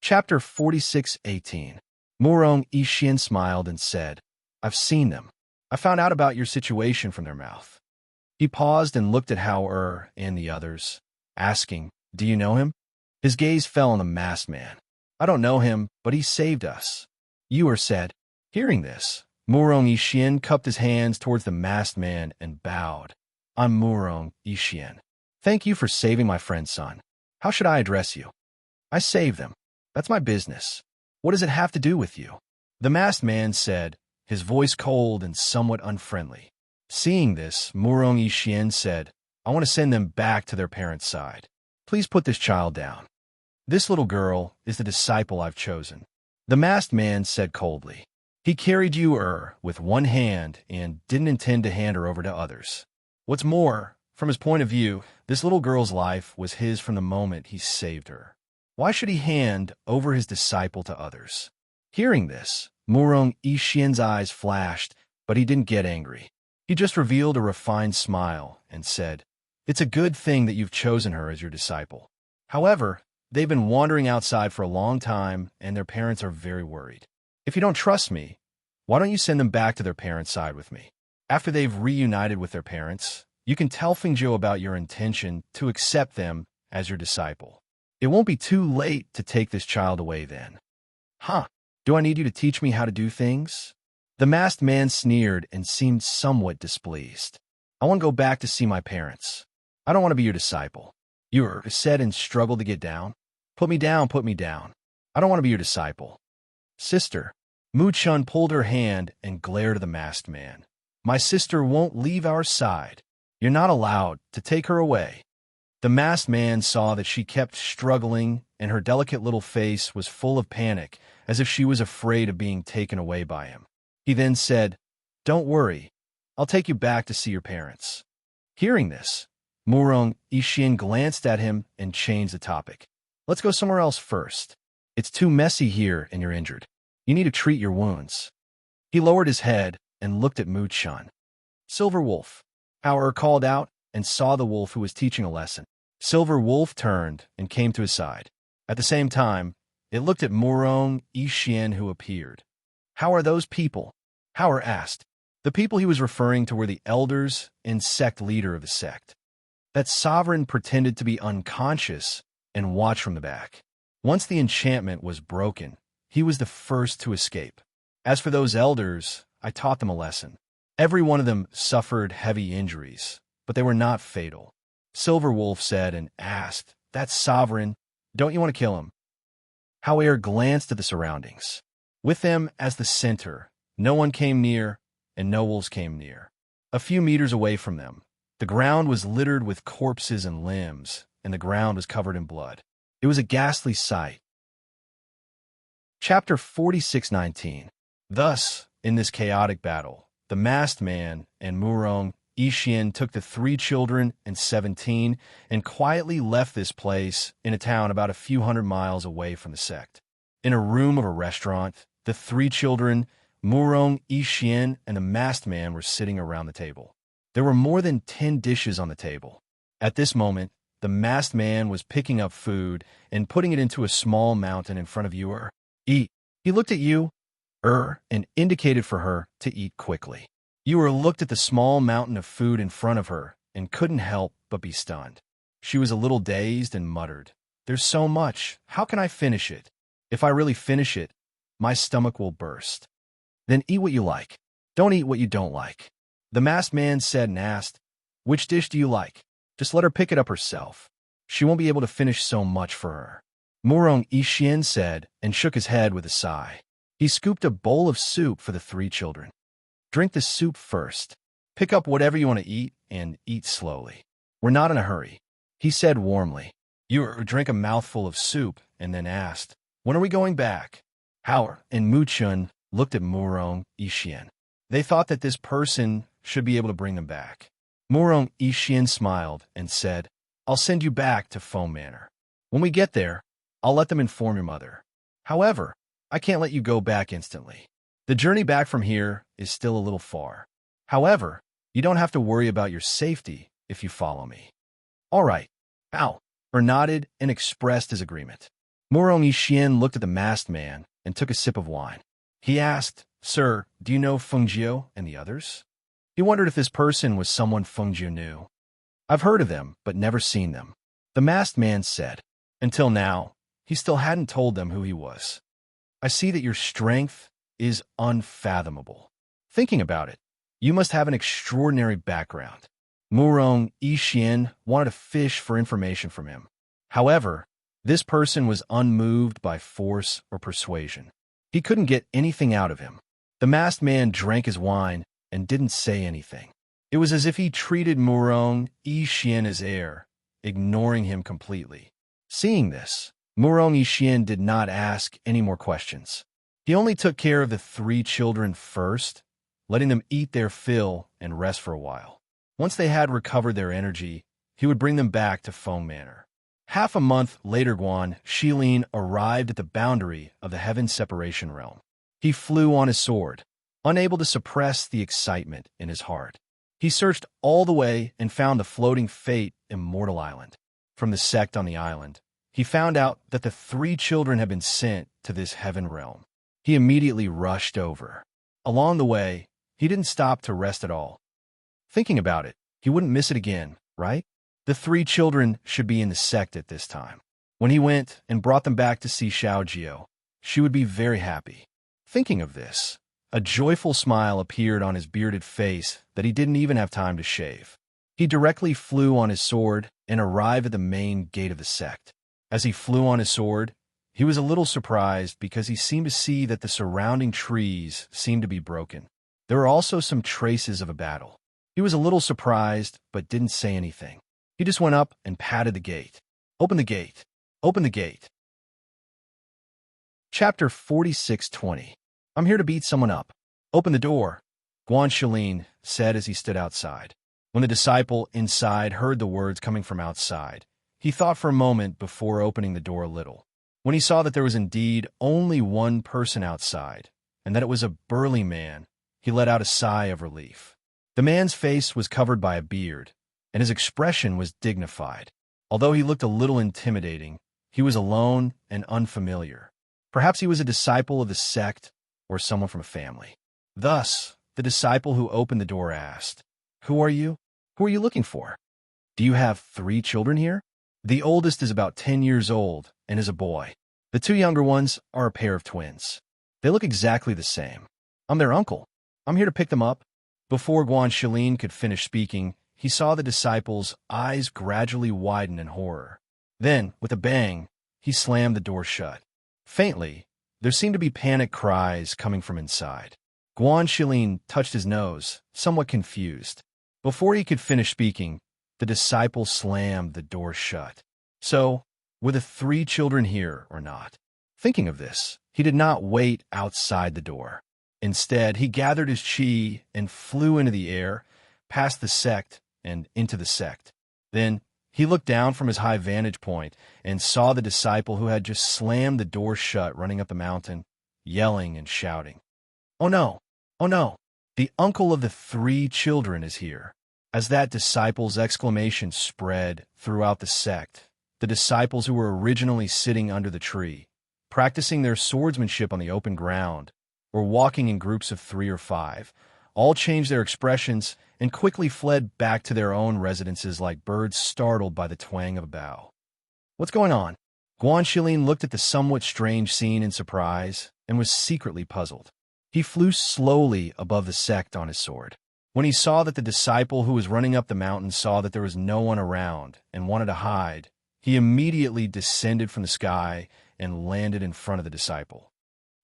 Chapter 46:18. Murong Yixian smiled and said, I've seen them. I found out about your situation from their mouth. He paused and looked at Hao and the others, asking, Do you know him? His gaze fell on the masked man. I don't know him, but he saved us. Yu said. Hearing this, Murong Yixian cupped his hands towards the masked man and bowed. I'm Murong Yixian. Thank you for saving my friend's son. How should I address you? I saved them. That's my business. What does it have to do with you? The masked man said, his voice cold and somewhat unfriendly. Seeing this, Murong Yixian said, I want to send them back to their parents' side. Please put this child down. This little girl is the disciple I've chosen. The masked man said coldly. He carried Yu with one hand and didn't intend to hand her over to others. What's more, from his point of view, this little girl's life was his from the moment he saved her. Why should he hand over his disciple to others? Hearing this, Murong Yixian's eyes flashed, but he didn't get angry. He just revealed a refined smile and said, It's a good thing that you've chosen her as your disciple. However, they've been wandering outside for a long time, and their parents are very worried. If you don't trust me, why don't you send them back to their parents' side with me? After they've reunited with their parents, you can tell Fingzhou about your intention to accept them as your disciple. It won't be too late to take this child away then. Huh? Do I need you to teach me how to do things? The masked man sneered and seemed somewhat displeased. I want to go back to see my parents. I don't want to be your disciple. Yu said and struggled to get down. Put me down, put me down. I don't want to be your disciple. Sister. Mu Chun pulled her hand and glared at the masked man. My sister won't leave our side. You're not allowed to take her away. The masked man saw that she kept struggling, and her delicate little face was full of panic, as if she was afraid of being taken away by him. He then said, Don't worry. I'll take you back to see your parents. Hearing this, Murong Yixian glanced at him and changed the topic. Let's go somewhere else first. It's too messy here and you're injured. You need to treat your wounds. He lowered his head and looked at Mu Chun. Silver Wolf. Hao called out and saw the wolf who was teaching a lesson. Silver Wolf turned and came to his side. At the same time, it looked at Murong Yixian who appeared. How are those people? Hao asked. The people he was referring to were the elders and sect leader of the sect. That sovereign pretended to be unconscious and watched from the back. Once the enchantment was broken, he was the first to escape. As for those elders, I taught them a lesson. Every one of them suffered heavy injuries, but they were not fatal. Silver Wolf said and asked, That's sovereign. Don't you want to kill him? Hao glanced at the surroundings. With them as the center, no one came near, and no wolves came near. A few meters away from them, the ground was littered with corpses and limbs, and the ground was covered in blood. It was a ghastly sight. Chapter 46:19. Thus, in this chaotic battle, the masked man and Murong Yixian took the 3 children and 17 and quietly left this place in a town about a few hundred miles away from the sect. In a room of a restaurant, the 3 children, Murong Yixian, and the masked man were sitting around the table. There were more than 10 dishes on the table. At this moment, the masked man was picking up food and putting it into a small mountain in front of Yu. Eat. He looked at Yu and indicated for her to eat quickly. Yu looked at the small mountain of food in front of her and couldn't help but be stunned. She was a little dazed and muttered, There's so much. How can I finish it? If I really finish it, my stomach will burst. Then eat what you like. Don't eat what you don't like. The masked man said and asked, Which dish do you like? Just let her pick it up herself. She won't be able to finish so much for her. Murong Yixian said and shook his head with a sigh. He scooped a bowl of soup for the 3 children. Drink the soup first. Pick up whatever you want to eat and eat slowly. We're not in a hurry, he said warmly. Yu drank a mouthful of soup and then asked, When are we going back? Hao and Mu Chun looked at Murong Yixian. They thought that this person should be able to bring them back. Murong Yixian smiled and said, I'll send you back to Foam Manor. When we get there, I'll let them inform your mother. However, I can't let you go back instantly. The journey back from here is still a little far. However, you don't have to worry about your safety if you follow me. All right. Hao nodded and expressed his agreement. Morong Yixian looked at the masked man and took a sip of wine. He asked, "Sir, do you know Fengjiu and the others?" He wondered if this person was someone Fengjiu knew. "I've heard of them, but never seen them," the masked man said. Until now, he still hadn't told them who he was. "I see that your strength is unfathomable. Thinking about it, you must have an extraordinary background." Murong Yixian wanted to fish for information from him. However, this person was unmoved by force or persuasion. He couldn't get anything out of him. The masked man drank his wine and didn't say anything. It was as if he treated Murong Yixian as air, ignoring him completely. Seeing this, Murong Yixian did not ask any more questions. He only took care of the 3 children first, letting them eat their fill and rest for a while. Once they had recovered their energy, he would bring them back to Feng Manor. Half a month later, Guan Shilin arrived at the boundary of the Heaven Separation Realm. He flew on his sword, unable to suppress the excitement in his heart. He searched all the way and found the floating Fate Immortal Island. From the sect on the island, he found out that the 3 children had been sent to this heaven realm. He immediately rushed over. Along the way, he didn't stop to rest at all. Thinking about it, he wouldn't miss it again, right? The 3 children should be in the sect at this time. When he went and brought them back to see Xiaojio, she would be very happy. Thinking of this, a joyful smile appeared on his bearded face that he didn't even have time to shave. He directly flew on his sword and arrived at the main gate of the sect. As he flew on his sword, he was a little surprised because he seemed to see that the surrounding trees seemed to be broken. There were also some traces of a battle. He was a little surprised, but didn't say anything. He just went up and patted the gate. "Open the gate. Open the gate." Chapter 46:20. "I'm here to beat someone up. Open the door," Guan Shilin said as he stood outside. When the disciple inside heard the words coming from outside, he thought for a moment before opening the door a little. When he saw that there was indeed only one person outside, and that it was a burly man, he let out a sigh of relief. The man's face was covered by a beard, and his expression was dignified. Although he looked a little intimidating, he was alone and unfamiliar. Perhaps he was a disciple of the sect or someone from a family. Thus, the disciple who opened the door asked, "Who are you? Who are you looking for? Do you have 3 children here?" The oldest is about 10 years old and is a boy. The 2 younger ones are a pair of twins. They look exactly the same. "I'm their uncle. I'm here to pick them up." Before Guan Shilin could finish speaking, he saw the disciple's eyes gradually widen in horror. Then, with a bang, he slammed the door shut. Faintly, there seemed to be panic cries coming from inside. Guan Shilin touched his nose, somewhat confused. Before he could finish speaking, the disciple slammed the door shut. So, were the 3 children here or not? Thinking of this, he did not wait outside the door. Instead, he gathered his chi and flew into the air, past the sect and into the sect. Then, he looked down from his high vantage point and saw the disciple who had just slammed the door shut running up the mountain, yelling and shouting. "Oh no! Oh no! The uncle of the 3 children is here." As that disciple's exclamation spread throughout the sect, the disciples who were originally sitting under the tree, practicing their swordsmanship on the open ground, or walking in groups of 3 or 5, all changed their expressions and quickly fled back to their own residences like birds startled by the twang of a bow. "What's going on?" Guan Shilin looked at the somewhat strange scene in surprise and was secretly puzzled. He flew slowly above the sect on his sword. When he saw that the disciple who was running up the mountain saw that there was no one around and wanted to hide, he immediately descended from the sky and landed in front of the disciple.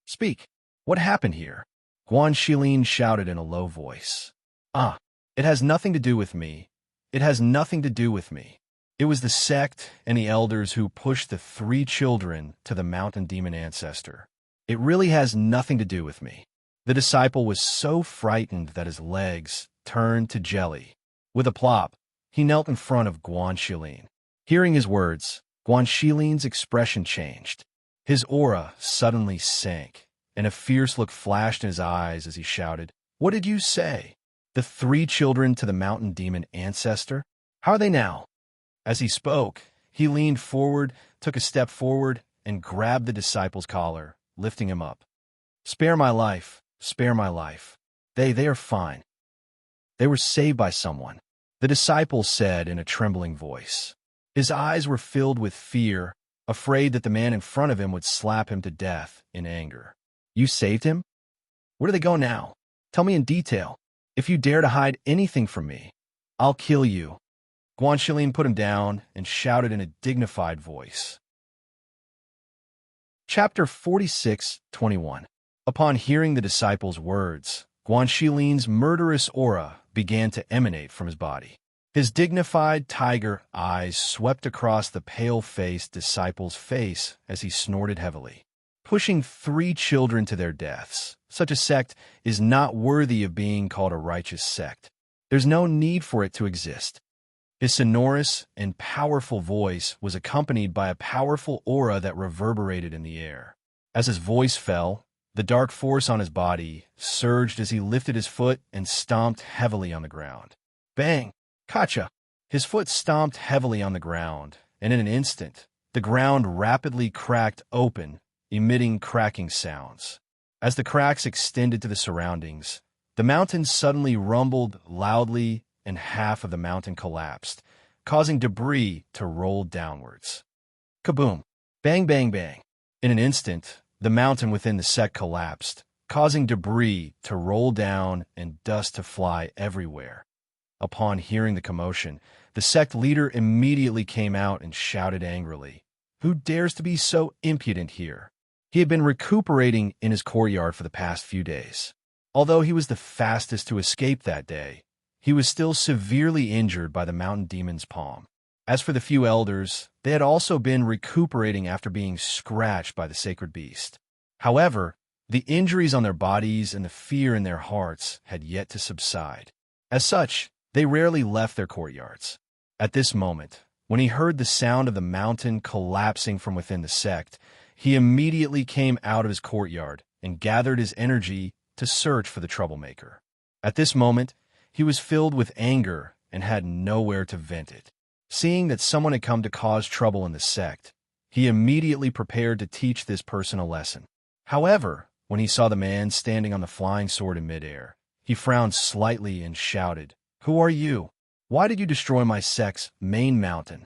"Speak. What happened here?" Guan Shilin shouted in a low voice. "Ah, it has nothing to do with me. It has nothing to do with me. It was the sect and the elders who pushed the 3 children to the mountain demon ancestor. It really has nothing to do with me." The disciple was so frightened that his legs turned to jelly. With a plop, he knelt in front of Guan Shilin. Hearing his words, Guan Shilin's expression changed. His aura suddenly sank, and a fierce look flashed in his eyes as he shouted, "What did you say? The 3 children to the mountain demon ancestor? How are they now?" As he spoke, he leaned forward, took a step forward, and grabbed the disciple's collar, lifting him up. "Spare my life, spare my life. They are fine. They were saved by someone," the disciple said in a trembling voice. His eyes were filled with fear, afraid that the man in front of him would slap him to death in anger. "You saved him? Where do they go now? Tell me in detail. If you dare to hide anything from me, I'll kill you." Guanxilin put him down and shouted in a dignified voice. Chapter 46:21. Upon hearing the disciple's words, Guanxilin's murderous aura began to emanate from his body. His dignified tiger eyes swept across the pale-faced disciple's face as he snorted heavily. Pushing 3 children to their deaths, such a sect is not worthy of being called a righteous sect. There's no need for it to exist. His sonorous and powerful voice was accompanied by a powerful aura that reverberated in the air. As his voice fell, the dark force on his body surged as he lifted his foot and stomped heavily on the ground. Bang! Kacha! His foot stomped heavily on the ground, and in an instant, the ground rapidly cracked open, emitting cracking sounds. As the cracks extended to the surroundings, the mountain suddenly rumbled loudly and half of the mountain collapsed, causing debris to roll downwards. Kaboom! Bang, bang, bang! In an instant, the mountain within the sect collapsed, causing debris to roll down and dust to fly everywhere. Upon hearing the commotion, the sect leader immediately came out and shouted angrily, "Who dares to be so impudent here?" He had been recuperating in his courtyard for the past few days. Although he was the fastest to escape that day, he was still severely injured by the mountain demon's palm. As for the few elders, they had also been recuperating after being scratched by the sacred beast. However, the injuries on their bodies and the fear in their hearts had yet to subside. As such, they rarely left their courtyards. At this moment, when he heard the sound of the mountain collapsing from within the sect, he immediately came out of his courtyard and gathered his energy to search for the troublemaker. At this moment, he was filled with anger and had nowhere to vent it. Seeing that someone had come to cause trouble in the sect, he immediately prepared to teach this person a lesson. However, when he saw the man standing on the flying sword in midair, he frowned slightly and shouted, "Who are you? Why did you destroy my sect's main mountain?"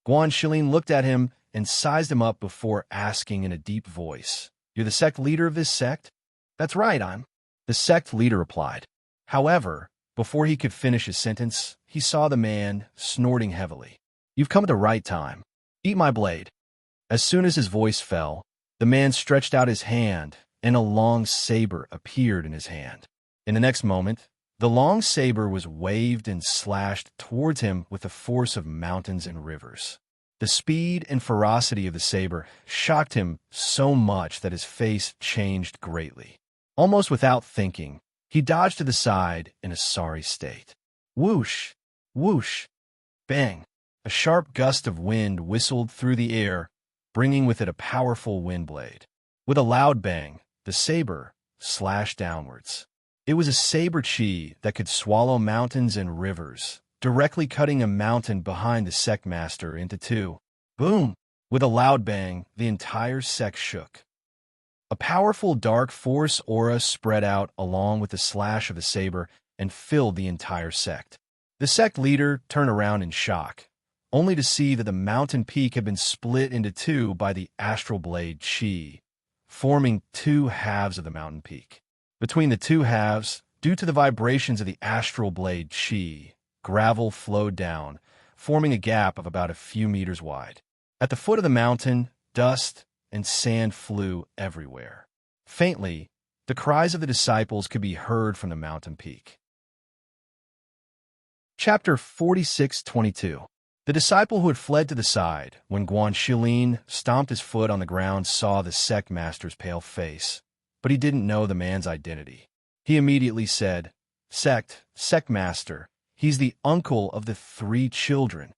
Guanxilin looked at him and sized him up before asking in a deep voice, "You're the sect leader of this sect?" "That's right, I'm." The sect leader replied. However, before he could finish his sentence, he saw the man snorting heavily. "You've come at the right time. Eat my blade." As soon as his voice fell, the man stretched out his hand, and a long saber appeared in his hand. In the next moment, the long saber was waved and slashed towards him with the force of mountains and rivers. The speed and ferocity of the saber shocked him so much that his face changed greatly. Almost without thinking, he dodged to the side in a sorry state. Whoosh! Whoosh! Bang! A sharp gust of wind whistled through the air, bringing with it a powerful wind blade. With a loud bang, the saber slashed downwards. It was a saber chi that could swallow mountains and rivers, directly cutting a mountain behind the sect master into two. Boom! With a loud bang, the entire sect shook. A powerful dark force aura spread out along with the slash of the saber and filled the entire sect. The sect leader turned around in shock, only to see that the mountain peak had been split into two by the astral blade chi, forming two halves of the mountain peak. Between the two halves, due to the vibrations of the astral blade chi, gravel flowed down, forming a gap of about a few meters wide. At the foot of the mountain, dust and sand flew everywhere. Faintly, the cries of the disciples could be heard from the mountain peak. Chapter 46:22. The disciple who had fled to the side when Guanxilin stomped his foot on the ground saw the sect master's pale face, but he didn't know the man's identity. He immediately said, Sect master, he's the uncle of the 3 children."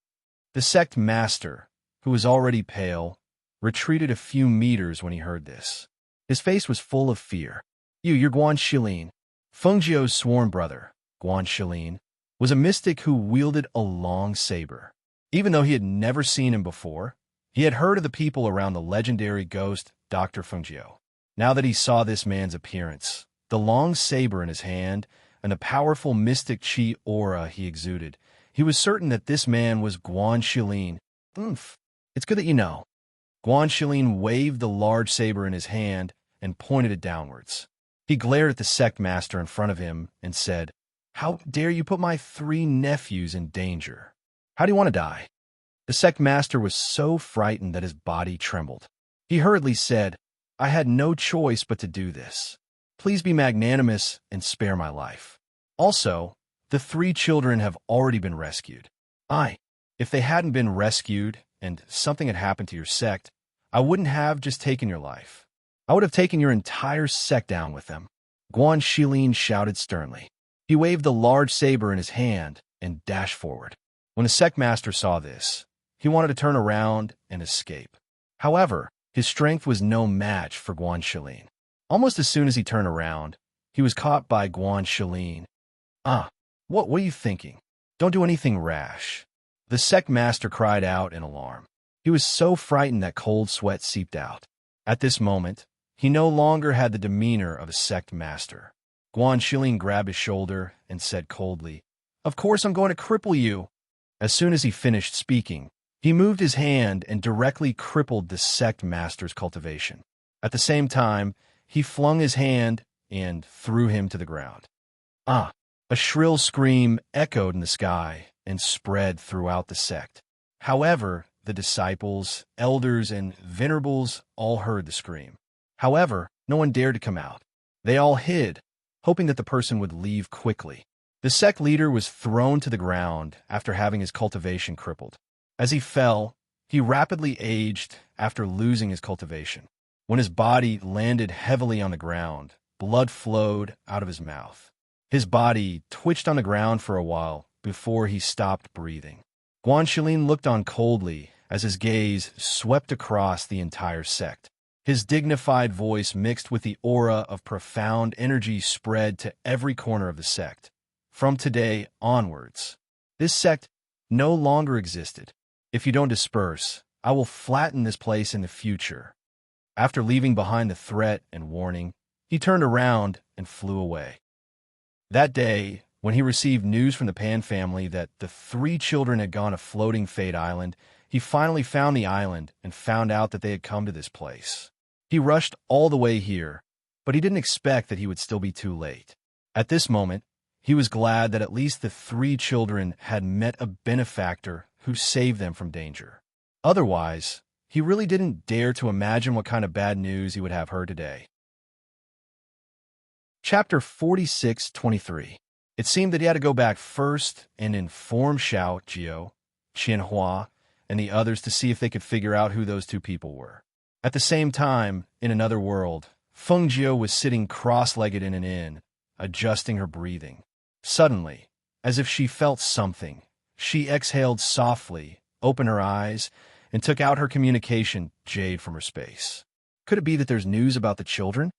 The sect master, who was already pale, retreated a few meters when he heard this. His face was full of fear. You're Guanxilin. Fengjiu's sworn brother, Guanxilin, was a mystic who wielded a long saber. Even though he had never seen him before, He had heard of the people around the legendary ghost Dr. Fungio. Now that he saw this man's appearance, the long saber in his hand, and the powerful mystic chi aura he exuded, he was certain that this man was Guan Shilin. It's good that you know. Guan Shilin waved the large saber in his hand and pointed it downwards. He glared at the sect master in front of him and said, "How dare you put my 3 nephews in danger? How do you want to die?" The sect master was so frightened that his body trembled. He hurriedly said, "I had no choice but to do this. Please be magnanimous and spare my life. Also, the 3 children have already been rescued. If they hadn't been rescued and something had happened to your sect, I wouldn't have just taken your life. I would have taken your entire sect down with them." Guan Shilin shouted sternly. He waved the large saber in his hand and dashed forward. When the sect master saw this, he wanted to turn around and escape. However, his strength was no match for Guan Shilin. Almost as soon as he turned around, he was caught by Guan Shilin. What were you thinking? Don't do anything rash." The sect master cried out in alarm. He was so frightened that cold sweat seeped out. At this moment, he no longer had the demeanor of a sect master. Guan Shilin grabbed his shoulder and said coldly, "Of course I'm going to cripple you." As soon as he finished speaking, he moved his hand and directly crippled the sect master's cultivation. At the same time, he flung his hand and threw him to the ground. A shrill scream echoed in the sky and spread throughout the sect. However, the disciples, elders, and venerables all heard the scream. However, no one dared to come out. They all hid, hoping that the person would leave quickly. The sect leader was thrown to the ground after having his cultivation crippled. As he fell, he rapidly aged after losing his cultivation. When his body landed heavily on the ground, blood flowed out of his mouth. His body twitched on the ground for a while before he stopped breathing. Guan Shilin looked on coldly as his gaze swept across the entire sect. His dignified voice mixed with the aura of profound energy spread to every corner of the sect. From today onwards, this sect no longer existed. If you don't disperse, I will flatten this place in the future. After leaving behind the threat and warning, he turned around and flew away. That day, when he received news from the Pan family that the 3 children had gone to floating Fate Island, he finally found the island and found out that they had come to this place. He rushed all the way here, but he didn't expect that he would still be too late. At this moment, he was glad that at least the 3 children had met a benefactor who saved them from danger. Otherwise, he really didn't dare to imagine what kind of bad news he would have heard today. Chapter 46-23. It seemed that he had to go back first and inform Xiao Jiao, Qianhua, and the others to see if they could figure out who those 2 people were. At the same time, in another world, Feng Jiao was sitting cross-legged in an inn, adjusting her breathing. Suddenly, as if she felt something, she exhaled softly, opened her eyes, and took out her communication jade from her space. Could it be that there's news about the children?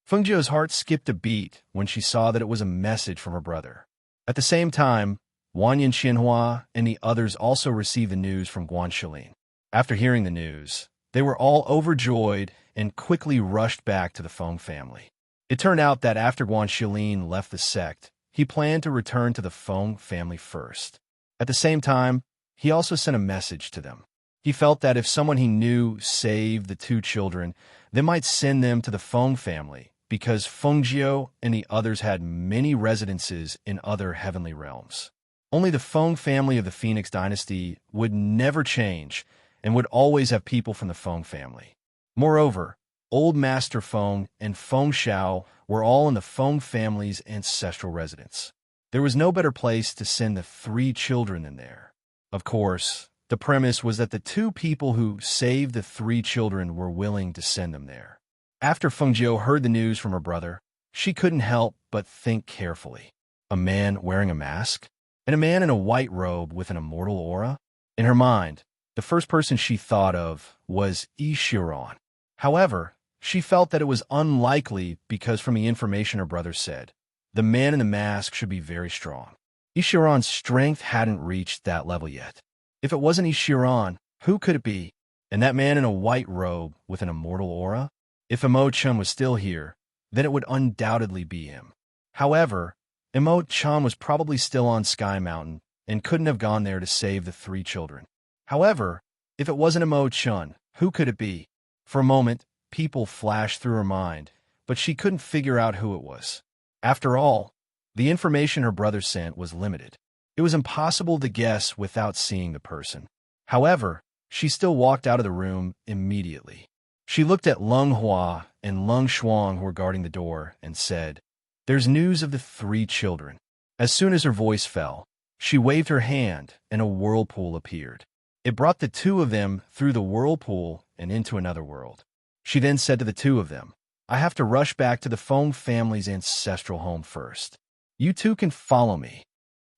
Feng Jiao's heart skipped a beat when she saw that it was a message from her brother. At the same time, Wanyan Qianhua and the others also received the news from Guan Shilin. After hearing the news, they were all overjoyed and quickly rushed back to the Feng family. It turned out that after Guan Shilin left the sect, he planned to return to the Feng family first. At the same time, he also sent a message to them. He felt that if someone he knew saved the 2 children, they might send them to the Feng family, because Feng Jiao and the others had many residences in other heavenly realms. Only the Feng family of the Phoenix dynasty would never change and would always have people from the Feng family. Moreover, Old Master Feng and Feng Xiao were all in the Feng family's ancestral residence. There was no better place to send the 3 children than there. Of course, the premise was that the 2 people who saved the 3 children were willing to send them there. After Feng Jiao heard the news from her brother, she couldn't help but think carefully. A man wearing a mask? And a man in a white robe with an immortal aura? In her mind, the first person she thought of was Ishiron. However, she felt that it was unlikely because from the information her brother said, the man in the mask should be very strong. Ishiron's strength hadn't reached that level yet. If it wasn't Ishiron, who could it be? And that man in a white robe with an immortal aura? If Imo-chan was still here, then it would undoubtedly be him. However, Imo-chan was probably still on Sky Mountain and couldn't have gone there to save the three children. However, if it wasn't Imo-chan, who could it be? For a moment, people flashed through her mind, but she couldn't figure out who it was. After all, the information her brother sent was limited. It was impossible to guess without seeing the person. However, she still walked out of the room immediately. She looked at Lung Hua and Lung Shuang who were guarding the door and said, "There's news of the three children." As soon as her voice fell, she waved her hand and a whirlpool appeared. It brought the two of them through the whirlpool and into another world. She then said to the two of them, "I have to rush back to the Feng family's ancestral home first. You two can follow me."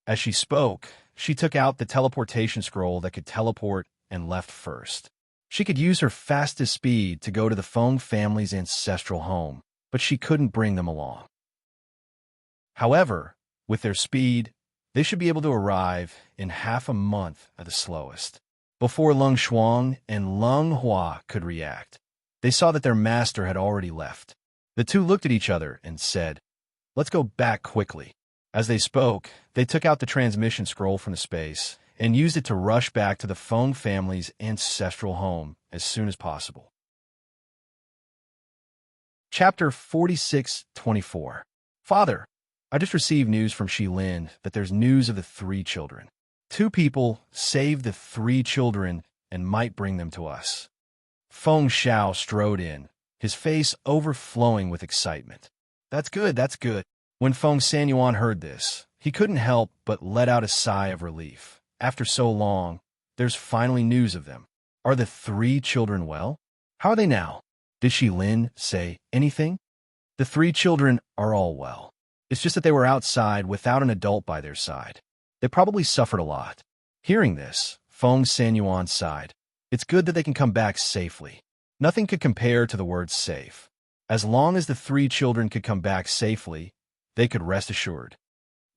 As she spoke, she took out the teleportation scroll that could teleport and left first. She could use her fastest speed to go to the Feng family's ancestral home, but she couldn't bring them along. However, with their speed, they should be able to arrive in half a month at the slowest. Before Lung Shuang and Lung Hua could react, they saw that their master had already left. The two looked at each other and said, "Let's go back quickly." As they spoke, they took out the transmission scroll from the space and used it to rush back to the Feng family's ancestral home as soon as possible. Chapter 46-24. Father, I just received news from Shilin that there's news of the three children. Two people saved the three children and might bring them to us. Feng Xiao strode in, his face overflowing with excitement. That's good, that's good. When Feng Sanyuan heard this, he couldn't help but let out a sigh of relief. After so long, there's finally news of them. Are the three children well? How are they now? Did Shilin say anything? The three children are all well. It's just that they were outside without an adult by their side. They probably suffered a lot. Hearing this, Feng Sanyuan sighed. It's good that they can come back safely. Nothing could compare to the word safe. As long as the three children could come back safely, they could rest assured.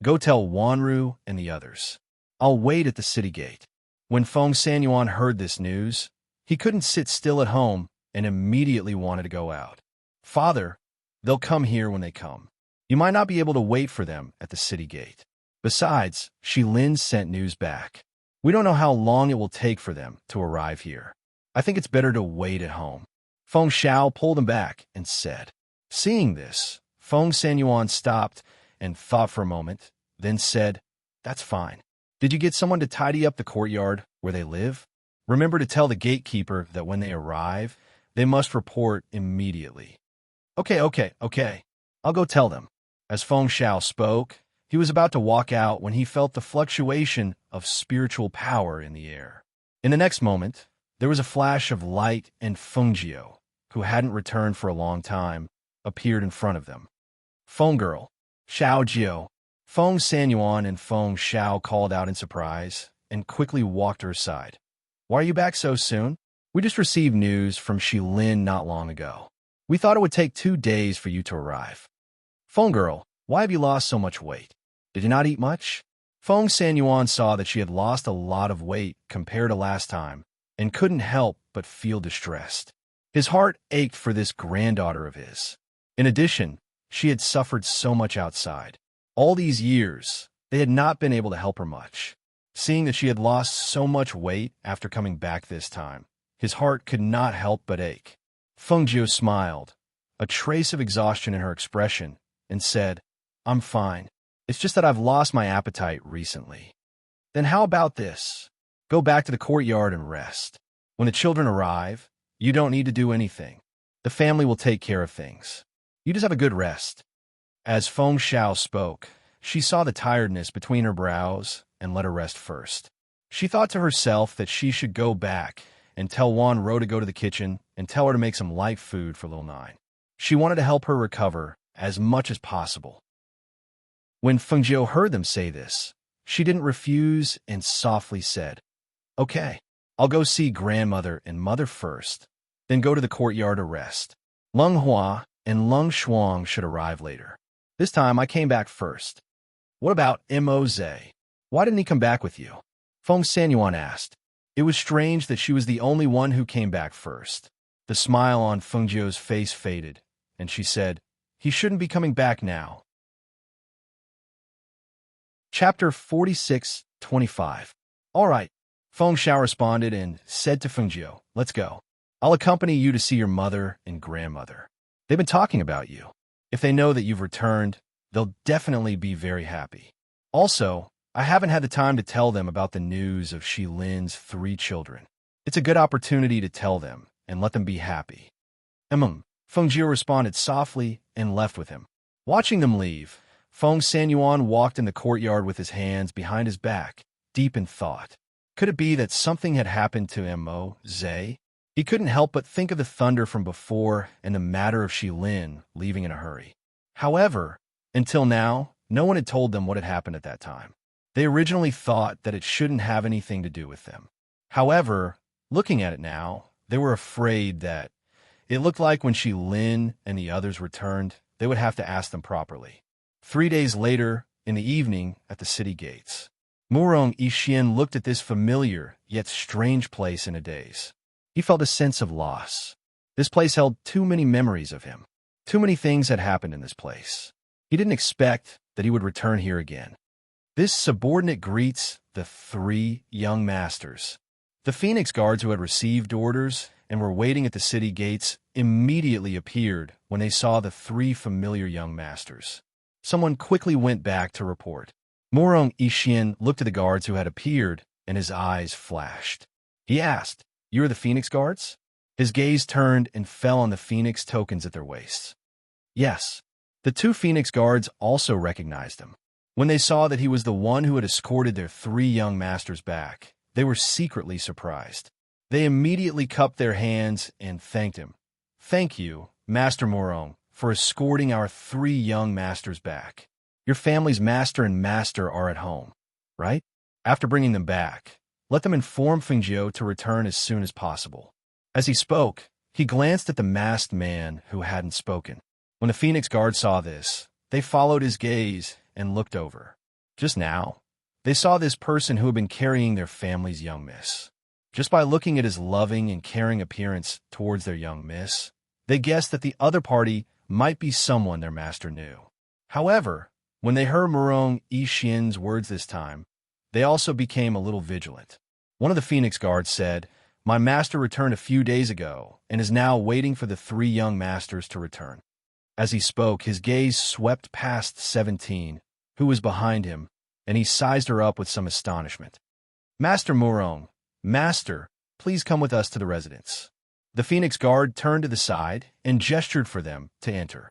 Go tell Wanru and the others. I'll wait at the city gate. When Feng Sanyuan heard this news, he couldn't sit still at home and immediately wanted to go out. Father, they'll come here when they come. You might not be able to wait for them at the city gate. Besides, Shilin sent news back. We don't know how long it will take for them to arrive here. I think it's better to wait at home. Feng Xiao pulled him back and said. Seeing this, Feng Sanyuan stopped and thought for a moment, then said, "That's fine. Did you get someone to tidy up the courtyard where they live? Remember to tell the gatekeeper that when they arrive, they must report immediately." Okay. I'll go tell them." As Feng Xiao spoke, he was about to walk out when he felt the fluctuation of spiritual power in the air. In the next moment, there was a flash of light and Feng Jiao, who hadn't returned for a long time, appeared in front of them. "Feng girl, Xiao Jiao." Feng Sanyuan and Feng Xiao called out in surprise and quickly walked to her side. "Why are you back so soon? We just received news from Shilin not long ago. We thought it would take 2 days for you to arrive." "Feng girl, why have you lost so much weight? Did you not eat much?" Feng Sanyuan saw that she had lost a lot of weight compared to last time and couldn't help but feel distressed. His heart ached for this granddaughter of his. In addition, she had suffered so much outside. All these years, they had not been able to help her much. Seeing that she had lost so much weight after coming back this time, his heart could not help but ache. Feng Jiao smiled, a trace of exhaustion in her expression, and said, "I'm fine. It's just that I've lost my appetite recently." "Then how about this? Go back to the courtyard and rest. When the children arrive, you don't need to do anything. The family will take care of things. You just have a good rest." As Feng Xiao spoke, she saw the tiredness between her brows and let her rest first. She thought to herself that she should go back and tell Wan Ro to go to the kitchen and tell her to make some light food for little Nine. She wanted to help her recover as much as possible. When Feng Jiao heard them say this, she didn't refuse and softly said, "Okay, I'll go see grandmother and mother first, then go to the courtyard to rest. Lung Hua and Lung Shuang should arrive later. This time I came back first." "What about Immerse? Why didn't he come back with you?" Feng Sanyuan asked. It was strange that she was the only one who came back first. The smile on Fengjio's face faded, and she said, "He shouldn't be coming back now." Chapter 46:25. All right, Feng Xiao responded and said to Fengjio, "Let's go. I'll accompany you to see your mother and grandmother. They've been talking about you. If they know that you've returned, they'll definitely be very happy. Also, I haven't had the time to tell them about the news of Shi Lin's 3 children. It's a good opportunity to tell them and let them be happy." Fengjio responded softly and left with him. Watching them leave, Feng Sanyuan walked in the courtyard with his hands behind his back, deep in thought. Could it be that something had happened to Mo Zhe? He couldn't help but think of the thunder from before and the matter of Shi Lin leaving in a hurry. However, until now, no one had told them what had happened at that time. They originally thought that it shouldn't have anything to do with them. However, looking at it now, they were afraid that it looked like when Shi Lin and the others returned, they would have to ask them properly. 3 days later, in the evening, at the city gates, Murong Yixian looked at this familiar yet strange place in a daze. He felt a sense of loss. This place held too many memories of him. Too many things had happened in this place. He didn't expect that he would return here again. This subordinate greets the 3 young masters. The Phoenix Guards who had received orders and were waiting at the city gates immediately appeared when they saw the 3 familiar young masters. Someone quickly went back to report. Murong Yixian looked at the guards who had appeared, and his eyes flashed. He asked, "You are the Phoenix Guards?" His gaze turned and fell on the Phoenix tokens at their waists. Yes. The 2 Phoenix Guards also recognized him. When they saw that he was the one who had escorted their 3 young masters back, they were secretly surprised. They immediately cupped their hands and thanked him. "Thank you, Master Murong, for escorting our 3 young masters back. Your family's master and master are at home, right? After bringing them back, let them inform Fengjio to return as soon as possible." As he spoke, he glanced at the masked man who hadn't spoken. When the Phoenix Guard saw this, they followed his gaze and looked over. Just now, they saw this person who had been carrying their family's young miss. Just by looking at his loving and caring appearance towards their young miss, they guessed that the other party might be someone their master knew. However, when they heard Murong Yixian's words this time, they also became a little vigilant. One of the Phoenix Guards said, "My master returned a few days ago and is now waiting for the 3 young masters to return." As he spoke, his gaze swept past 17, who was behind him, and he sized her up with some astonishment. "Master Murong, Master, please come with us to the residence." The Phoenix Guard turned to the side and gestured for them to enter.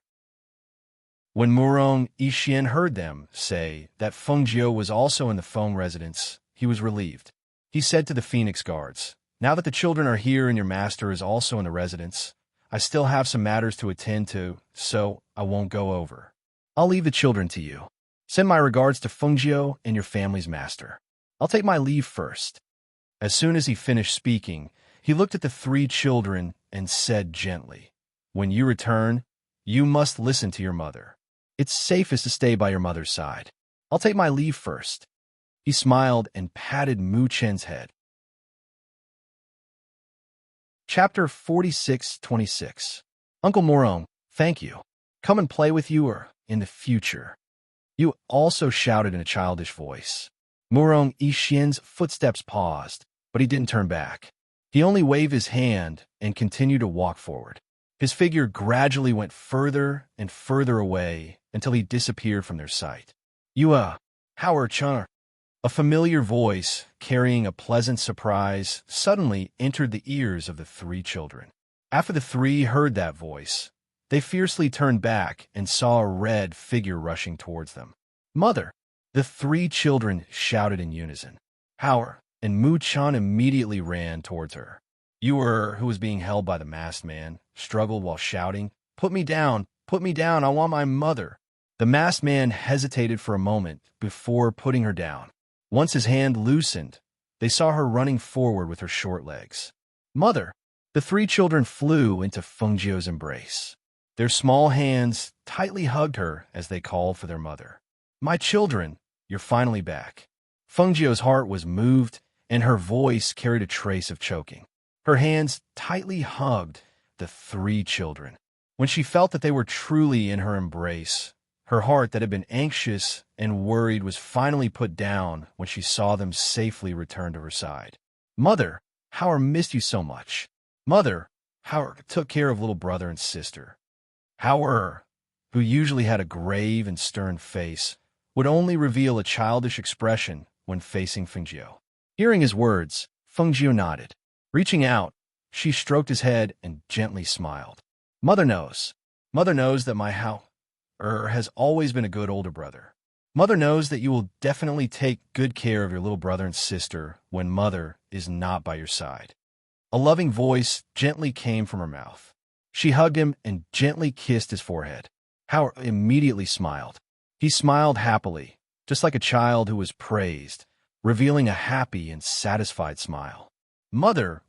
When Murong Yixian heard them say that Fengjio was also in the Feng residence, he was relieved. He said to the Phoenix Guards, "Now that the children are here and your master is also in the residence, I still have some matters to attend to, so I won't go over. I'll leave the children to you. Send my regards to Fengjio and your family's master. I'll take my leave first." As soon as he finished speaking, he looked at the 3 children and said gently, "When you return, you must listen to your mother. It's safest to stay by your mother's side. I'll take my leave first." He smiled and patted Mu Chen's head. Chapter 46:26. Uncle Murong, thank you. Come and play with you or in the future. You also shouted in a childish voice. Murong Yixian's footsteps paused, but he didn't turn back. He only waved his hand and continued to walk forward. His figure gradually went further and further away until he disappeared from their sight. Howard Chunner. A familiar voice, carrying a pleasant surprise, suddenly entered the ears of the 3 children. After the 3 heard that voice, they fiercely turned back and saw a red figure rushing towards them. "Mother!" The 3 children shouted in unison. Howard and Mu Chan immediately ran towards her. Who was being held by the masked man, struggled while shouting, put me down, I want my mother." The masked man hesitated for a moment before putting her down. Once his hand loosened, they saw her running forward with her short legs. "Mother!" The 3 children flew into Fengjio's embrace. Their small hands tightly hugged her as they called for their mother. "My children, you're finally back." Fengjio's heart was moved, and her voice carried a trace of choking. Her hands tightly hugged the three children. When she felt that they were truly in her embrace, her heart that had been anxious and worried was finally put down when she saw them safely return to her side. "Mother, Howard missed you so much. Mother, Howard took care of little brother and sister." Howard, who usually had a grave and stern face, would only reveal a childish expression when facing Fengjiu. Hearing his words, Fengjiu nodded. Reaching out, she stroked his head and gently smiled. Mother knows that my has always been a good older brother. Mother knows that you will definitely take good care of your little brother and sister when Mother is not by your side." A loving voice gently came from her mouth. She hugged him and gently kissed his forehead. Howard immediately smiled. He smiled happily, just like a child who was praised, revealing a happy and satisfied smile. "Mother,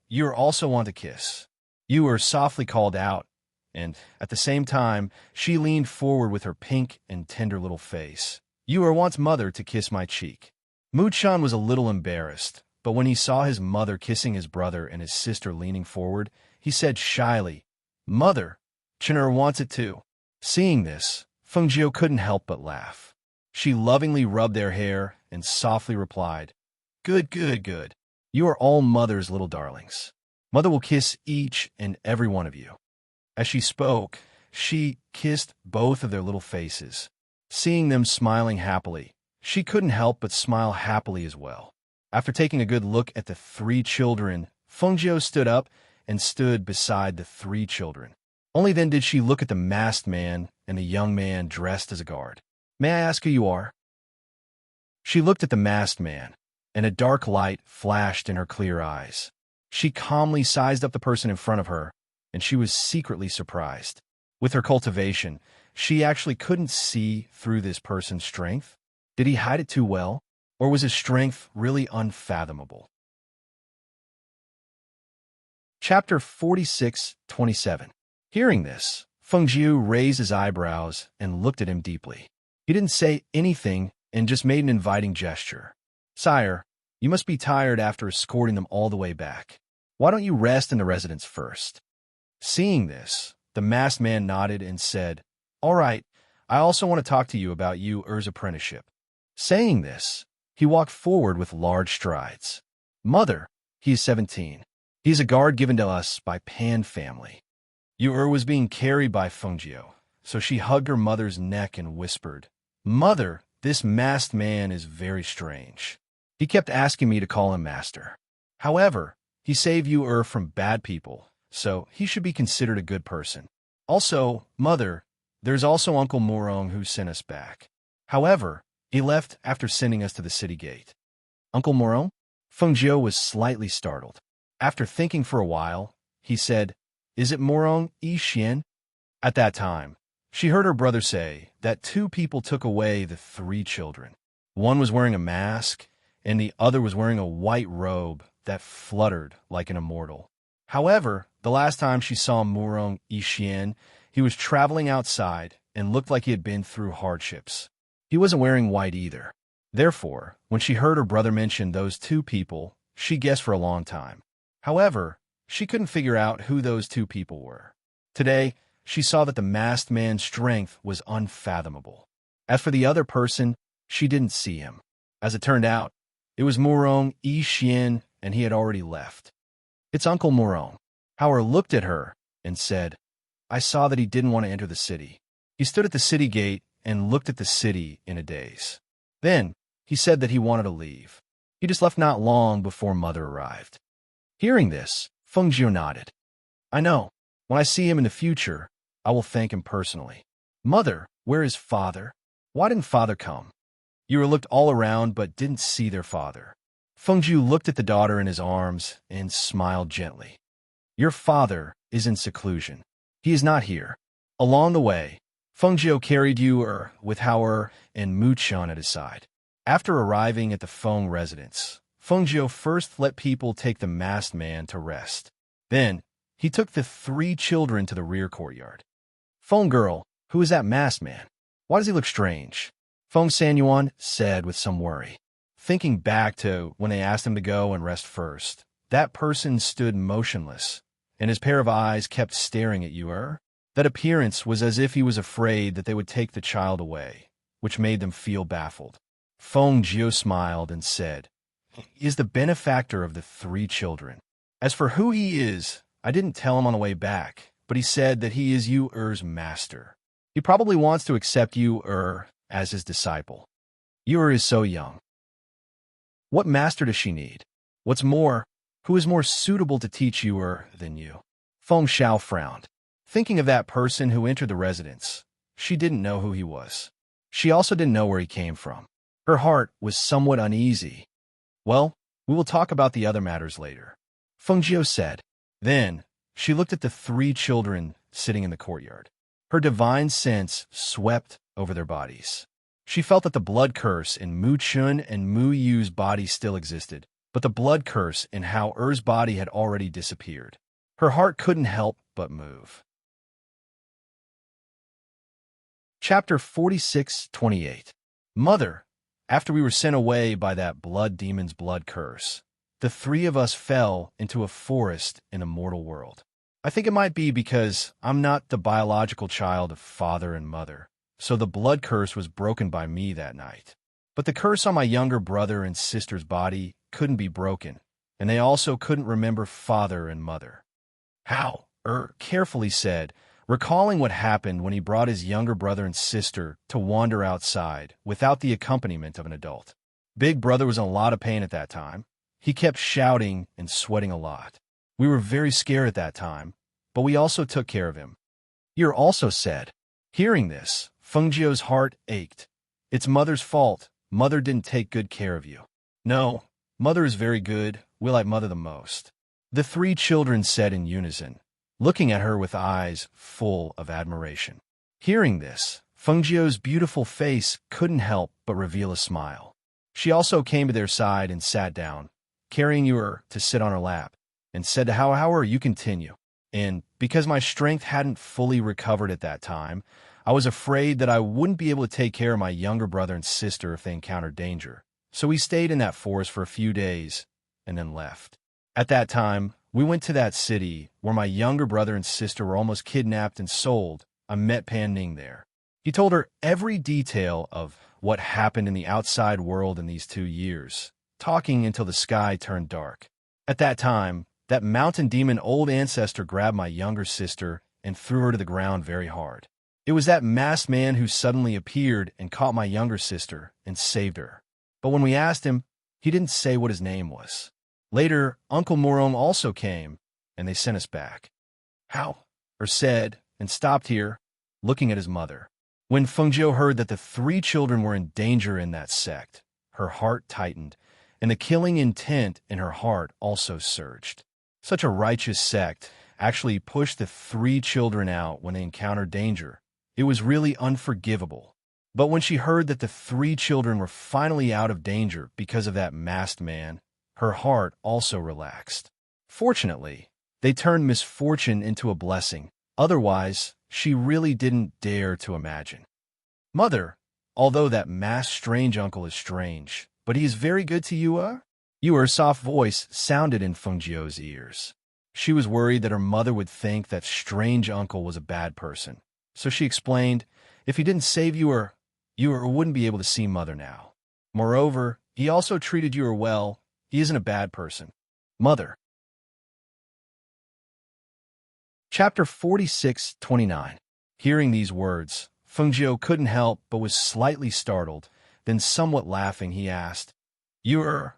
you also want a kiss." You were softly called out, and at the same time, she leaned forward with her pink and tender little face. "You wants Mother to kiss my cheek." Muchan was a little embarrassed, but when he saw his mother kissing his brother and his sister leaning forward, he said shyly, "Mother, Chinur wants it too." Seeing this, Fengjiu couldn't help but laugh. She lovingly rubbed their hair and softly replied, "Good. You are all Mother's little darlings. Mother will kiss each and every one of you." As she spoke, she kissed both of their little faces. Seeing them smiling happily, she couldn't help but smile happily as well. After taking a good look at the three children, Fengjiu stood up and stood beside the three children. Only then did she look at the masked man and the young man dressed as a guard. "May I ask who you are?" She looked at the masked man, and a dark light flashed in her clear eyes. She calmly sized up the person in front of her, and she was secretly surprised. With her cultivation, she actually couldn't see through this person's strength. Did he hide it too well, or was his strength really unfathomable? Chapter 46:27. Hearing this, Fengjiu raised his eyebrows and looked at him deeply. He didn't say anything and just made an inviting gesture. "Sire, you must be tired after escorting them all the way back. Why don't you rest in the residence first?" Seeing this, the masked man nodded and said, "All right, I also want to talk to you about Er's apprenticeship." Saying this, he walked forward with large strides. "Mother, he is 17. He is a guard given to us by Pan family." Was being carried by Fengjiu, so she hugged her mother's neck and whispered, "Mother, this masked man is very strange. He kept asking me to call him master. However, he saved from bad people, so he should be considered a good person. Also, Mother, there's also Uncle Morong who sent us back. However, he left after sending us to the city gate." "Uncle Morong?" Fengjiu was slightly startled. After thinking for a while, he said, "Is it Morong Xian?" At that time, she heard her brother say that two people took away the three children. One was wearing a mask, and the other was wearing a white robe that fluttered like an immortal. However, the last time she saw Morong Xian, he was traveling outside and looked like he had been through hardships. He wasn't wearing white either. Therefore, when she heard her brother mention those two people, she guessed for a long time. However, she couldn't figure out who those two people were. Today, she saw that the masked man's strength was unfathomable. As for the other person, she didn't see him. As it turned out, it was Morong Xian, and he had already left. "It's Uncle Morong." Howard looked at her and said, "I saw that he didn't want to enter the city." He stood at the city gate and looked at the city in a daze. Then, he said that he wanted to leave. He just left not long before Mother arrived. Hearing this, Fengjiu nodded. "I know. When I see him in the future, I will thank him personally." "Mother, where is Father? Why didn't Father come?" Yura looked all around but didn't see their father. Fengjiu looked at the daughter in his arms and smiled gently. "Your father is in seclusion. He is not here." Along the way, Fengjiu carried Yura with Howard and Muchan at his side. After arriving at the Feng residence, Fengjiu first let people take the masked man to rest. Then, he took the three children to the rear courtyard. "Feng girl, who is that masked man? Why does he look strange?" Feng Sanyuan said with some worry. Thinking back to when they asked him to go and rest first, that person stood motionless, and his pair of eyes kept staring at you. That appearance was as if he was afraid that they would take the child away, which made them feel baffled. Feng Jiu smiled and said, "He is the benefactor of the 3 children. As for who he is, I didn't tell him on the way back, but he said that he is you-er's master. He probably wants to accept you-er as his disciple. You-er is so young. What master does she need? What's more, who is more suitable to teach you-er than you?" Feng Xiao frowned. Thinking of that person who entered the residence, she didn't know who he was. She also didn't know where he came from. Her heart was somewhat uneasy. "Well, we will talk about the other matters later," Feng Jiu said. Then, she looked at the 3 children sitting in the courtyard. Her divine sense swept over their bodies. She felt that the blood curse in Mu Chun and Mu Yu's body still existed, but the blood curse in Hao-er's body had already disappeared. Her heart couldn't help but move. Chapter 46:28. Mother, after we were sent away by that blood demon's blood curse, the 3 of us fell into a forest in a mortal world. I think it might be because I'm not the biological child of father and mother, so the blood curse was broken by me that night. But the curse on my younger brother and sister's body couldn't be broken, and they also couldn't remember father and mother. Hao-er carefully said, recalling what happened when he brought his younger brother and sister to wander outside without the accompaniment of an adult. Big brother was in a lot of pain at that time. He kept shouting and sweating a lot. We were very scared at that time, but we also took care of him. Yer also said. Hearing this, Feng Jiu's heart ached. It's mother's fault. Mother didn't take good care of you. No, mother is very good. We like mother the most, the 3 children said in unison, looking at her with eyes full of admiration. Hearing this, Feng Jiu's beautiful face couldn't help but reveal a smile. She also came to their side and sat down, carrying Yu to sit on her lap, and said to Hao-er, "You continue." And because my strength hadn't fully recovered at that time, I was afraid that I wouldn't be able to take care of my younger brother and sister if they encountered danger. So we stayed in that forest for a few days and then left. At that time, we went to that city where my younger brother and sister were almost kidnapped and sold. I met Pan Ning there. He told her every detail of what happened in the outside world in these 2 years, talking until the sky turned dark. At that time, that mountain demon old ancestor grabbed my younger sister and threw her to the ground very hard. It was that masked man who suddenly appeared and caught my younger sister and saved her. But when we asked him, he didn't say what his name was. Later, Uncle Morong also came, and they sent us back. Hao-er said, and stopped here, looking at his mother. When Feng Jiu heard that the 3 children were in danger in that sect, her heart tightened, and the killing intent in her heart also surged. Such a righteous sect actually pushed the 3 children out when they encountered danger. It was really unforgivable. But when she heard that the 3 children were finally out of danger because of that masked man, her heart also relaxed. Fortunately, they turned misfortune into a blessing. Otherwise, she really didn't dare to imagine. Mother, although that masked strange uncle is strange, but he is very good to you, Yu's soft voice sounded in Feng Jiu's ears. She was worried that her mother would think that strange uncle was a bad person. So she explained, if he didn't save Yu wouldn't be able to see mother now. Moreover, he also treated Yu well. He isn't a bad person. Mother. Chapter 46:29. Hearing these words, Feng Jiu couldn't help but was slightly startled. Then somewhat laughing, he asked, Yu,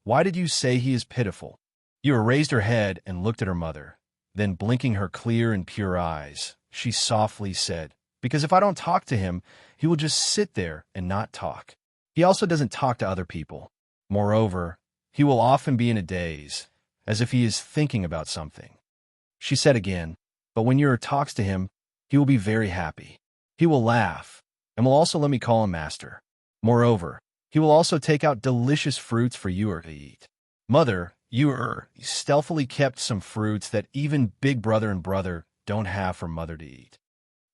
why did you say he is pitiful? Yu raised her head and looked at her mother. Then blinking her clear and pure eyes, she softly said, because if I don't talk to him, he will just sit there and not talk. He also doesn't talk to other people. Moreover, he will often be in a daze, as if he is thinking about something. She said again, but when Yu talks to him, he will be very happy. He will laugh, and will also let me call him master. Moreover, he will also take out delicious fruits for Yu to eat. Mother, Yu stealthily kept some fruits that even big brother and brother don't have for mother to eat.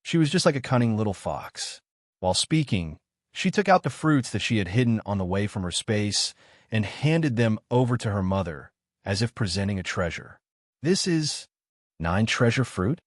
She was just like a cunning little fox. While speaking, She took out the fruits that she had hidden on the way from her space and handed them over to her mother, as if presenting a treasure. This is 9 treasure fruit?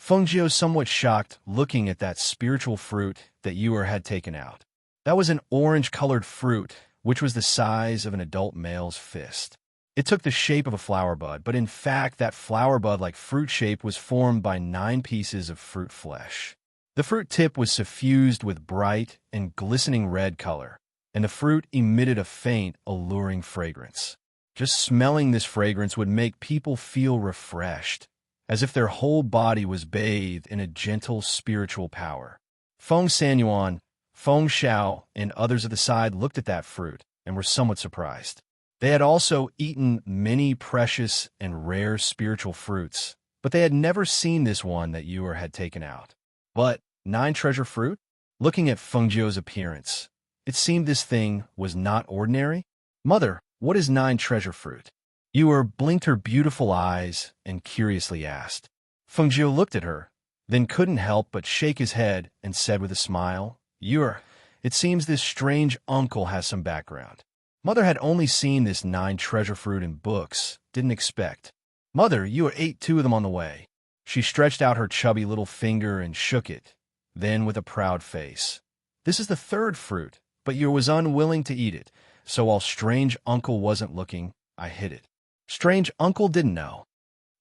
Fengjiu, somewhat shocked, looking at that spiritual fruit that Yuer had taken out. That was an orange-colored fruit, which was the size of an adult male's fist. It took the shape of a flower bud, but in fact that flower bud-like fruit shape was formed by 9 pieces of fruit flesh. The fruit tip was suffused with bright and glistening red color, and the fruit emitted a faint, alluring fragrance. Just smelling this fragrance would make people feel refreshed, as if their whole body was bathed in a gentle spiritual power. Feng Sanyuan, Feng Xiao, and others at the side looked at that fruit and were somewhat surprised. They had also eaten many precious and rare spiritual fruits, but they had never seen this one that Yuer had taken out. But 9 treasure fruit? Looking at Fengjiu's appearance, it seemed this thing was not ordinary. Mother, what is 9 treasure fruit? Yuer blinked her beautiful eyes and curiously asked. Fengjiu looked at her, then couldn't help but shake his head and said with a smile, Yuer, it seems this strange uncle has some background. Mother had only seen this 9 treasure fruit in books, didn't expect. Mother, you ate 2 of them on the way. She stretched out her chubby little finger and shook it, then with a proud face. This is the 3rd fruit, but you was unwilling to eat it, so while strange uncle wasn't looking, I hid it. Strange uncle didn't know.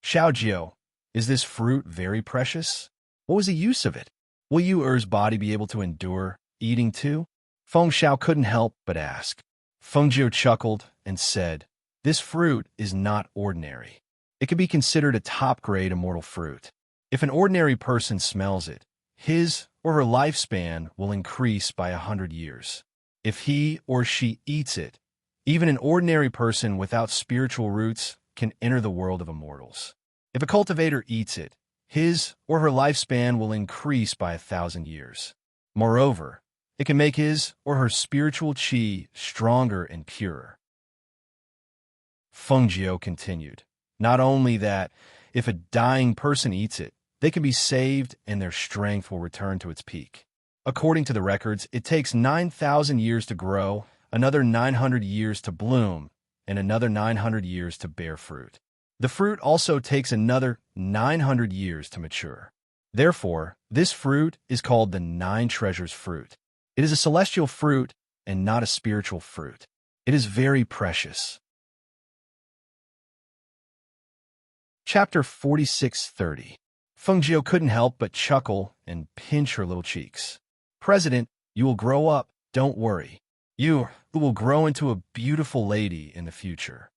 Xiaojiu, is this fruit very precious? What was the use of it? Will Yuer's body be able to endure eating too? Feng Xiao couldn't help but ask. Fengjiu chuckled and said, this fruit is not ordinary. It can be considered a top-grade immortal fruit. If an ordinary person smells it, his or her lifespan will increase by 100 years. If he or she eats it, even an ordinary person without spiritual roots can enter the world of immortals. If a cultivator eats it, his or her lifespan will increase by 1,000 years. Moreover, it can make his or her spiritual qi stronger and purer. Fengjiu continued. Not only that, if a dying person eats it, they can be saved and their strength will return to its peak. According to the records, it takes 9,000 years to grow, another 900 years to bloom, and another 900 years to bear fruit. The fruit also takes another 900 years to mature. Therefore, this fruit is called the 9 treasures fruit. It is a celestial fruit and not a spiritual fruit. It is very precious. Chapter 46:30. Fengjiu couldn't help but chuckle and pinch her little cheeks. President, you will grow up, don't worry. You will grow into a beautiful lady in the future.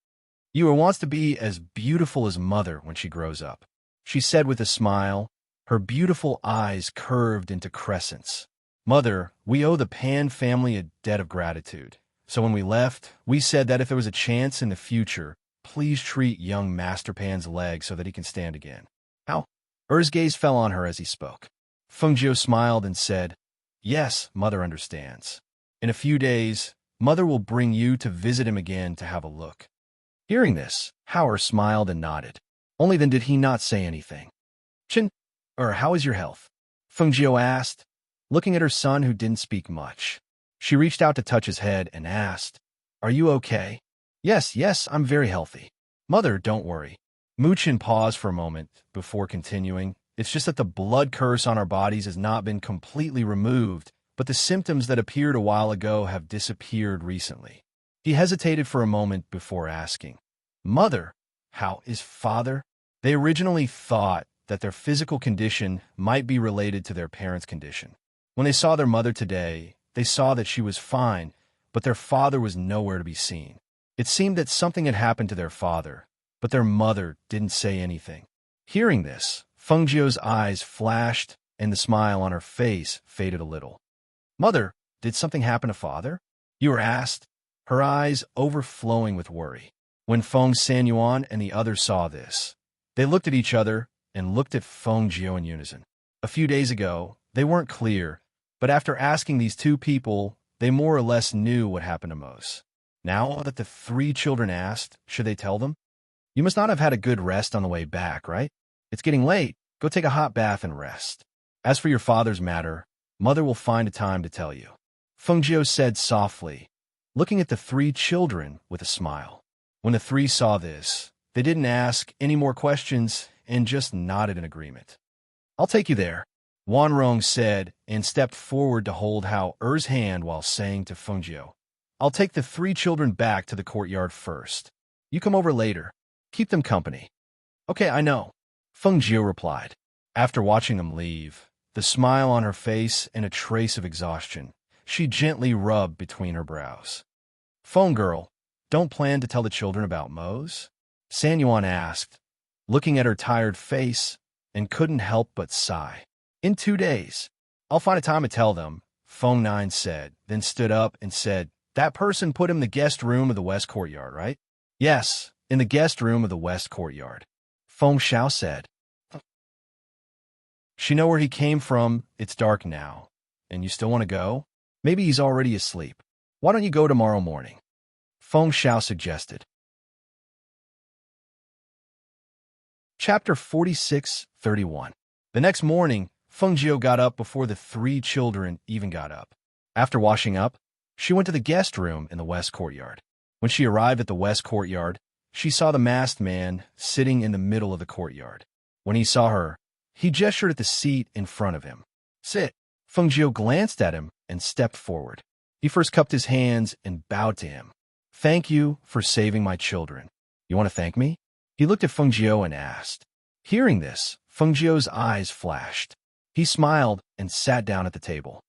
You wants to be as beautiful as Mother when she grows up, she said with a smile, her beautiful eyes curved into crescents. Mother, we owe the Pan family a debt of gratitude. So when we left, we said that if there was a chance in the future, please treat young Master Pan's leg so that he can stand again. How? Er's gaze fell on her as he spoke. Fengjiu smiled and said, yes, Mother understands. In a few days, Mother will bring you to visit him again to have a look. Hearing this, Howard smiled and nodded. Only then did he not say anything. How is your health? Fengjiu asked, looking at her son who didn't speak much. She reached out to touch his head and asked, are you okay? Yes, I'm very healthy. Mother, don't worry. Muchin paused for a moment before continuing. It's just that the blood curse on our bodies has not been completely removed, but the symptoms that appeared a while ago have disappeared recently. He hesitated for a moment before asking, Mother, how is Father? They originally thought that their physical condition might be related to their parents' condition. When they saw their mother today, they saw that she was fine, but their father was nowhere to be seen. It seemed that something had happened to their father, but their mother didn't say anything. Hearing this, Fengjiu's eyes flashed and the smile on her face faded a little. Mother, did something happen to Father? You were asked, her eyes overflowing with worry. When Feng Sanyuan and the others saw this, they looked at each other and looked at Fengjiu in unison. A few days ago, they weren't clear, but after asking these 2 people, they more or less knew what happened to Mose. Now that the 3 children asked, should they tell them? You must not have had a good rest on the way back, right? It's getting late. Go take a hot bath and rest. As for your father's matter, Mother will find a time to tell you. Feng Jiu said softly, looking at the three children with a smile. When the three saw this, they didn't ask any more questions and just nodded in agreement. I'll take you there, Wan Rong said and stepped forward to hold Hao Er's hand while saying to Feng Jiu, I'll take the three children back to the courtyard first. You come over later. Keep them company. Okay, I know, Feng Jiu replied. After watching them leave, the smile on her face and a trace of exhaustion, she gently rubbed between her brows. Phone girl, don't plan to tell the children about Mose? San Yuan asked, looking at her tired face, and couldn't help but sigh. In 2 days. I'll find a time to tell them, Feng Nine said, then stood up and said, that person put him in the guest room of the West Courtyard, right? Yes, in the guest room of the West Courtyard. Feng Xiao said. She know where he came from. It's dark now. And you still want to go? Maybe he's already asleep. Why don't you go tomorrow morning? Feng Xiao suggested. Chapter 46:31. The next morning, Feng Jiu got up before the three children even got up. After washing up, she went to the guest room in the West Courtyard. When she arrived at the West Courtyard, she saw the masked man sitting in the middle of the courtyard. When he saw her, he gestured at the seat in front of him. Sit. Feng Jiu glanced at him and stepped forward. He first cupped his hands and bowed to him. Thank you for saving my children. You want to thank me? He looked at Feng Jiu and asked. Hearing this, Feng Jiu's eyes flashed. He smiled and sat down at the table.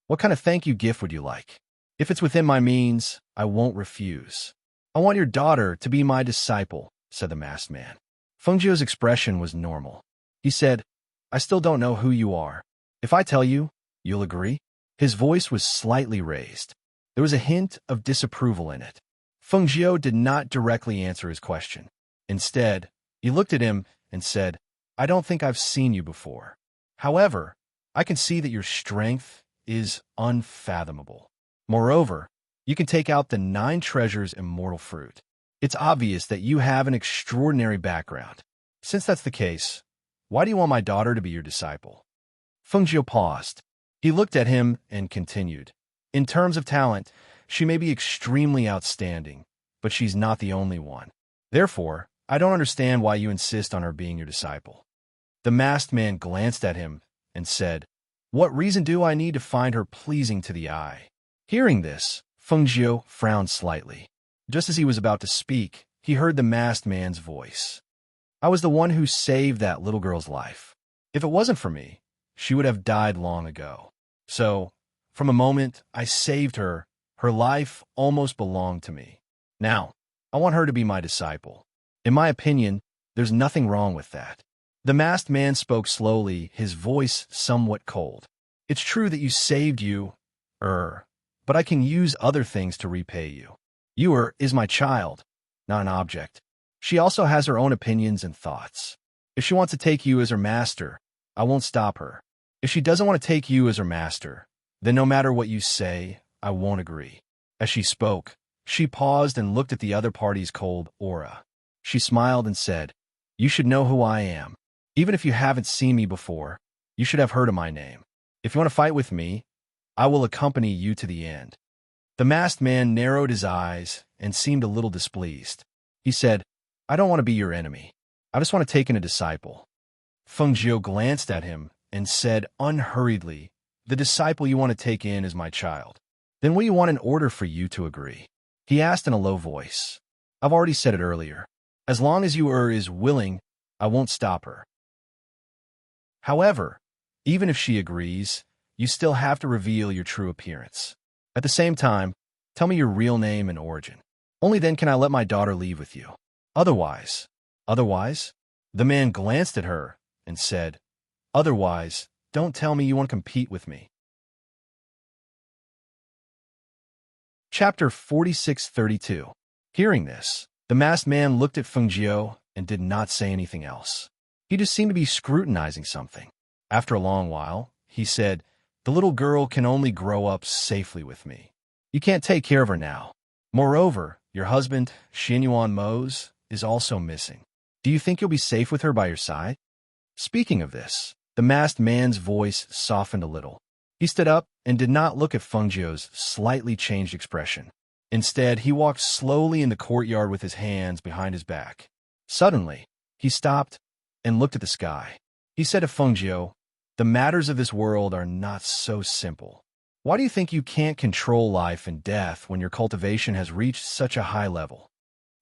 What kind of thank you gift would you like? If it's within my means, I won't refuse. I want your daughter to be my disciple, said the masked man. Feng Jiu's expression was normal. He said, I still don't know who you are. If I tell you, you'll agree? His voice was slightly raised. There was a hint of disapproval in it. Feng Jiu did not directly answer his question. Instead, he looked at him and said, I don't think I've seen you before. However, I can see that your strength is unfathomable. Moreover, you can take out the 9 treasures immortal fruit. It's obvious that you have an extraordinary background. Since that's the case, why do you want my daughter to be your disciple? Feng Jiu paused. He looked at him and continued. In terms of talent, she may be extremely outstanding, but she's not the only one. Therefore, I don't understand why you insist on her being your disciple. The masked man glanced at him and said, What reason do I need to find her pleasing to the eye? Hearing this, Feng Jiu frowned slightly. Just as he was about to speak, he heard the masked man's voice. I was the one who saved that little girl's life. If it wasn't for me, she would have died long ago. So, from the moment I saved her, her life almost belonged to me. Now, I want her to be my disciple. In my opinion, there's nothing wrong with that. The masked man spoke slowly, his voice somewhat cold. It's true that you saved you, but I can use other things to repay you. You is my child, not an object. She also has her own opinions and thoughts. If she wants to take you as her master, I won't stop her. If she doesn't want to take you as her master, then no matter what you say, I won't agree. As she spoke, she paused and looked at the other party's cold aura. She smiled and said, You should know who I am. Even if you haven't seen me before, you should have heard of my name. If you want to fight with me, I will accompany you to the end. The masked man narrowed his eyes and seemed a little displeased. He said, I don't want to be your enemy. I just want to take in a disciple. Feng Jiu glanced at him and said unhurriedly, The disciple you want to take in is my child. Then what do you want in order for you to agree? He asked in a low voice. I've already said it earlier. As long as you is willing, I won't stop her. However, even if she agrees, you still have to reveal your true appearance. At the same time, tell me your real name and origin. Only then can I let my daughter leave with you. Otherwise? The man glanced at her and said, Otherwise, don't tell me you want to compete with me. Chapter 46:32. Hearing this, the masked man looked at Feng Jiu and did not say anything else. He just seemed to be scrutinizing something. After a long while, he said, The little girl can only grow up safely with me. You can't take care of her now. Moreover, your husband, Xinyuan Mose, is also missing. Do you think you'll be safe with her by your side? Speaking of this, the masked man's voice softened a little. He stood up and did not look at Fengjiu's slightly changed expression. Instead, he walked slowly in the courtyard with his hands behind his back. Suddenly, he stopped and looked at the sky. He said to Fengjiu, "The matters of this world are not so simple. Why do you think you can't control life and death when your cultivation has reached such a high level?"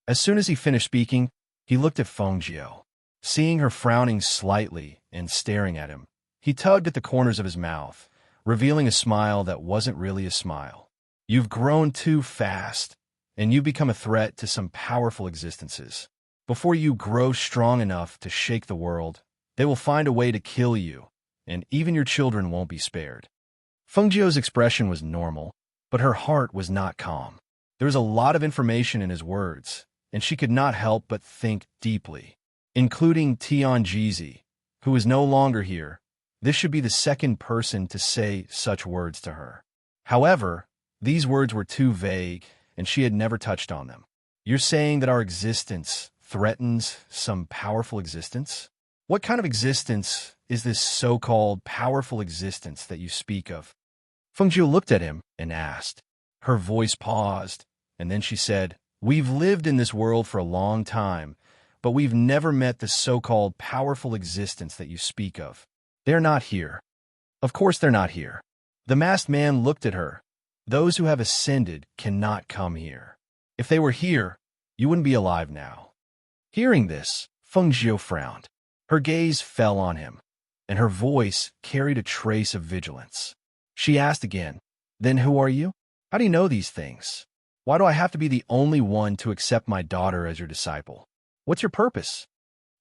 As soon as he finished speaking, he looked at Fengjiu. Seeing her frowning slightly and staring at him, he tugged at the corners of his mouth, revealing a smile that wasn't really a smile. "You've grown too fast, and you've become a threat to some powerful existences. Before you grow strong enough to shake the world, they will find a way to kill you, and even your children won't be spared." Fengjiu's expression was normal, but her heart was not calm. There was a lot of information in his words, and she could not help but think deeply. Including Tianjizi, who is no longer here, this should be the second person to say such words to her. However, these words were too vague, and she had never touched on them. "You're saying that our existence threatens some powerful existence? What kind of existence is this so-called powerful existence that you speak of?" Fengjiu looked at him and asked. Her voice paused, and then she said, "We've lived in this world for a long time, but we've never met the so-called powerful existence that you speak of. They're not here." "Of course they're not here." The masked man looked at her. "Those who have ascended cannot come here. If they were here, you wouldn't be alive now." Hearing this, Fengjiu frowned. Her gaze fell on him, and her voice carried a trace of vigilance. She asked again, "Then who are you? How do you know these things? Why do I have to be the only one to accept my daughter as your disciple? What's your purpose?"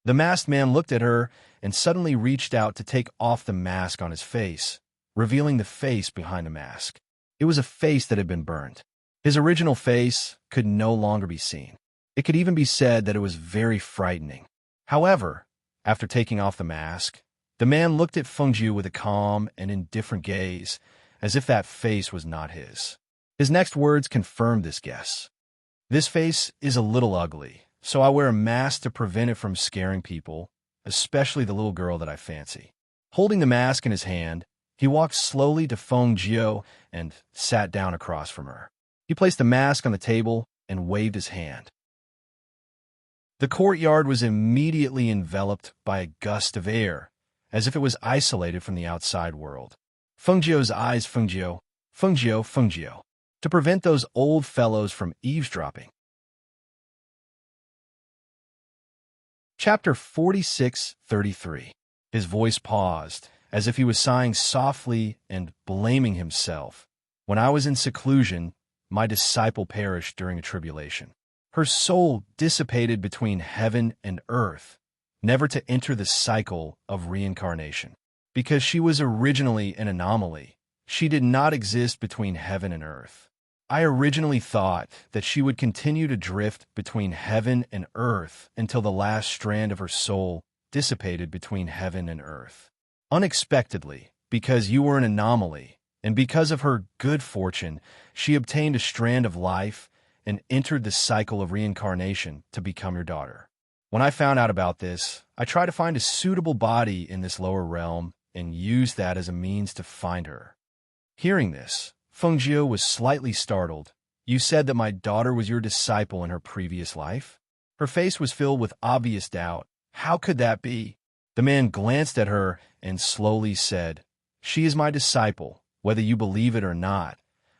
The masked man looked at her and suddenly reached out to take off the mask on his face, revealing the face behind the mask. It was a face that had been burned. His original face could no longer be seen. It could even be said that it was very frightening. However, after taking off the mask, the man looked at Fengjiu with a calm and indifferent gaze, as if that face was not his. His next words confirmed this guess. "This face is a little ugly, so I wear a mask to prevent it from scaring people, especially the little girl that I fancy." Holding the mask in his hand, he walked slowly to Fengjiu and sat down across from her. He placed the mask on the table and waved his hand. The courtyard was immediately enveloped by a gust of air, as if it was isolated from the outside world. Fengjiu's eyes, Fengjiu, to prevent those old fellows from eavesdropping. Chapter 46:33. His voice paused, as if he was sighing softly and blaming himself. "When I was in seclusion, my disciple perished during a tribulation. Her soul dissipated between heaven and earth, never to enter the cycle of reincarnation. Because she was originally an anomaly, she did not exist between heaven and earth. I originally thought that she would continue to drift between heaven and earth until the last strand of her soul dissipated between heaven and earth. Unexpectedly, because you were an anomaly, and because of her good fortune, she obtained a strand of life and entered the cycle of reincarnation to become your daughter. When I found out about this, I tried to find a suitable body in this lower realm and used that as a means to find her." Hearing this, Fengjiu was slightly startled. "You said that my daughter was your disciple in her previous life?" Her face was filled with obvious doubt. "How could that be?" The man glanced at her and slowly said, "She is my disciple, whether you believe it or not.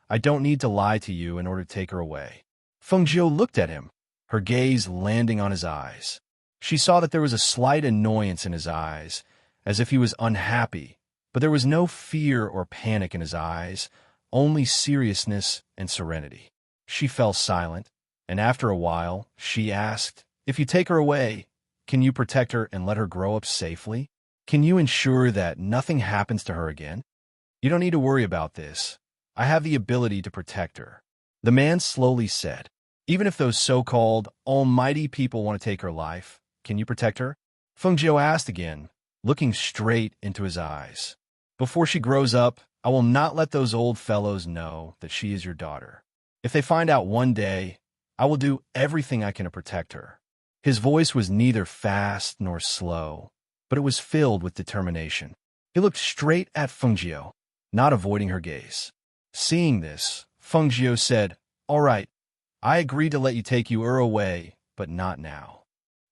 I don't need to lie to you in order to take her away." Fengjiu looked at him, her gaze landing on his eyes. She saw that there was a slight annoyance in his eyes, as if he was unhappy, but there was no fear or panic in his eyes, only seriousness and serenity. She fell silent, and after a while, she asked, "If you take her away, can you protect her and let her grow up safely? Can you ensure that nothing happens to her again?" "You don't need to worry about this. I have the ability to protect her." The man slowly said, "Even if those so-called almighty people want to take her life, can you protect her?" Fengjiu asked again, looking straight into his eyes. "Before she grows up, I will not let those old fellows know that she is your daughter. If they find out one day, I will do everything I can to protect her." His voice was neither fast nor slow, but it was filled with determination. He looked straight at Fengjiu. not avoiding her gaze. Seeing this, Feng Jiu said, "All right, I agreed to let you take you away, but not now."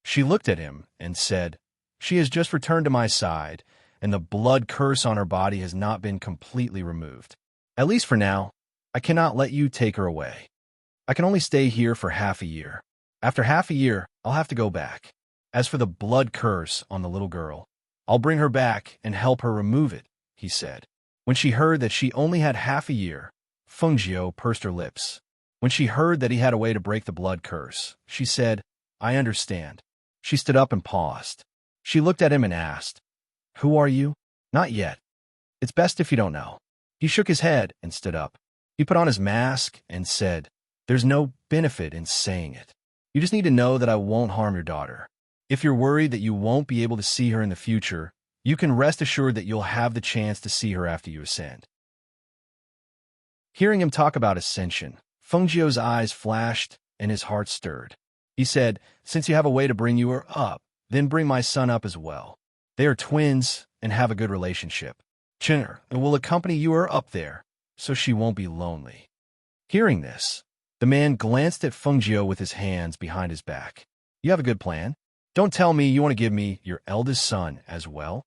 She looked at him and said, "She has just returned to my side, and the blood curse on her body has not been completely removed. At least for now, I cannot let you take her away. I can only stay here for half a year. After half a year, I'll have to go back. As for the blood curse on the little girl, I'll bring her back and help her remove it," he said. When she heard that she only had half a year, Feng Jiu pursed her lips. When she heard that he had a way to break the blood curse, she said, "I understand." She stood up and paused. She looked at him and asked, "Who are you?" "Not yet. It's best if you don't know." He shook his head and stood up. He put on his mask and said, "There's no benefit in saying it. You just need to know that I won't harm your daughter. If you're worried that you won't be able to see her in the future, you can rest assured that you'll have the chance to see her after you ascend." Hearing him talk about ascension, Feng Jiu's eyes flashed and his heart stirred. He said, "Since you have a way to bring you up, then bring my son up as well. They are twins and have a good relationship. Chinner will accompany you up there, so she won't be lonely." Hearing this, the man glanced at Feng Jiu with his hands behind his back. "You have a good plan? Don't tell me you want to give me your eldest son as well?"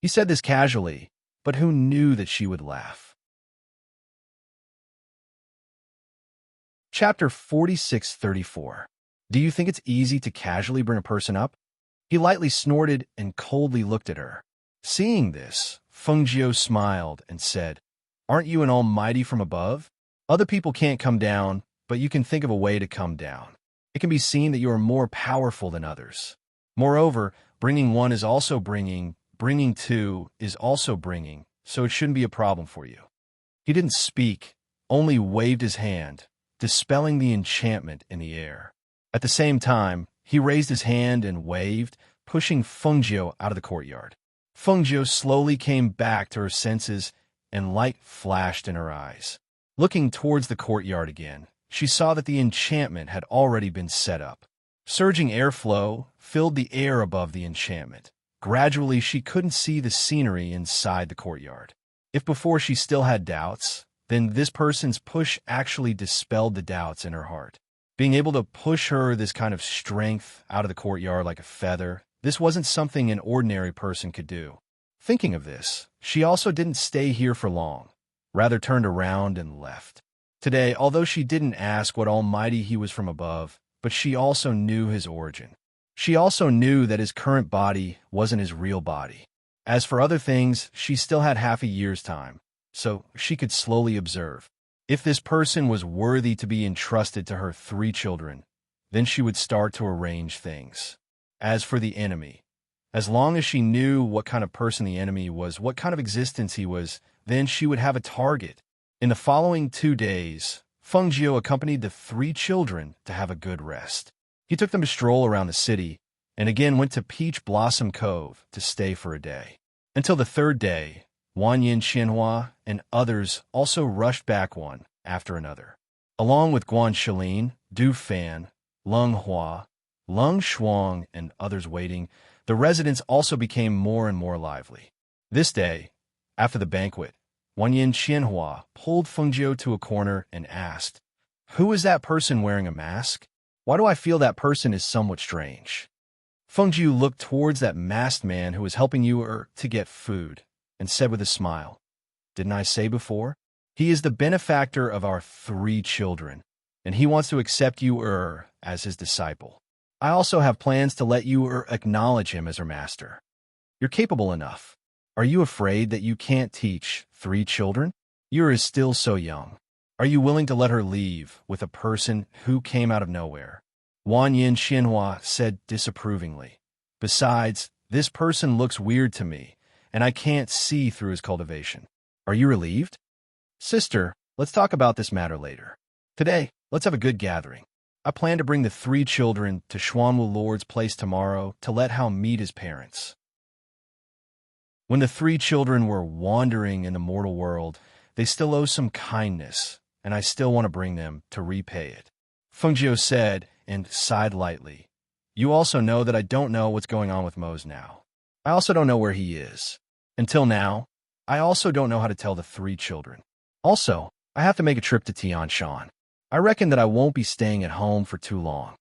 He said this casually, but who knew that she would laugh? Chapter 4634. Do you think it's easy to casually bring a person up? He lightly snorted and coldly looked at her. Seeing this, Feng Jiu smiled and said, "Aren't you an almighty from above? Other people can't come down, but you can think of a way to come down. It can be seen that you are more powerful than others. Moreover, bringing one is also bringing two is also bringing, so it shouldn't be a problem for you." He didn't speak, only waved his hand, dispelling the enchantment in the air. At the same time, he raised his hand and waved, pushing Feng Jiu out of the courtyard. Feng Jiu slowly came back to her senses, and light flashed in her eyes. Looking towards the courtyard again, she saw that the enchantment had already been set up. Surging airflow filled the air above the enchantment. Gradually, she couldn't see the scenery inside the courtyard. If before she still had doubts, then this person's push actually dispelled the doubts in her heart. Being able to push her this kind of strength out of the courtyard like a feather, this wasn't something an ordinary person could do. Thinking of this, she also didn't stay here for long, rather turned around and left. Today, although she didn't ask what almighty he was from above, but she also knew his origin. She also knew that his current body wasn't his real body. As for other things, she still had half a year's time, so she could slowly observe. If this person was worthy to be entrusted to her 3 children, then she would start to arrange things. As for the enemy, as long as she knew what kind of person the enemy was, what kind of existence he was, then she would have a target. In the following 2 days, Feng Jiu accompanied the 3 children to have a good rest. He took them to stroll around the city, and again went to Peach Blossom Cove to stay for a day. Until the 3rd day, Wanyin Xianhua and others also rushed back one after another. Along with Guan Shilin, Du Fan, Lung Hua, Lung Shuang, and others waiting, the residents also became more and more lively. This day, after the banquet, Wanyin Xianhua pulled Feng Jiu to a corner and asked, "Who is that person wearing a mask? Why do I feel that person is somewhat strange?" Feng Jiu looked towards that masked man who was helping you to get food, and said with a smile, "Didn't I say before? He is the benefactor of our 3 children, and he wants to accept you as his disciple. I also have plans to let you acknowledge him as her master. You're capable enough. Are you afraid that you can't teach 3 children? You are still so young. Are you willing to let her leave with a person who came out of nowhere?" Wanyin Xianhua said disapprovingly, "Besides, this person looks weird to me, and I can't see through his cultivation. Are you relieved? Sister, let's talk about this matter later. Today, let's have a good gathering. I plan to bring the 3 children to Xuanwu Lord's place tomorrow to let Hao meet his parents." When the 3 children were wandering in the mortal world, they still owe some kindness, and I still want to bring them to repay it. Feng Jiu said, and sighed lightly. "You also know that I don't know what's going on with Mose now. I also don't know where he is. Until now, I also don't know how to tell the three children. Also, I have to make a trip to Tianshan. I reckon that I won't be staying at home for too long.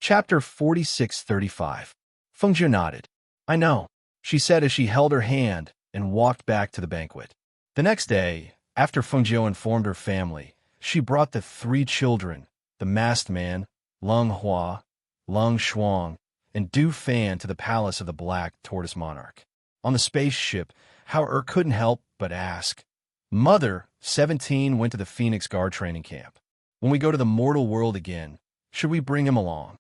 Chapter 4635. Fengjiu nodded. I know, she said as she held her hand and walked back to the banquet. The next day, after Fengjiu informed her family, she brought the three children, the masked man, Lung Hua, Lung Shuang, and Du Fan, to the palace of the Black Tortoise Monarch. On the spaceship, Hao couldn't help but ask, Mother, 17 went to the Phoenix Guard training camp. When we go to the mortal world again, should we bring him along?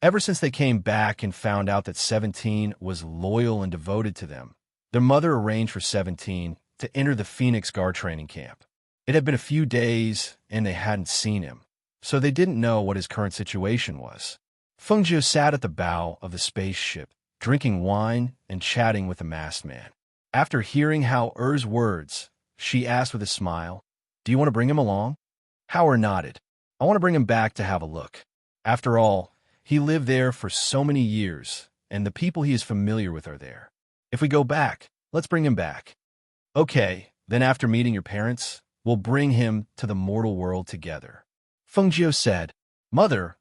Ever since they came back and found out that 17 was loyal and devoted to them, their mother arranged for 17 to enter the Phoenix Guard training camp. It had been a few days, and they hadn't seen him, so they didn't know what his current situation was. Fengjiu sat at the bow of the spaceship, drinking wine and chatting with the masked man. After hearing Hao Er's words, she asked with a smile, Do you want to bring him along? Hao Er nodded. I want to bring him back to have a look. After all, he lived there for so many years, and the people he is familiar with are there. If we go back, let's bring him back. Okay, then after meeting your parents, we'll bring him to the mortal world together. Fengjiu said, Mother,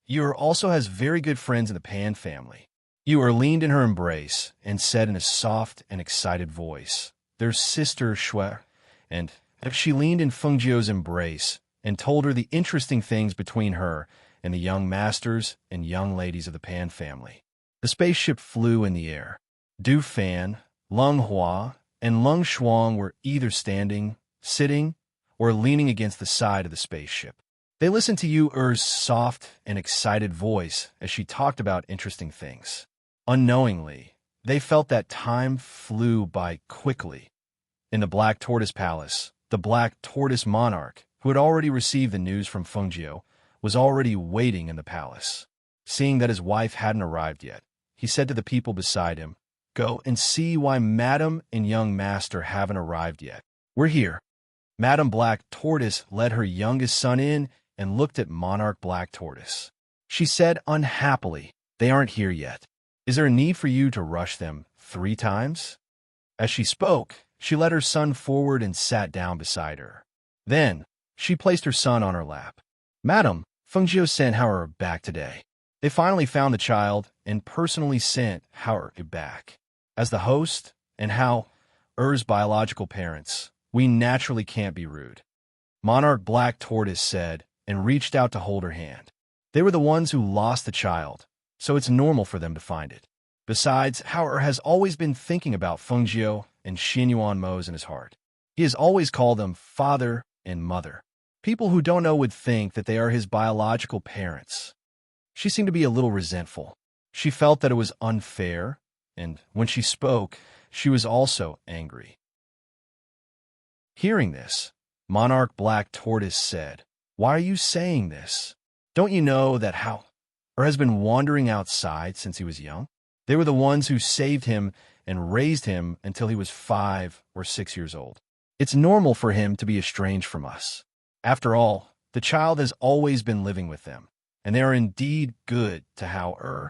Yu also has very good friends in the Pan family. Yu leaned in her embrace and said in a soft and excited voice, There's sister Shui, and if she leaned in Fengjiu's embrace and told her the interesting things between her and the young masters and young ladies of the Pan family. The spaceship flew in the air. Du Fan, Lung Hua, and Lung Shuang were either standing, sitting, or leaning against the side of the spaceship. They listened to Yu Er's soft and excited voice as she talked about interesting things. Unknowingly, they felt that time flew by quickly. In the Black Tortoise Palace, the Black Tortoise Monarch, who had already received the news from Fengjiu, was already waiting in the palace. Seeing that his wife hadn't arrived yet, he said to the people beside him, Go and see why Madam and young master haven't arrived yet. We're here. Madam Black Tortoise led her youngest son in and looked at Monarch Black Tortoise. She said unhappily, They aren't here yet. Is there a need for you to rush them 3 times? As she spoke, she led her son forward and sat down beside her. Then, she placed her son on her lap. Madam, Fengjiu sent Hao back today. They finally found the child and personally sent Hao back. As the host and Hao Er's biological parents, we naturally can't be rude. Monarch Black Tortoise said and reached out to hold her hand. They were the ones who lost the child, so it's normal for them to find it. Besides, Hao has always been thinking about Fengjiu and Xinyuan Mo's in his heart. He has always called them father and mother. People who don't know would think that they are his biological parents. She seemed to be a little resentful. She felt that it was unfair, and when she spoke, she was also angry. Hearing this, Monarch Black Tortoise said, Why are you saying this? Don't you know that Hao has been wandering outside since he was young? They were the ones who saved him and raised him until he was 5 or 6 years old. It's normal for him to be estranged from us. After all, the child has always been living with them, and they are indeed good to Hao.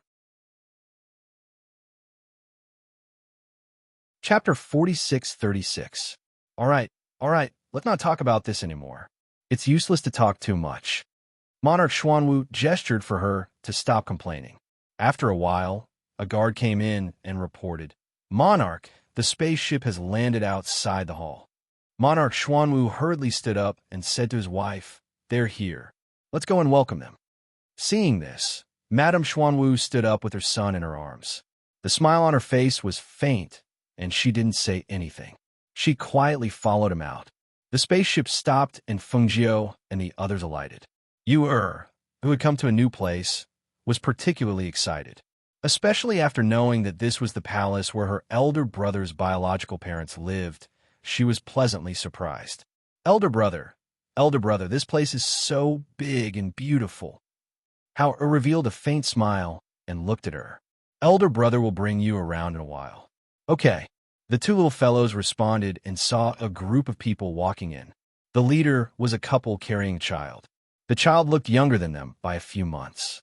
Chapter 4636. All right, let's not talk about this anymore. It's useless to talk too much. Monarch Xuanwu gestured for her to stop complaining. After a while, a guard came in and reported, Monarch, the spaceship has landed outside the hall. Monarch Xuanwu hurriedly stood up and said to his wife, They're here. Let's go and welcome them. Seeing this, Madame Xuanwu stood up with her son in her arms. The smile on her face was faint, and she didn't say anything. She quietly followed him out. The spaceship stopped and Fengjiu and the others alighted. Yu who had come to a new place, was particularly excited, especially after knowing that this was the palace where her elder brother's biological parents lived. She was pleasantly surprised. Elder brother, this place is so big and beautiful. Hao revealed a faint smile and looked at her. Elder brother will bring you around in a while. Okay. The 2 little fellows responded and saw a group of people walking in. The leader was a couple carrying a child. The child looked younger than them by a few months.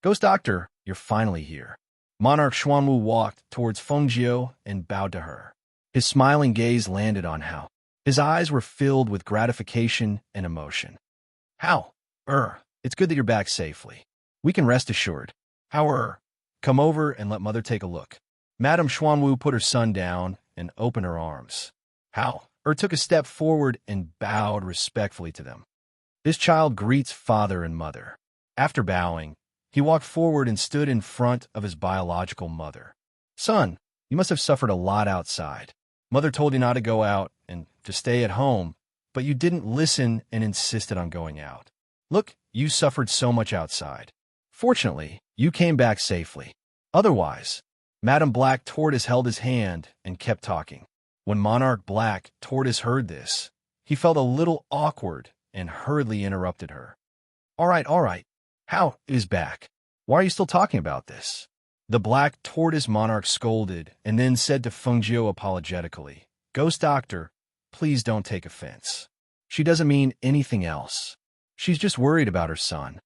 Ghost Doctor, you're finally here. Monarch Xuanwu walked towards Fengjiu and bowed to her. His smiling gaze landed on Hao. His eyes were filled with gratification and emotion. Hao, it's good that you're back safely. We can rest assured. Hao, come over and let mother take a look. Madame Xuanwu put her son down and opened her arms. Hao, took a step forward and bowed respectfully to them. This child greets father and mother. After bowing, he walked forward and stood in front of his biological mother. Son, you must have suffered a lot outside. Mother told you not to go out and to stay at home, but you didn't listen and insisted on going out. Look, you suffered so much outside. Fortunately, you came back safely. Otherwise, Madame Black Tortoise held his hand and kept talking. When Monarch Black Tortoise heard this, he felt a little awkward and hurriedly interrupted her. All right. Hao is back. Why are you still talking about this? The Black Tortoise Monarch scolded and then said to Fengjiu apologetically, Ghost Doctor, please don't take offense. She doesn't mean anything else. She's just worried about her son.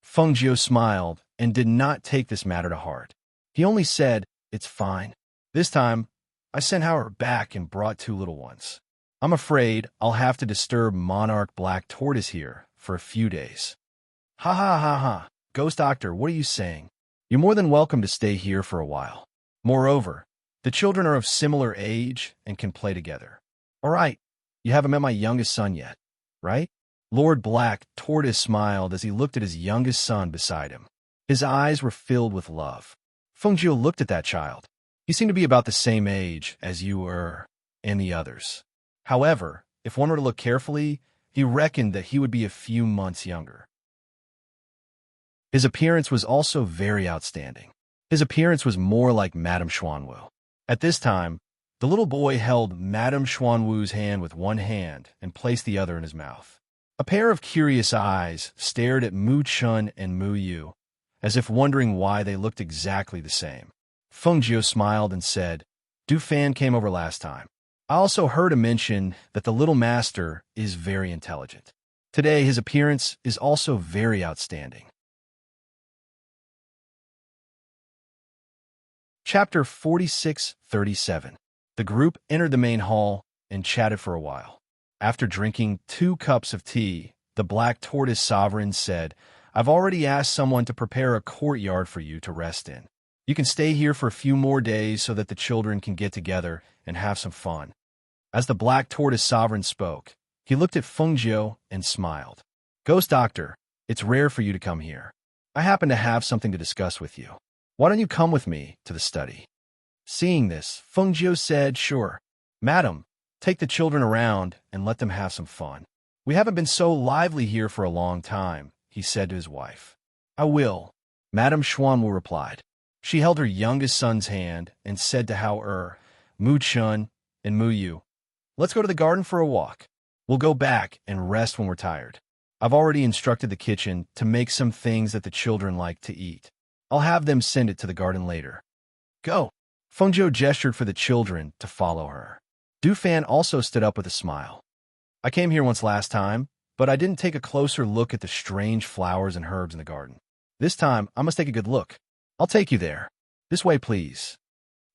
Fengjiu smiled and did not take this matter to heart. He only said, It's fine. This time, I sent Hao back and brought 2 little ones. I'm afraid I'll have to disturb Monarch Black Tortoise here for a few days. Ha. Ghost Doctor, what are you saying? You're more than welcome to stay here for a while. Moreover, the children are of similar age and can play together. All right, you haven't met my youngest son yet, right? Lord Black Tortoise smiled as he looked at his youngest son beside him. His eyes were filled with love. Fengjiu looked at that child. He seemed to be about the same age as you and the others. However, if one were to look carefully, he reckoned that he would be a few months younger. His appearance was also very outstanding. His appearance was more like Madame Xuanwu. At this time, the little boy held Madame Xuanwu's hand with one hand and placed the other in his mouth. A pair of curious eyes stared at Mu Chun and Mu Yu, as if wondering why they looked exactly the same. Fengjiu smiled and said, Du Fan came over last time. I also heard him mention that the little master is very intelligent. Today, his appearance is also very outstanding. Chapter 46-37. The group entered the main hall and chatted for a while. After drinking 2 cups of tea, the Black Tortoise Sovereign said, I've already asked someone to prepare a courtyard for you to rest in. You can stay here for a few more days so that the children can get together and have some fun. As the Black Tortoise Sovereign spoke, he looked at Fengjiu and smiled. Ghost Doctor, it's rare for you to come here. I happen to have something to discuss with you. Why don't you come with me to the study? Seeing this, Fengjiu said, Sure. Madam, take the children around and let them have some fun. We haven't been so lively here for a long time, he said to his wife. I will, Madame Xuanwu replied. She held her youngest son's hand and said to Hao Mu Chun, and Mu Yu, Let's go to the garden for a walk. We'll go back and rest when we're tired. I've already instructed the kitchen to make some things that the children like to eat. I'll have them send it to the garden later. Go. Fengjiu gestured for the children to follow her. Du Fan also stood up with a smile. I came here once last time, but I didn't take a closer look at the strange flowers and herbs in the garden. This time, I must take a good look. I'll take you there. This way, please.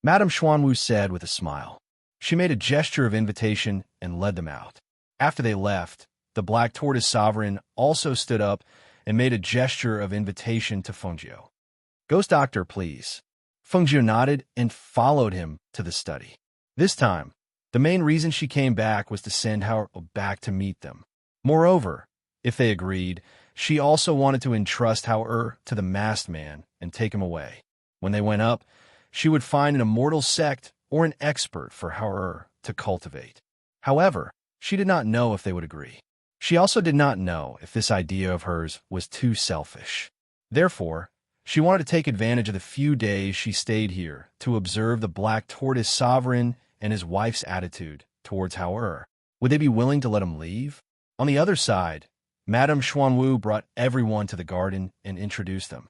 Madame Xuanwu said with a smile. She made a gesture of invitation and led them out. After they left, the Black Tortoise Sovereign also stood up and made a gesture of invitation to Fengjiu. Ghost Doctor, please. Fengjiu nodded and followed him to the study. This time, the main reason she came back was to send Hao back to meet them. Moreover, if they agreed, she also wanted to entrust Hao to the masked man and take him away. When they went up, she would find an immortal sect or an expert for Hao to cultivate. However, she did not know if they would agree. She also did not know if this idea of hers was too selfish. Therefore, she wanted to take advantage of the few days she stayed here to observe the Black Tortoise Sovereign and his wife's attitude towards Hao. Would they be willing to let him leave? On the other side, Madame Xuanwu brought everyone to the garden and introduced them.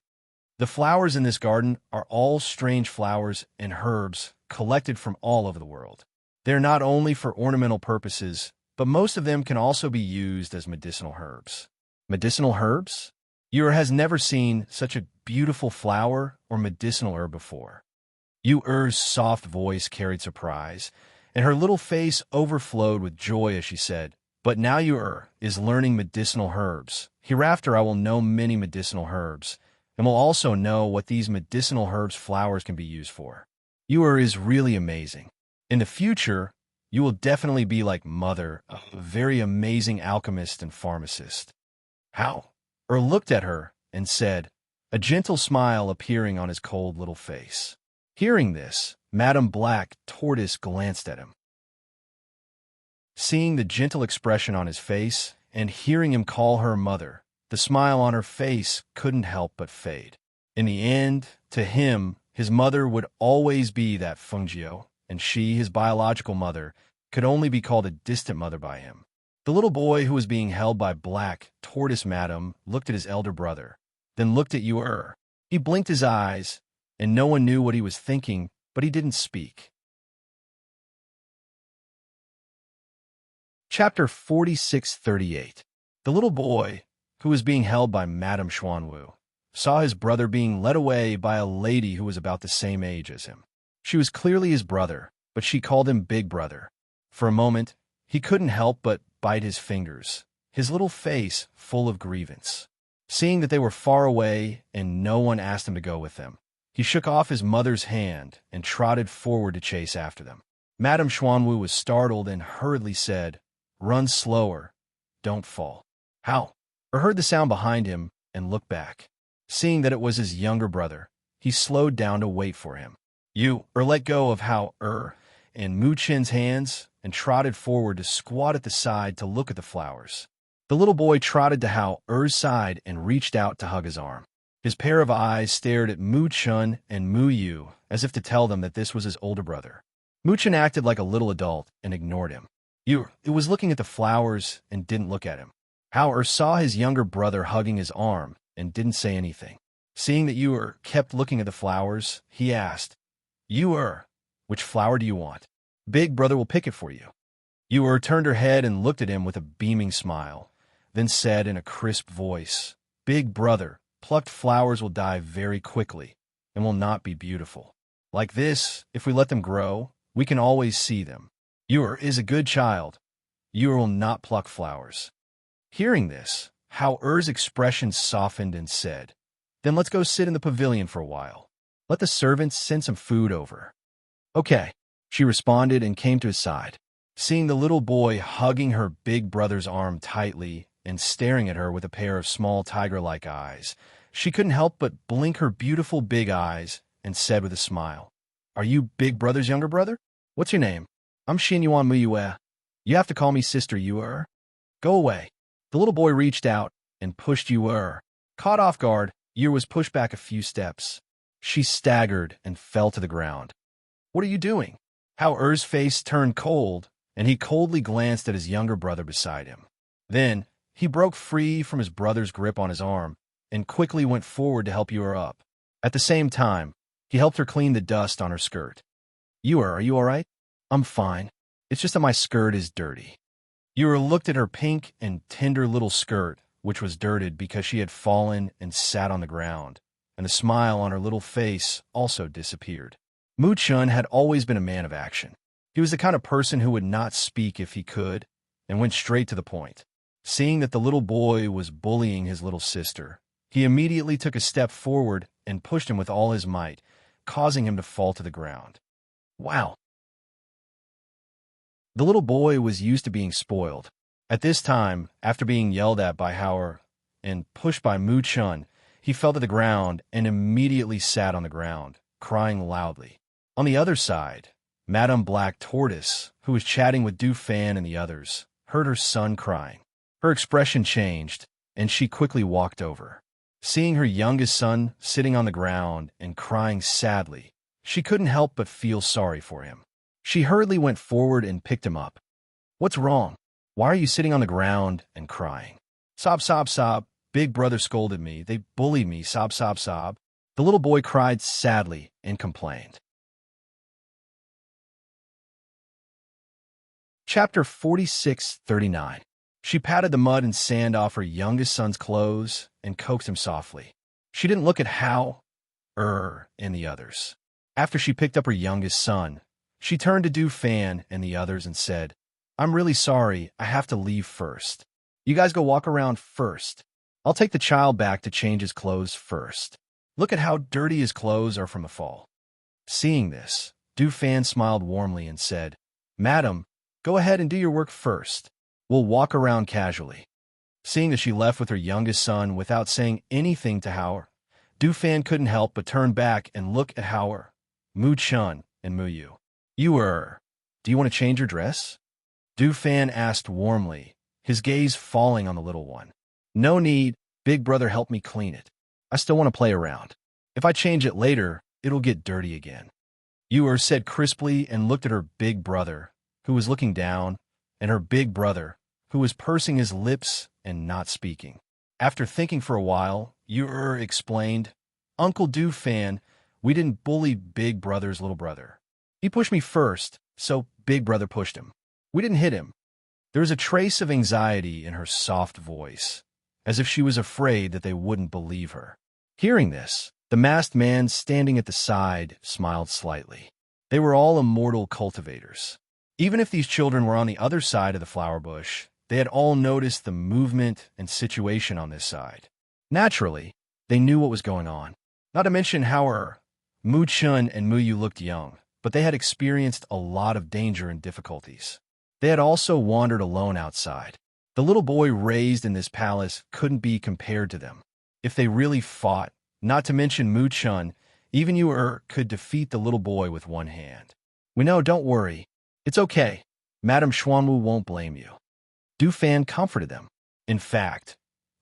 The flowers in this garden are all strange flowers and herbs collected from all over the world. They are not only for ornamental purposes, but most of them can also be used as medicinal herbs. Medicinal herbs? Yu has never seen such a beautiful flower or medicinal herb before. Yu's soft voice carried surprise, and her little face overflowed with joy as she said, "But now Yu is learning medicinal herbs. Hereafter I will know many medicinal herbs, and will also know what these medicinal herbs flowers can be used for. Yu is really amazing. In the future, you will definitely be like Mother, a very amazing alchemist and pharmacist." How? Looked at her and said, a gentle smile appearing on his cold little face. Hearing this, Madame Black Tortoise glanced at him. Seeing the gentle expression on his face and hearing him call her mother, the smile on her face couldn't help but fade. In the end, to him, his mother would always be that Fungio, and she, his biological mother, could only be called a distant mother by him. The little boy who was being held by Black Tortoise Madam looked at his elder brother, then looked at Yu. He blinked his eyes, and no one knew what he was thinking, but he didn't speak. Chapter 4638. The little boy, who was being held by Madame Xuanwu, saw his brother being led away by a lady who was about the same age as him. She was clearly his brother, but she called him Big Brother. For a moment, he couldn't help but bite his fingers, his little face full of grievance. Seeing that they were far away and no one asked him to go with them, he shook off his mother's hand and trotted forward to chase after them. Madame Xuanwu was startled and hurriedly said, "Run slower. Don't fall." How? Heard the sound behind him and looked back. Seeing that it was his younger brother, he slowed down to wait for him. Yu let go of Hao and Mu Chen's hands and trotted forward to squat at the side to look at the flowers. The little boy trotted to Hao's side and reached out to hug his arm. His pair of eyes stared at Mu Chen and Mu Yu as if to tell them that this was his older brother. Mu Chen acted like a little adult and ignored him. Yu was looking at the flowers and didn't look at him. Hao saw his younger brother hugging his arm and didn't say anything. Seeing that Yu kept looking at the flowers, he asked, "Yu, which flower do you want? Big Brother will pick it for you." Yu turned her head and looked at him with a beaming smile, then said in a crisp voice, "Big Brother, plucked flowers will die very quickly and will not be beautiful. Like this, if we let them grow, we can always see them. Yu is a good child. Yu will not pluck flowers." Hearing this, Hao's expression softened and said, "Then let's go sit in the pavilion for a while. Let the servants send some food over." "Okay," she responded and came to his side. Seeing the little boy hugging her big brother's arm tightly and staring at her with a pair of small tiger-like eyes, she couldn't help but blink her beautiful big eyes and said with a smile, "Are you Big Brother's younger brother? What's your name?" "I'm Xinyuan Muyue. You have to call me Sister Yu. Go away." The little boy reached out and pushed Yu. Caught off guard, Yu was pushed back a few steps. She staggered and fell to the ground. "What are you doing?" Hao's face turned cold, and he coldly glanced at his younger brother beside him. Then, he broke free from his brother's grip on his arm and quickly went forward to help Yu up. At the same time, he helped her clean the dust on her skirt. "Yu, are you all right?" "I'm fine. It's just that my skirt is dirty." Yu looked at her pink and tender little skirt, which was dirted because she had fallen and sat on the ground, and the smile on her little face also disappeared. Mu Chen had always been a man of action. He was the kind of person who would not speak if he could, and went straight to the point. Seeing that the little boy was bullying his little sister, he immediately took a step forward and pushed him with all his might, causing him to fall to the ground. Wow! The little boy was used to being spoiled. At this time, after being yelled at by Hao and pushed by Mu Chen, he fell to the ground and immediately sat on the ground, crying loudly. On the other side, Madame Black Tortoise, who was chatting with Du Fan and the others, heard her son crying. Her expression changed, and she quickly walked over. Seeing her youngest son sitting on the ground and crying sadly, she couldn't help but feel sorry for him. She hurriedly went forward and picked him up. "What's wrong? Why are you sitting on the ground and crying?" "Sob, sob, sob. Big Brother scolded me. They bullied me. Sob, sob, sob." The little boy cried sadly and complained. Chapter 4639. She patted the mud and sand off her youngest son's clothes and coaxed him softly. She didn't look at Hao, and the others. After she picked up her youngest son, she turned to Du Fan and the others and said, I'm really sorry, I have to leave first. You guys go walk around first. I'll take the child back to change his clothes first. Look at how dirty his clothes are from the fall. Seeing this, Du Fan smiled warmly and said, Madam, go ahead and do your work first. We'll walk around casually. Seeing that she left with her youngest son without saying anything to Hao, Du Fan couldn't help but turn back and look at Hao, Mu Chun, and Mu Yu. Do you want to change your dress? Du Fan asked warmly, his gaze falling on the little one. No need, big brother helped me clean it. I still want to play around. If I change it later, it'll get dirty again. Yu said crisply and looked at her big brother, who was looking down, and her big brother, who was pursing his lips and not speaking. After thinking for a while, Yu explained, Uncle Du Fan, we didn't bully big brother's little brother. He pushed me first, so big brother pushed him. We didn't hit him. There was a trace of anxiety in her soft voice, as if she was afraid that they wouldn't believe her. Hearing this, the masked man standing at the side smiled slightly. They were all immortal cultivators. Even if these children were on the other side of the flower bush, they had all noticed the movement and situation on this side. Naturally, they knew what was going on. Not to mention how Mu Chun and Mu Yu looked young, but they had experienced a lot of danger and difficulties. They had also wandered alone outside. The little boy raised in this palace couldn't be compared to them. If they really fought, not to mention Mu Chun, even Yu could defeat the little boy with one hand. We know, don't worry. It's okay. Madame Xuanwu won't blame you. Du Fan comforted them. In fact,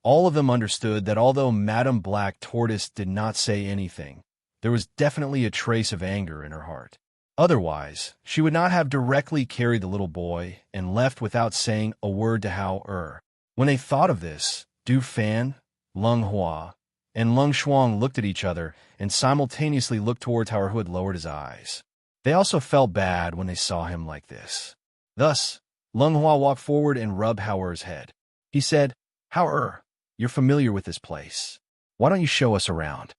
all of them understood that although Madame Black Tortoise did not say anything, there was definitely a trace of anger in her heart. Otherwise, she would not have directly carried the little boy and left without saying a word to Hao. When they thought of this, Du Fan, Lung Hua, and Lung Shuang looked at each other and simultaneously looked towards Hao, who had lowered his eyes. They also felt bad when they saw him like this. Thus, Lung Hua walked forward and rubbed Hao's head. He said, Hao, you're familiar with this place. Why don't you show us around?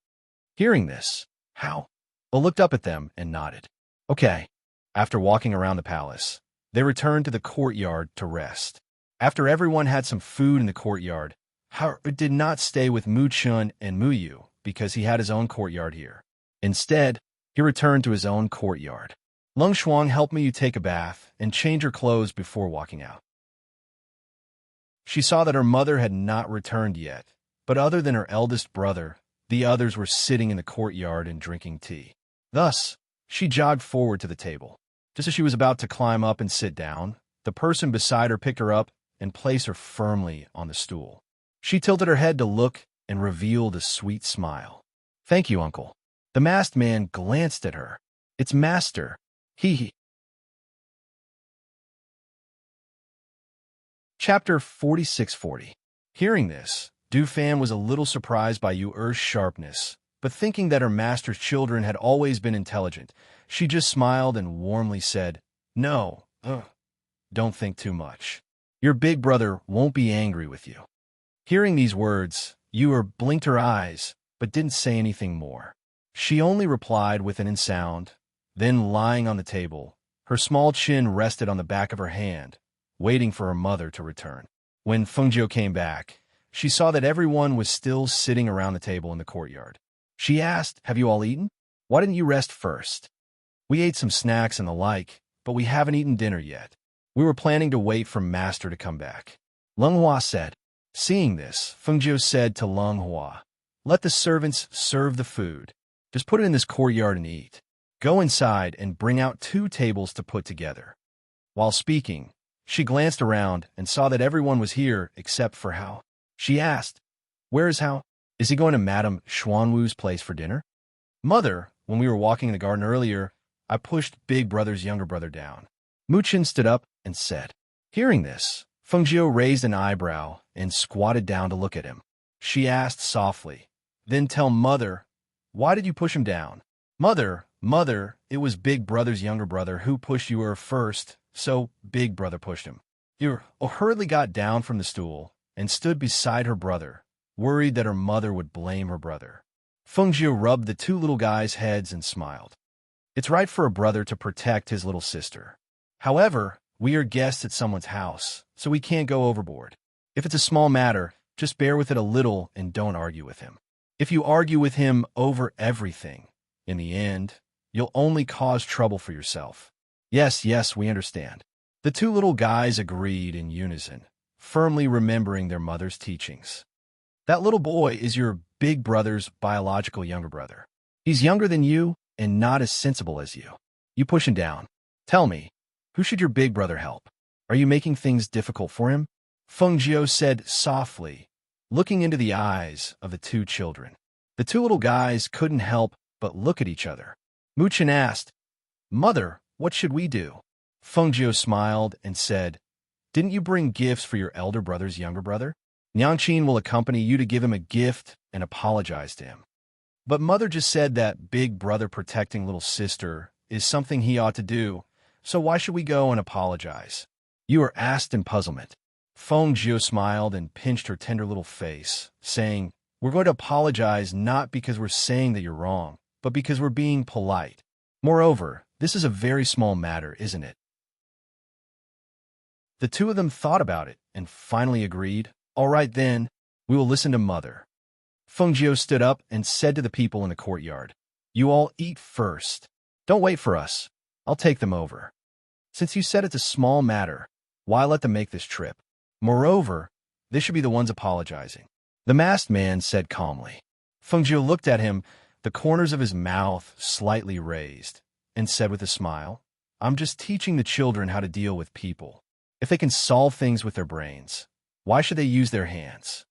Hearing this, Hao looked up at them and nodded. Okay. After walking around the palace, they returned to the courtyard to rest. After everyone had some food in the courtyard, Hao did not stay with Mu Chun and Mu Yu because he had his own courtyard here. Instead, he returned to his own courtyard. Lung Shuang helped Mu Yu take a bath and change her clothes before walking out. She saw that her mother had not returned yet, but other than her eldest brother, the others were sitting in the courtyard and drinking tea. Thus, she jogged forward to the table. Just as she was about to climb up and sit down, the person beside her picked her up and placed her firmly on the stool. She tilted her head to look and revealed a sweet smile. Thank you, uncle. The masked man glanced at her. It's master. He. Chapter 4640. Hearing this, Du Fan was a little surprised by Yu's sharpness, but thinking that her master's children had always been intelligent, she just smiled and warmly said, No, don't think too much. Your big brother won't be angry with you. Hearing these words, Yu blinked her eyes, but didn't say anything more. She only replied with an sound. Then, lying on the table, her small chin rested on the back of her hand, waiting for her mother to return. When Fengjiu came back, she saw that everyone was still sitting around the table in the courtyard. She asked, Have you all eaten? Why didn't you rest first? We ate some snacks and the like, but we haven't eaten dinner yet. We were planning to wait for Master to come back. Lung Hua said. Seeing this, Fengjiu said to Lung Hua, Let the servants serve the food. Just put it in this courtyard and eat. Go inside and bring out 2 tables to put together. While speaking, she glanced around and saw that everyone was here except for Hao. She asked, Where is Hao? Is he going to Madame Xuanwu's place for dinner? Mother, when we were walking in the garden earlier, I pushed big brother's younger brother down. Mu Chun stood up and said. Hearing this, Fengjiu raised an eyebrow and squatted down to look at him. She asked softly, Then tell Mother, why did you push him down? Mother, it was big brother's younger brother who pushed you first, so big brother pushed him. hurriedly got down from the stool and stood beside her brother, worried that her mother would blame her brother. Fengjiu rubbed the two little guys' heads and smiled. It's right for a brother to protect his little sister. However, we are guests at someone's house, so we can't go overboard. If it's a small matter, just bear with it a little and don't argue with him. If you argue with him over everything, in the end, you'll only cause trouble for yourself. Yes, yes, we understand. The two little guys agreed in unison, firmly remembering their mother's teachings. That little boy is your big brother's biological younger brother. He's younger than you and not as sensible as you. You push him down. Tell me, who should your big brother help? Are you making things difficult for him? Fengjiu said softly, looking into the eyes of the two children. The two little guys couldn't help but look at each other. Muchen asked, Mother, what should we do? Fengjiu smiled and said, Didn't you bring gifts for your elder brother's younger brother? Niangqin will accompany you to give him a gift and apologize to him. But Mother just said that big brother protecting little sister is something he ought to do, so why should we go and apologize? You are asked in puzzlement. Fengjiu smiled and pinched her tender little face, saying, We're going to apologize not because we're saying that you're wrong, but because we're being polite. Moreover, this is a very small matter, isn't it? The two of them thought about it and finally agreed, All right then, we will listen to Mother. Fengjiu stood up and said to the people in the courtyard, You all eat first. Don't wait for us. I'll take them over. Since you said it's a small matter, why let them make this trip? Moreover, they should be the ones apologizing. The masked man said calmly. Fengjiu looked at him, the corners of his mouth slightly raised, and said with a smile, I'm just teaching the children how to deal with people. If they can solve things with their brains, why should they use their hands?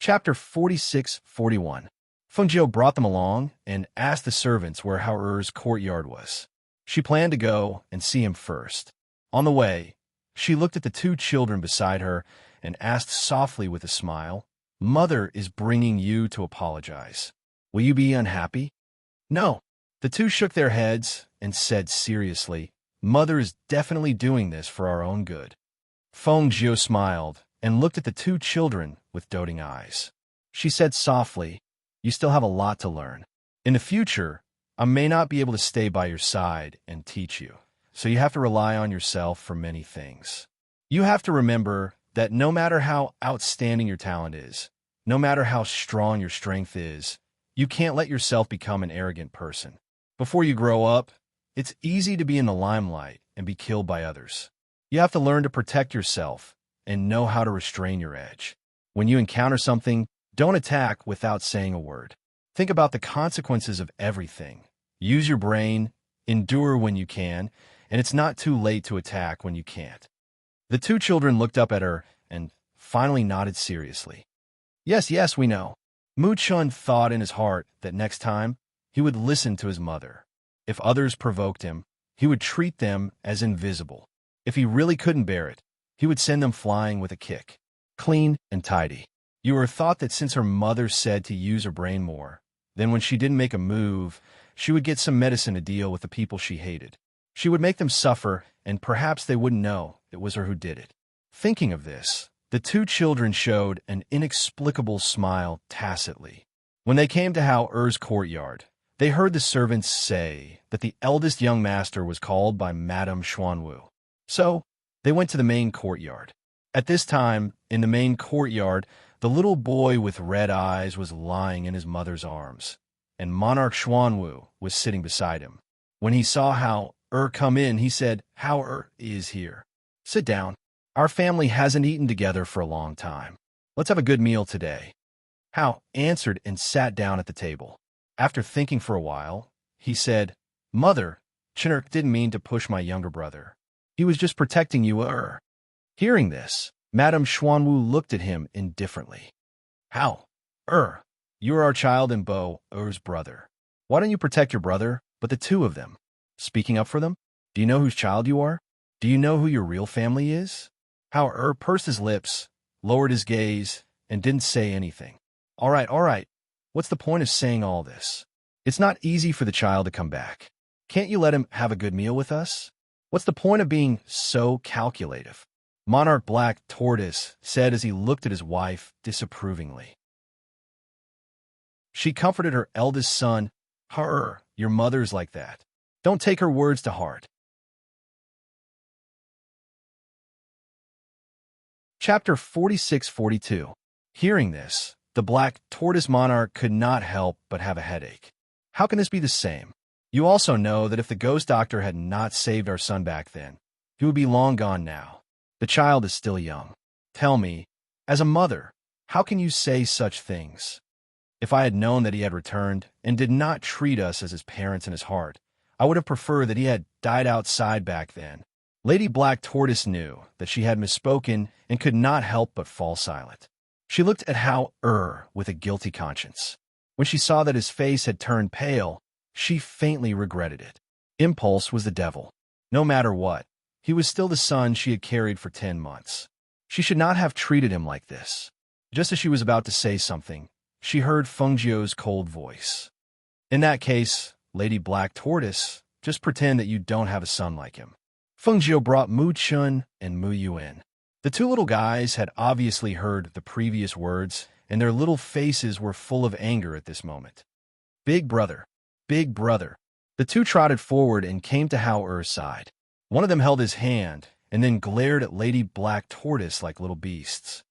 Chapter 46-41. Fengjiu brought them along and asked the servants where Hao Er's courtyard was. She planned to go and see him first. On the way, she looked at the two children beside her and asked softly with a smile, Mother is bringing you to apologize. Will you be unhappy? No. The two shook their heads and said seriously, Mother is definitely doing this for our own good. Fengjiu smiled and looked at the two children with doting eyes. She said softly, You still have a lot to learn. In the future, I may not be able to stay by your side and teach you, so you have to rely on yourself for many things. You have to remember that no matter how outstanding your talent is, no matter how strong your strength is, you can't let yourself become an arrogant person. Before you grow up, it's easy to be in the limelight and be killed by others. You have to learn to protect yourself and know how to restrain your edge. When you encounter something, don't attack without saying a word. Think about the consequences of everything. Use your brain, endure when you can, and it's not too late to attack when you can't. The two children looked up at her and finally nodded seriously. Yes, yes, we know. Mu Chun thought in his heart that next time he would listen to his mother. If others provoked him, he would treat them as invisible. If he really couldn't bear it, he would send them flying with a kick. Clean and tidy. You were thought that since her mother said to use her brain more, then when she didn't make a move, she would get some medicine to deal with the people she hated. She would make them suffer, and perhaps they wouldn't know it was her who did it. Thinking of this, the two children showed an inexplicable smile tacitly. When they came to Hao Er's courtyard, they heard the servants say that the eldest young master was called by Madame Xuanwu. So, they went to the main courtyard. At this time, in the main courtyard, the little boy with red eyes was lying in his mother's arms, and Monarch Xuanwu was sitting beside him. When he saw Hao Er come in, he said, Hao Er is here. Sit down. Our family hasn't eaten together for a long time. Let's have a good meal today. Hao answered and sat down at the table. After thinking for a while, he said, Mother, Chinurk didn't mean to push my younger brother. He was just protecting you, Er. Hearing this, Madame Xuanwu looked at him indifferently. Hao, you are our child and Bo, Er's brother. Why don't you protect your brother, but the two of them? Speaking up for them? Do you know whose child you are? Do you know who your real family is? Hao pursed his lips, lowered his gaze, and didn't say anything. All right. What's the point of saying all this? It's not easy for the child to come back. Can't you let him have a good meal with us? What's the point of being so calculative? Monarch Black Tortoise said as he looked at his wife disapprovingly. She comforted her eldest son. Your mother's like that. Don't take her words to heart. Chapter 46-42. Hearing this, the Black Tortoise Monarch could not help but have a headache. How can this be the same? You also know that if the ghost doctor had not saved our son back then, he would be long gone now. The child is still young. Tell me, as a mother, how can you say such things? If I had known that he had returned and did not treat us as his parents in his heart, I would have preferred that he had died outside back then. Lady Black Tortoise knew that she had misspoken and could not help but fall silent. She looked at How with a guilty conscience. When she saw that his face had turned pale, she faintly regretted it. Impulse was the devil. No matter what, he was still the son she had carried for 10 months. She should not have treated him like this. Just as she was about to say something, she heard Fengjiu's cold voice. In that case, Lady Black Tortoise, just pretend that you don't have a son like him. Fengjiu brought Mu Chun and Mu Yuan. The two little guys had obviously heard the previous words, and their little faces were full of anger at this moment. Big brother, big brother. The two trotted forward and came to Hao-Er's side. One of them held his hand, and then glared at Lady Black Tortoise like little beasts.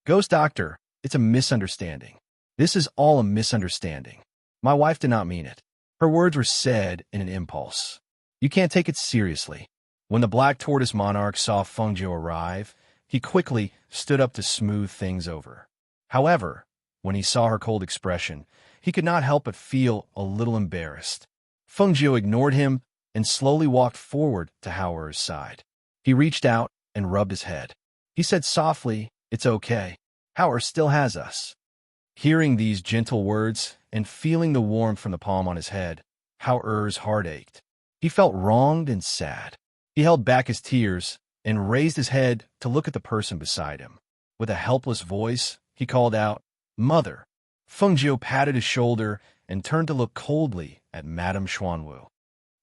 Ghost Doctor, it's a misunderstanding. This is all a misunderstanding. My wife did not mean it. Her words were said in an impulse. You can't take it seriously. When the Black Tortoise Monarch saw Fengjiu arrive, he quickly stood up to smooth things over. However, when he saw her cold expression, he could not help but feel a little embarrassed. Fengjiu ignored him and slowly walked forward to Hao-Er's side. He reached out and rubbed his head. He said softly, "It's okay. Hao-Er still has us." Hearing these gentle words and feeling the warmth from the palm on his head, Hao-Er's heart ached. He felt wronged and sad. He held back his tears and raised his head to look at the person beside him. With a helpless voice, he called out, "Mother." Fengjiu patted his shoulder and turned to look coldly at Madame Xuanwu.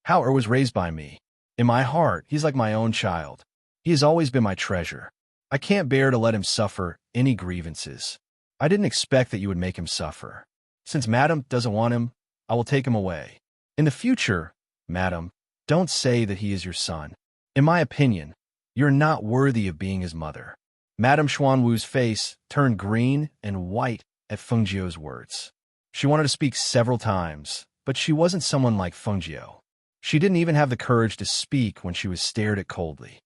Hao-Er was raised by me. In my heart, he's like my own child. He has always been my treasure. I can't bear to let him suffer any grievances. I didn't expect that you would make him suffer. Since Madame doesn't want him, I will take him away. In the future, Madame, don't say that he is your son. In my opinion, you're not worthy of being his mother. Madame Xuanwu's face turned green and white at Fengjiu's words. She wanted to speak several times, but she wasn't someone like Fengjiu. She didn't even have the courage to speak when she was stared at coldly.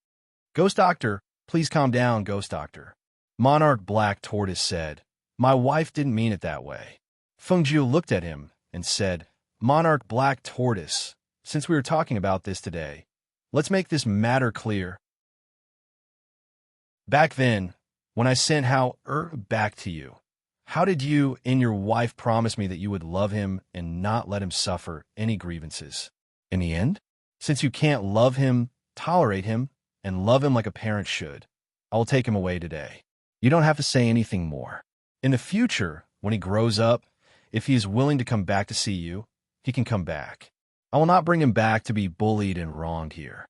Ghost Doctor, please calm down, Ghost Doctor. Monarch Black Tortoise said, "My wife didn't mean it that way." Fengjiu looked at him and said, "Monarch Black Tortoise, since we were talking about this today, let's make this matter clear. Back then, when I sent Hao-Er back to you, how did you and your wife promise me that you would love him and not let him suffer any grievances? In the end, since you can't love him, tolerate him, and love him like a parent should, I will take him away today. You don't have to say anything more. In the future, when he grows up, if he is willing to come back to see you, he can come back. I will not bring him back to be bullied and wronged here."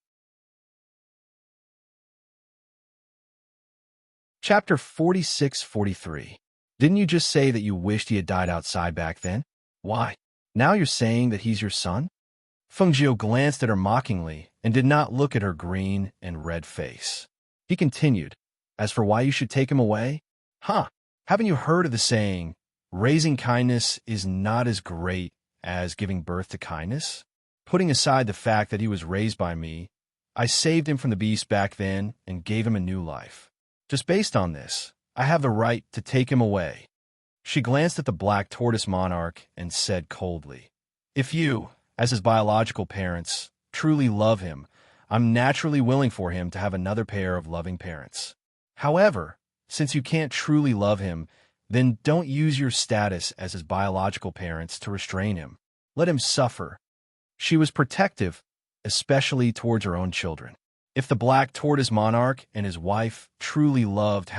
Chapter 46-43. Didn't you just say that you wished he had died outside back then? Why? Now you're saying that he's your son? Fengjiu glanced at her mockingly and did not look at her green and red face. He continued, "As for why you should take him away? Haven't you heard of the saying, raising kindness is not as great as giving birth to kindness? Putting aside the fact that he was raised by me, I saved him from the beast back then and gave him a new life. Just based on this, I have the right to take him away." She glanced at the Black Tortoise Monarch and said coldly, "If you, as his biological parents, truly love him, I'm naturally willing for him to have another pair of loving parents. However, since you can't truly love him, then don't use your status as his biological parents to restrain him. Let him suffer." She was protective, especially towards her own children. If the Black Tortoise Monarch and his wife truly loved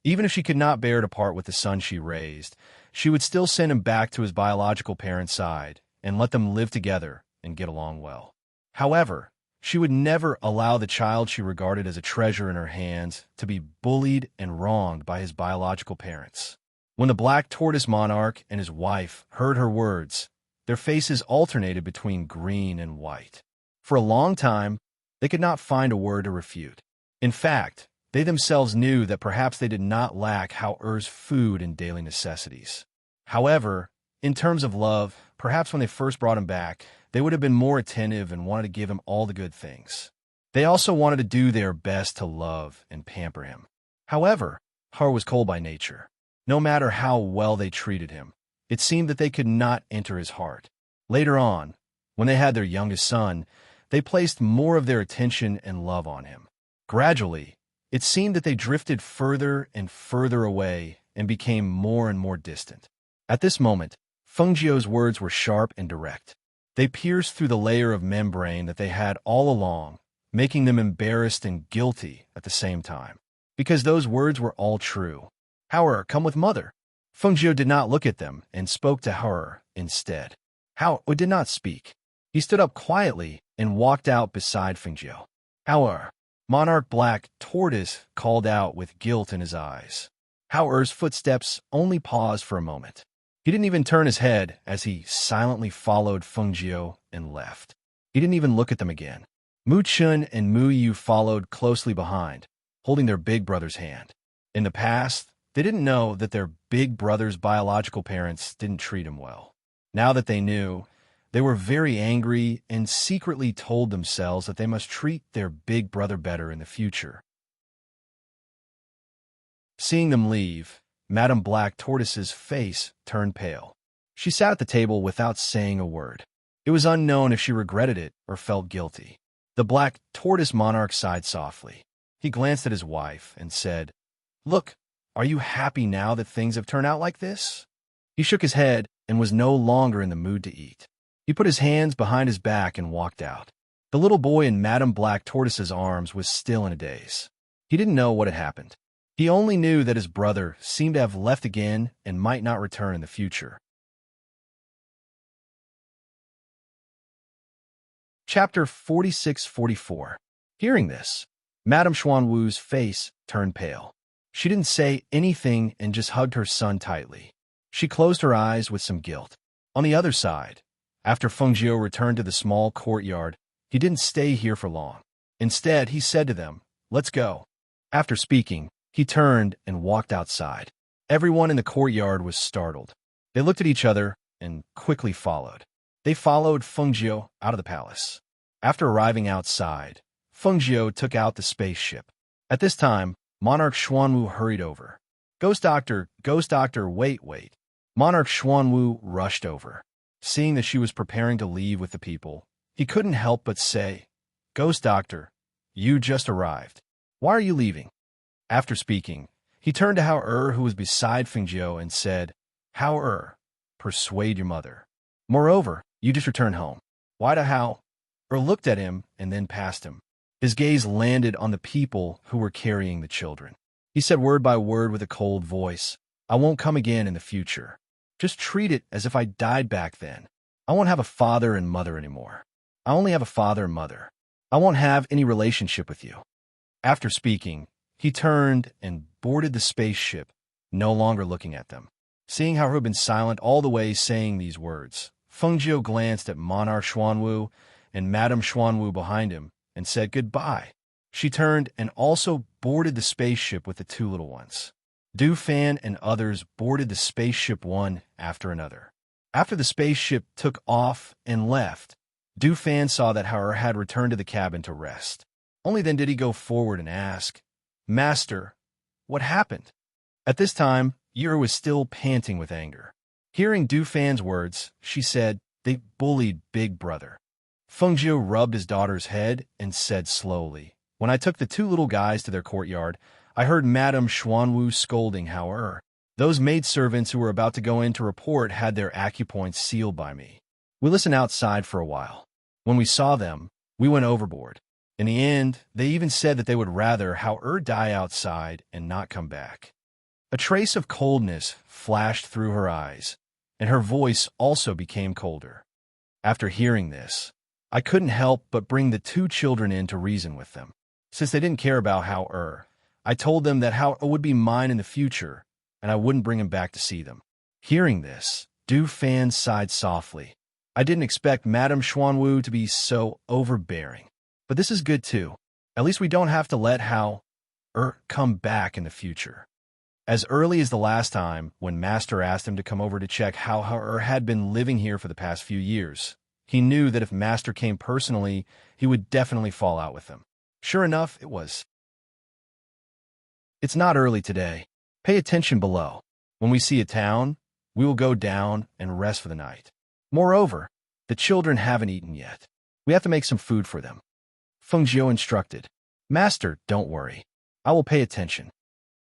even if she could not bear to part with the son she raised, she would still send him back to his biological parents' side and let them live together and get along well. However, she would never allow the child she regarded as a treasure in her hands to be bullied and wronged by his biological parents. When the black tortoise monarch and his wife heard her words, their faces alternated between green and white. For a long time, they could not find a word to refute. In fact, they themselves knew that perhaps they did not lack Hao-Er's food and daily necessities. However, in terms of love, perhaps when they first brought him back, they would have been more attentive and wanted to give him all the good things. They also wanted to do their best to love and pamper him. However, Har was cold by nature. No matter how well they treated him, it seemed that they could not enter his heart. Later on, when they had their youngest son, they placed more of their attention and love on him. Gradually, it seemed that they drifted further and further away and became more and more distant. At this moment, Fengjiu's words were sharp and direct. They pierced through the layer of membrane that they had all along, making them embarrassed and guilty at the same time. Because those words were all true. Hao-Er, come with mother. Fengjiu did not look at them and spoke to Hao-Er instead. Hao-Er did not speak. He stood up quietly and walked out beside Fengjiu. Hao-Er, Monarch Black Tortoise called out with guilt in his eyes. Hao-Er's footsteps only paused for a moment. He didn't even turn his head as he silently followed Fengjiu and left. He didn't even look at them again. Mu Chun and Mu Yu followed closely behind, holding their big brother's hand. In the past, they didn't know that their big brother's biological parents didn't treat him well. Now that they knew, they were very angry and secretly told themselves that they must treat their big brother better in the future. Seeing them leave, Madame Black Tortoise's face turned pale. She sat at the table without saying a word. It was unknown if she regretted it or felt guilty. The Black Tortoise monarch sighed softly. He glanced at his wife and said, "Look, are you happy now that things have turned out like this?" He shook his head and was no longer in the mood to eat. He put his hands behind his back and walked out. The little boy in Madame Black Tortoise's arms was still in a daze. He didn't know what had happened. He only knew that his brother seemed to have left again and might not return in the future. Chapter 46-44. Hearing this, Madame Xuanwu's face turned pale. She didn't say anything and just hugged her son tightly. She closed her eyes with some guilt. On the other side, after Fengjiu returned to the small courtyard, he didn't stay here for long. Instead, he said to them, "Let's go." After speaking, he turned and walked outside. Everyone in the courtyard was startled. They looked at each other and quickly followed. They followed Fengjiu out of the palace. After arriving outside, Fengjiu took out the spaceship. At this time, Monarch Xuanwu hurried over. Ghost Doctor, wait. Monarch Xuanwu rushed over. Seeing that she was preparing to leave with the people, he couldn't help but say, "Ghost Doctor, you just arrived. Why are you leaving?" After speaking, he turned to Hao-Er, who was beside Fengjiu, and said, "Hao-Er, persuade your mother. Moreover, you just returned home. Why do Hao-Er looked at him and then past him. His gaze landed on the people who were carrying the children. He said word by word with a cold voice, "I won't come again in the future. Just treat it as if I died back then. I won't have a father and mother anymore. I only have a father and mother. I won't have any relationship with you." After speaking, he turned and boarded the spaceship, no longer looking at them. Seeing how he had been silent all the way saying these words, Fengjiu glanced at Monarch Xuanwu and Madame Xuanwu behind him and said goodbye. She turned and also boarded the spaceship with the two little ones. Du Fan and others boarded the spaceship one after another. After the spaceship took off and left, Du Fan saw that Hao-Er had returned to the cabin to rest. Only then did he go forward and ask, "Master, what happened?" At this time, Yura was still panting with anger. Hearing Du Fan's words, she said, "They bullied Big Brother." Fengjiu rubbed his daughter's head and said slowly, "When I took the two little guys to their courtyard, I heard Madame Xuanwu scolding Hao-Er. Those maidservants who were about to go in to report had their acupoints sealed by me. We listened outside for a while. When we saw them, we went overboard. In the end, they even said that they would rather Hao-Er die outside and not come back." A trace of coldness flashed through her eyes, and her voice also became colder. After hearing this, I couldn't help but bring the two children in to reason with them. Since they didn't care about I told them that would be mine in the future, and I wouldn't bring him back to see them. Hearing this, Du Fan sighed softly. I didn't expect Madame Xuanwu to be so overbearing. But this is good too. At least we don't have to let come back in the future. As early as the last time, when Master asked him to come over to check how had been living here for the past few years, he knew that if Master came personally, he would definitely fall out with him. Sure enough, it was. It's not early today. Pay attention below. When we see a town, we will go down and rest for the night. Moreover, the children haven't eaten yet. We have to make some food for them. Feng Jiu instructed. Master, don't worry. I will pay attention.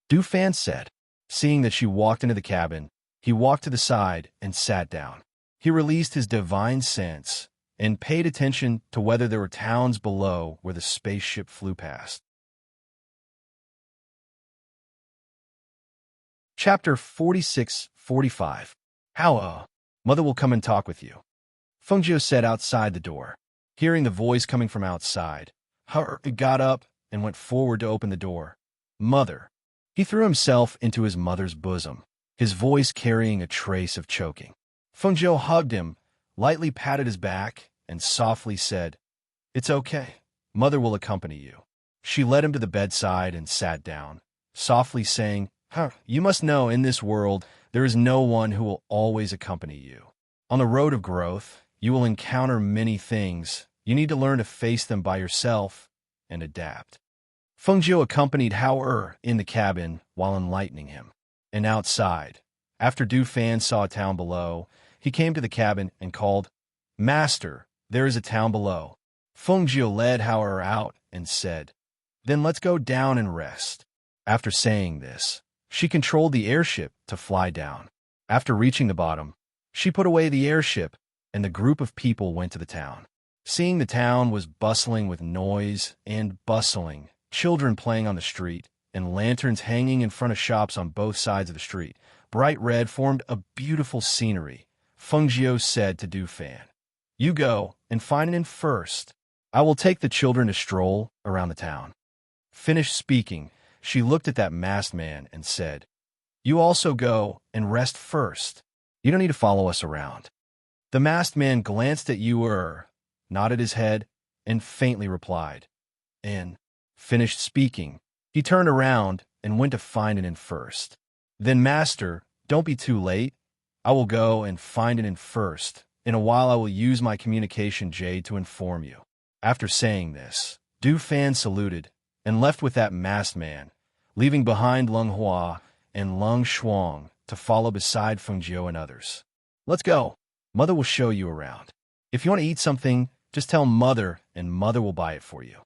Du Fan said. Seeing that she walked into the cabin, he walked to the side and sat down. He released his divine sense and paid attention to whether there were towns below where the spaceship flew past. Chapter 46-45. How, Mother will come and talk with you. Feng Jiu said outside the door. Hearing the voice coming from outside, he got up and went forward to open the door. Mother. He threw himself into his mother's bosom, his voice carrying a trace of choking. Feng Jiu hugged him, lightly patted his back, and softly said, It's okay. Mother will accompany you. She led him to the bedside and sat down, softly saying, You must know in this world there is no one who will always accompany you. On the road of growth, you will encounter many things. You need to learn to face them by yourself and adapt. Feng Jiu accompanied Hao in the cabin while enlightening him. And outside, after Du Fan saw a town below, he came to the cabin and called, Master, there is a town below. Feng Jiu led Hao out and said, Then let's go down and rest. After saying this, she controlled the airship to fly down. After reaching the bottom, she put away the airship, and the group of people went to the town. Seeing the town was bustling with noise and bustling, children playing on the street, and lanterns hanging in front of shops on both sides of the street, bright red formed a beautiful scenery. Feng Jiu said to Du Fan, You go and find an inn first. I will take the children to stroll around the town. Finished speaking, she looked at that masked man and said, You also go and rest first. You don't need to follow us around. The masked man glanced at nodded his head, and faintly replied, And, finished speaking, he turned around and went to find an inn first. Then, Master, don't be too late. I will go and find an inn first. In a while I will use my communication jade to inform you. After saying this, Du Fan saluted and left with that masked man, leaving behind Lung Hua and Lung Shuang to follow beside Feng Jiu and others. Let's go. Mother will show you around. If you want to eat something, just tell Mother and Mother will buy it for you.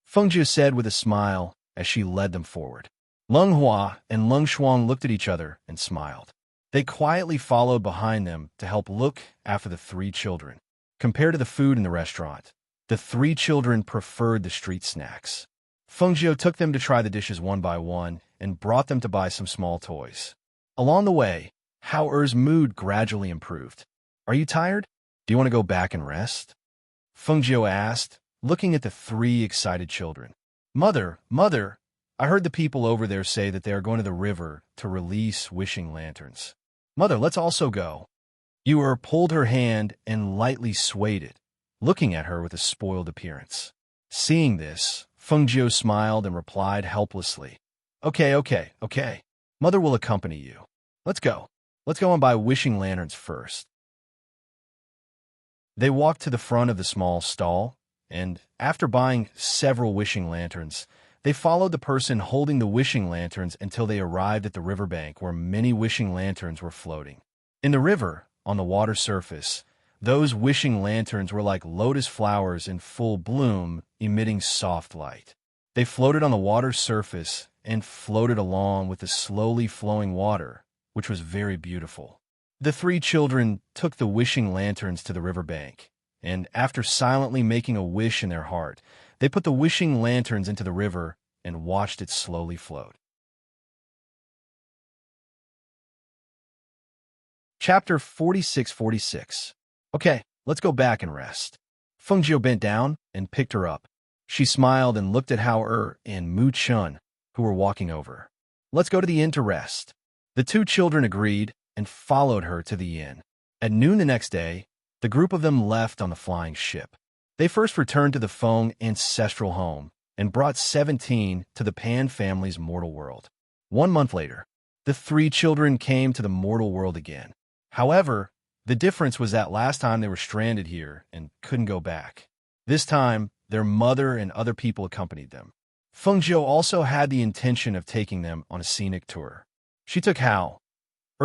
Feng Jiu said with a smile as she led them forward. Lung Hua and Lung Shuang looked at each other and smiled. They quietly followed behind them to help look after the three children. Compared to the food in the restaurant, the three children preferred the street snacks. Feng Jiu took them to try the dishes one by one and brought them to buy some small toys. Along the way, Hao Er's mood gradually improved. Are you tired? Do you want to go back and rest? Feng Jiu asked, looking at the three excited children. Mother, I heard the people over there say that they are going to the river to release wishing lanterns. Mother, let's also go. Yu pulled her hand and lightly swayed it, looking at her with a spoiled appearance. Seeing this, Feng Jiu smiled and replied helplessly, Okay. Mother will accompany you. Let's go. Let's go and buy wishing lanterns first. They walked to the front of the small stall, and after buying several wishing lanterns, they followed the person holding the wishing lanterns until they arrived at the riverbank where many wishing lanterns were floating. In the river, on the water surface, those wishing lanterns were like lotus flowers in full bloom, emitting soft light. They floated on the water surface and floated along with the slowly flowing water, which was very beautiful. The three children took the wishing lanterns to the riverbank, and after silently making a wish in their heart, they put the wishing lanterns into the river and watched it slowly float. Chapter 46-46. Okay, Let's go back and rest. Fengjiu bent down and picked her up. She smiled and looked at Hao and Mu Chun, who were walking over. Let's go to the inn to rest. The two children agreed and followed her to the inn. At noon the next day, the group of them left on the flying ship. They first returned to the Feng ancestral home and brought 17 to the Pan family's mortal world. 1 month later, the three children came to the mortal world again. However, the difference was that last time they were stranded here and couldn't go back. This time, their mother and other people accompanied them. Fengjiu also had the intention of taking them on a scenic tour. She took Hao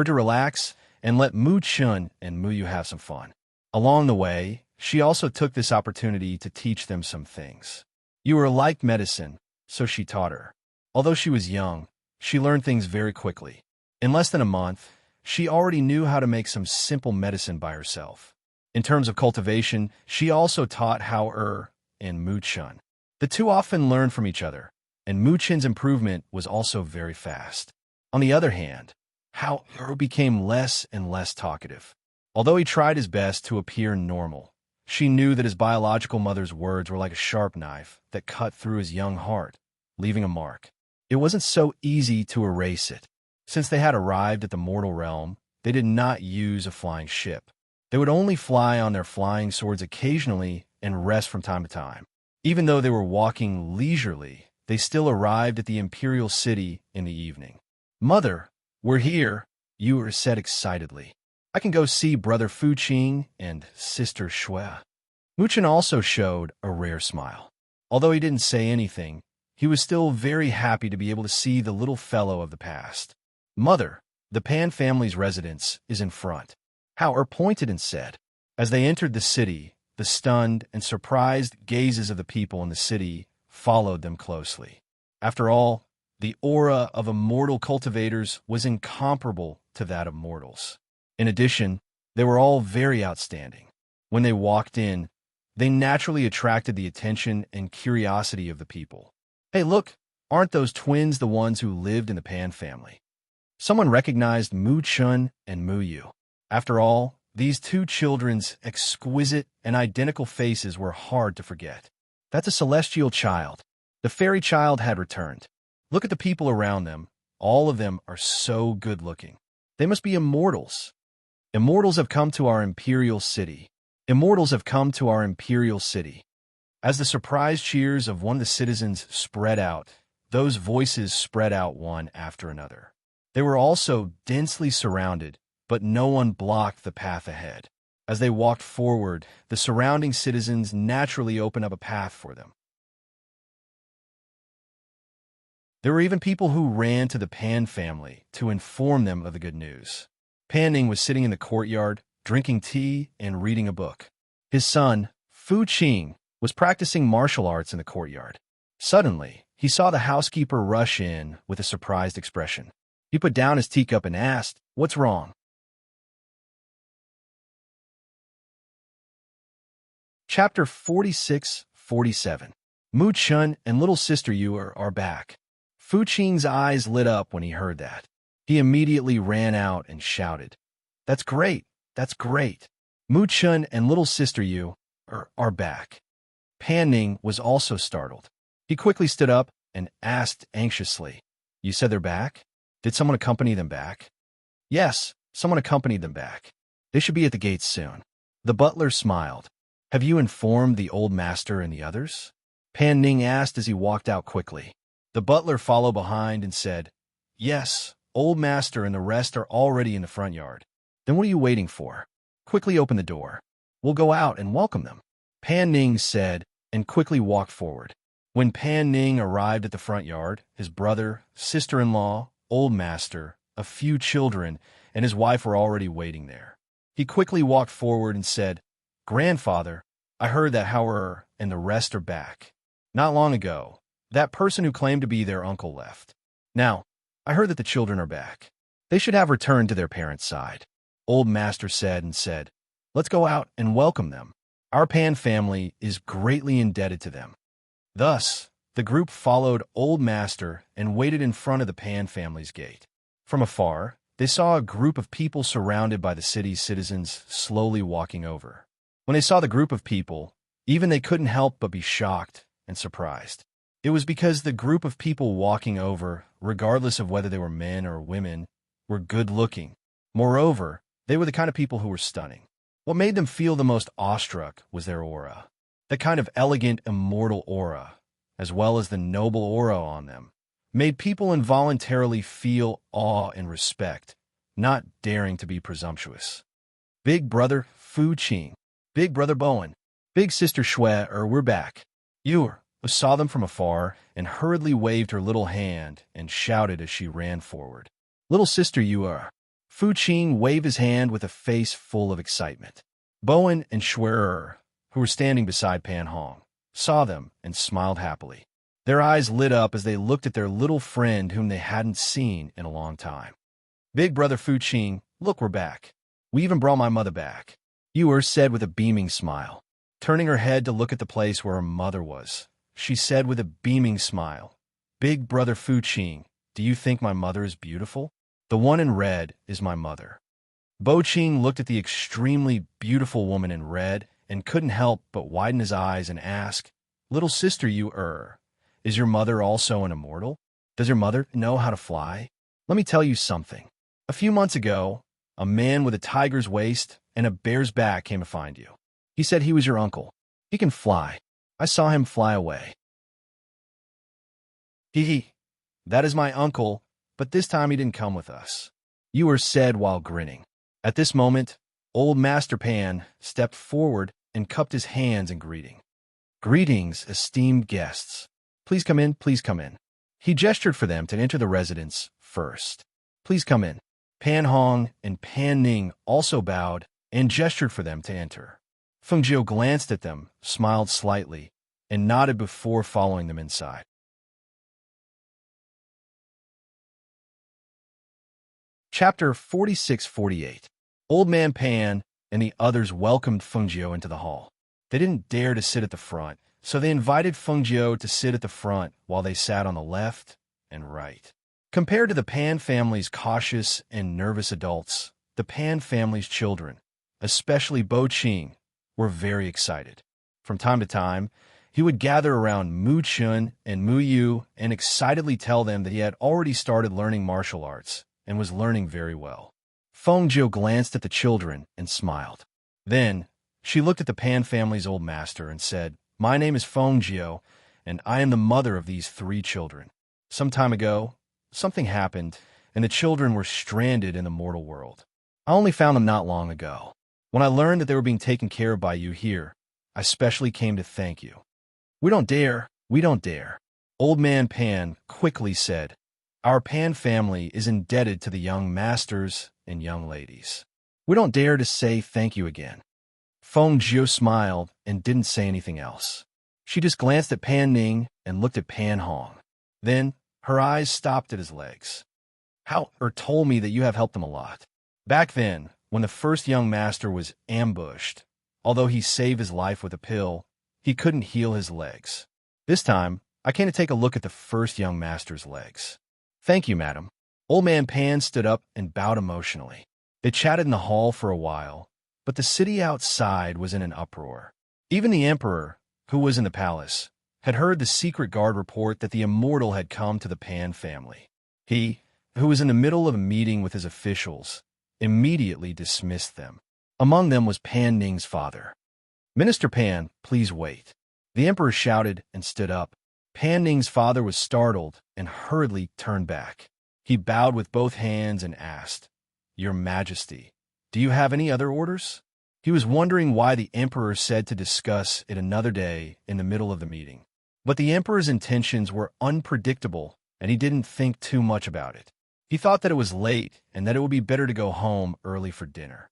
to relax and let Mu Chun and Mu Yu have some fun. Along the way, she also took this opportunity to teach them some things. You are like medicine, so she taught her. Although she was young, she learned things very quickly. In less than a month, she already knew how to make some simple medicine by herself. In terms of cultivation, she also taught Hao and Mu Chun. The two often learned from each other, and Mu Chun's improvement was also very fast. On the other hand, Hao became less and less talkative. Although he tried his best to appear normal, she knew that his biological mother's words were like a sharp knife that cut through his young heart, leaving a mark. It wasn't so easy to erase it. Since they had arrived at the mortal realm, they did not use a flying ship. They would only fly on their flying swords occasionally and rest from time to time. Even though they were walking leisurely, they still arrived at the imperial city in the evening. Mother, we're here, Yu said excitedly. I can go see Brother Fu Qing and Sister Shui. Mu Chun also showed a rare smile. Although he didn't say anything, he was still very happy to be able to see the little fellow of the past. Mother, the Pan family's residence is in front. Hao pointed and said. As they entered the city, the stunned and surprised gazes of the people in the city followed them closely. After all, the aura of immortal cultivators was incomparable to that of mortals. In addition, they were all very outstanding. When they walked in, they naturally attracted the attention and curiosity of the people. Hey, look, aren't those twins the ones who lived in the Pan family? Someone recognized Mu Chun and Mu Yu. After all, these two children's exquisite and identical faces were hard to forget. That's a celestial child. The fairy child had returned. Look at the people around them. All of them are so good-looking. They must be immortals. Immortals have come to our imperial city. Immortals have come to our imperial city. As the surprised cheers of one of the citizens spread out, those voices spread out one after another. They were also densely surrounded, but no one blocked the path ahead. As they walked forward, the surrounding citizens naturally opened up a path for them. There were even people who ran to the Pan family to inform them of the good news. Pan Ning was sitting in the courtyard, drinking tea and reading a book. His son, Fu Qing, was practicing martial arts in the courtyard. Suddenly, he saw the housekeeper rush in with a surprised expression. He put down his teacup and asked, "What's wrong?" Chapter 46-47. Mu Chun and little sister Yu are back. Fu Qing's eyes lit up when he heard that. He immediately ran out and shouted, "That's great! That's great! Mu Chun and little sister Yu are back." Pan Ning was also startled. He quickly stood up and asked anxiously, "You said they're back? Did someone accompany them back?" "Yes, someone accompanied them back. They should be at the gates soon." The butler smiled. "Have you informed the old master and the others?" Pan Ning asked as he walked out quickly. The butler followed behind and said, "Yes, old master and the rest are already in the front yard." "Then what are you waiting for? Quickly open the door. We'll go out and welcome them," Pan Ning said and quickly walked forward. When Pan Ning arrived at the front yard, his brother, sister-in-law, old master, a few children, and his wife were already waiting there. He quickly walked forward and said, "Grandfather, I heard that Hao and the rest are back. Not long ago, that person who claimed to be their uncle left. Now, I heard that the children are back. They should have returned to their parents' side." Old master said, "Let's go out and welcome them. Our Pan family is greatly indebted to them." Thus, the group followed old master and waited in front of the Pan family's gate. From afar, they saw a group of people surrounded by the city's citizens slowly walking over. When they saw the group of people, even they couldn't help but be shocked and surprised. It was because the group of people walking over, regardless of whether they were men or women, were good-looking. Moreover, they were the kind of people who were stunning. What made them feel the most awestruck was their aura. The kind of elegant, immortal aura, as well as the noble aura on them, made people involuntarily feel awe and respect, not daring to be presumptuous. Big brother Fu Qing, big brother Bowen, big sister Shui we're back. Yu saw them from afar and hurriedly waved her little hand and shouted as she ran forward. Little sister Yu Fu Qing waved his hand with a face full of excitement. Bowen and Shui, who were standing beside Pan Hong, saw them and smiled happily. Their eyes lit up as they looked at their little friend whom they hadn't seen in a long time. Big brother Fu Qing, look, we're back. We even brought my mother back, Yu said with a beaming smile. Turning her head to look at the place where her mother was, she said with a beaming smile, Big brother Fu Qing, do you think my mother is beautiful? The one in red is my mother. Bo Qing looked at the extremely beautiful woman in red and couldn't help but widen his eyes and ask, Little sister Yu is your mother also an immortal? Does your mother know how to fly? Let me tell you something. A few months ago, a man with a tiger's waist and a bear's back came to find you. He said he was your uncle. He can fly. I saw him fly away. Hee. That is my uncle, but this time he didn't come with us, Yu said while grinning. At this moment, old Master Pan stepped forward and cupped his hands in greeting. Greetings, esteemed guests. Please come in, please come in. He gestured for them to enter the residence first. Please come in. Pan Hong and Pan Ning also bowed and gestured for them to enter. Feng Jiu glanced at them, smiled slightly, and nodded before following them inside. Chapter 46-48. Old Man Pan and the others welcomed Feng Jiu into the hall. They didn't dare to sit at the front, so they invited Feng Jiu to sit at the front while they sat on the left and right. Compared to the Pan family's cautious and nervous adults, the Pan family's children, especially Bo Qing, were very excited. From time to time, he would gather around Mu Chun and Mu Yu and excitedly tell them that he had already started learning martial arts and was learning very well. Feng Jiu glanced at the children and smiled. Then, she looked at the Pan family's old master and said, My name is Feng Jiu, and I am the mother of these 3 children. Some time ago, something happened, and the children were stranded in the mortal world. I only found them not long ago. When I learned that they were being taken care of by you here, I specially came to thank you. We don't dare, Old Man Pan quickly said. Our Pan family is indebted to the young masters and young ladies. We don't dare to say thank you again. Feng Jiu smiled and didn't say anything else. She just glanced at Pan Ning and looked at Pan Hong. Then, her eyes stopped at his legs. Told me that you have helped him a lot. Back then, when the first young master was ambushed, although he saved his life with a pill, he couldn't heal his legs. This time, I came to take a look at the first young master's legs. Thank you, madam. Old Man Pan stood up and bowed emotionally. They chatted in the hall for a while, but the city outside was in an uproar. Even the emperor, who was in the palace, had heard the secret guard report that the immortal had come to the Pan family. He, who was in the middle of a meeting with his officials, immediately dismissed them. Among them was Pan Ning's father. Minister Pan, please wait. The emperor shouted and stood up. Pan Ning's father was startled and hurriedly turned back. He bowed with both hands and asked, Your Majesty, do you have any other orders? He was wondering why the emperor said to discuss it another day in the middle of the meeting. But the emperor's intentions were unpredictable, and he didn't think too much about it. He thought that it was late and that it would be better to go home early for dinner.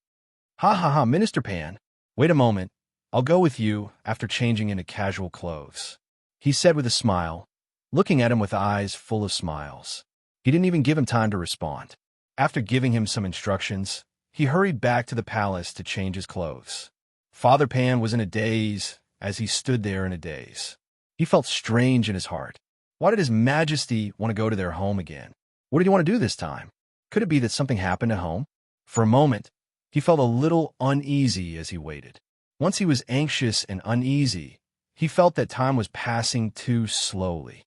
Ha, Minister Pan. Wait a moment. I'll go with you after changing into casual clothes, he said with a smile, looking at him with eyes full of smiles. He didn't even give him time to respond. After giving him some instructions, he hurried back to the palace to change his clothes. Father Pan was in a daze as he stood there in a daze. He felt strange in his heart. Why did His Majesty want to go to their home again? What did he want to do this time? Could it be that something happened at home? For a moment, he felt a little uneasy as he waited. Once he was anxious and uneasy, he felt that time was passing too slowly.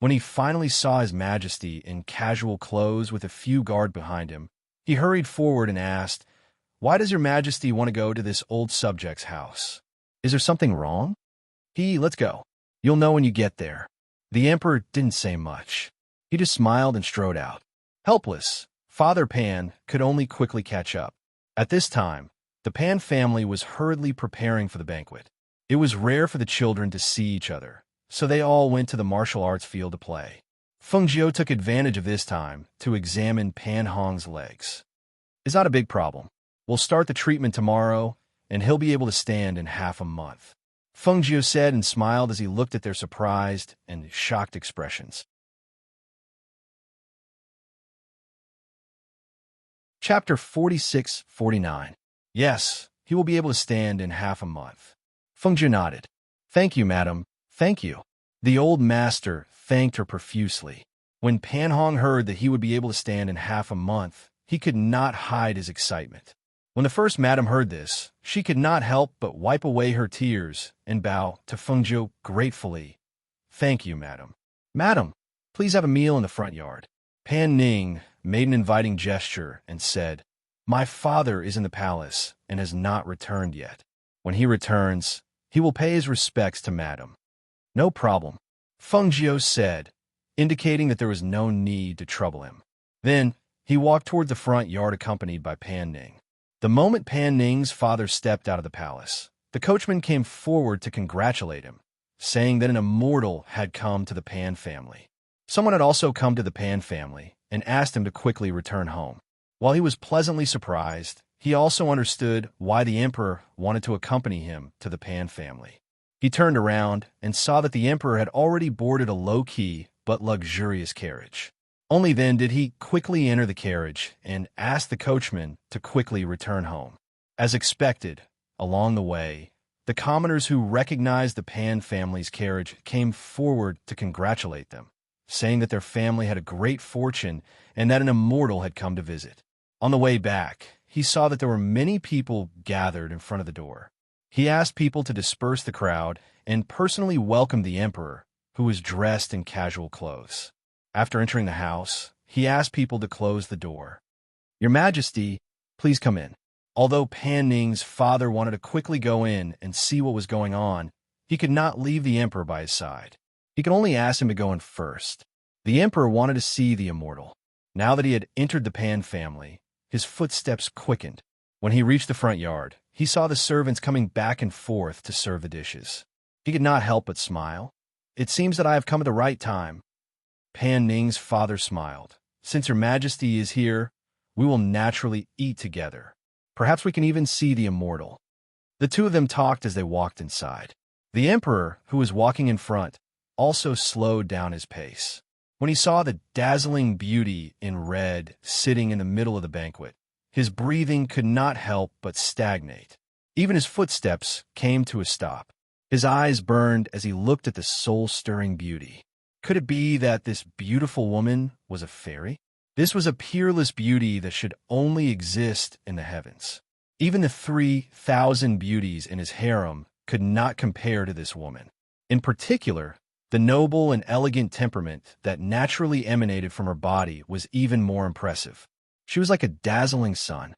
When he finally saw His Majesty in casual clothes with a few guards behind him, he hurried forward and asked, "Why does Your Majesty want to go to this old subject's house? Is there something wrong?" "Let's go. You'll know when you get there." The emperor didn't say much. He just smiled and strode out. Helpless, Father Pan could only quickly catch up. At this time, the Pan family was hurriedly preparing for the banquet. It was rare for the children to see each other, so they all went to the martial arts field to play. Feng Jiu took advantage of this time to examine Pan Hong's legs. "It's not a big problem. We'll start the treatment tomorrow, and he'll be able to stand in half a month," Feng Jiu said and smiled as he looked at their surprised and shocked expressions. Chapter 46-49. "Yes, he will be able to stand in half a month." Feng Jiu nodded. "Thank you, madam. Thank you." The old master thanked her profusely. When Pan Hong heard that he would be able to stand in half a month, he could not hide his excitement. When the first madam heard this, she could not help but wipe away her tears and bow to Feng Jiu gratefully. "Thank you, madam." "Madam, please have a meal in the front yard." Pan Ning made an inviting gesture and said, "My father is in the palace and has not returned yet. When he returns, he will pay his respects to madam." "No problem," Feng Jiu said, indicating that there was no need to trouble him. Then he walked toward the front yard accompanied by Pan Ning. The moment Pan Ning's father stepped out of the palace, the coachman came forward to congratulate him, saying that an immortal had come to the Pan family. Someone had also come to the Pan family and asked him to quickly return home. While he was pleasantly surprised, he also understood why the emperor wanted to accompany him to the Pan family. He turned around and saw that the emperor had already boarded a low-key but luxurious carriage. Only then did he quickly enter the carriage and ask the coachman to quickly return home. As expected, along the way, the commoners who recognized the Pan family's carriage came forward to congratulate them, saying that their family had a great fortune and that an immortal had come to visit. On the way back, he saw that there were many people gathered in front of the door. He asked people to disperse the crowd and personally welcomed the emperor, who was dressed in casual clothes. After entering the house, he asked people to close the door. "Your Majesty, please come in." Although Pan Ning's father wanted to quickly go in and see what was going on, he could not leave the emperor by his side. He could only ask him to go in first. The emperor wanted to see the immortal. Now that he had entered the Pan family, his footsteps quickened. When he reached the front yard, he saw the servants coming back and forth to serve the dishes. He could not help but smile. "It seems that I have come at the right time." Pan Ning's father smiled. "Since Your Majesty is here, we will naturally eat together. Perhaps we can even see the immortal." The two of them talked as they walked inside. The emperor, who was walking in front, also slowed down his pace. When he saw the dazzling beauty in red sitting in the middle of the banquet, his breathing could not help but stagnate. Even his footsteps came to a stop. His eyes burned as he looked at the soul-stirring beauty. Could it be that this beautiful woman was a fairy? This was a peerless beauty that should only exist in the heavens. Even the 3,000 beauties in his harem could not compare to this woman. In particular, the noble and elegant temperament that naturally emanated from her body was even more impressive. She was like a dazzling sun.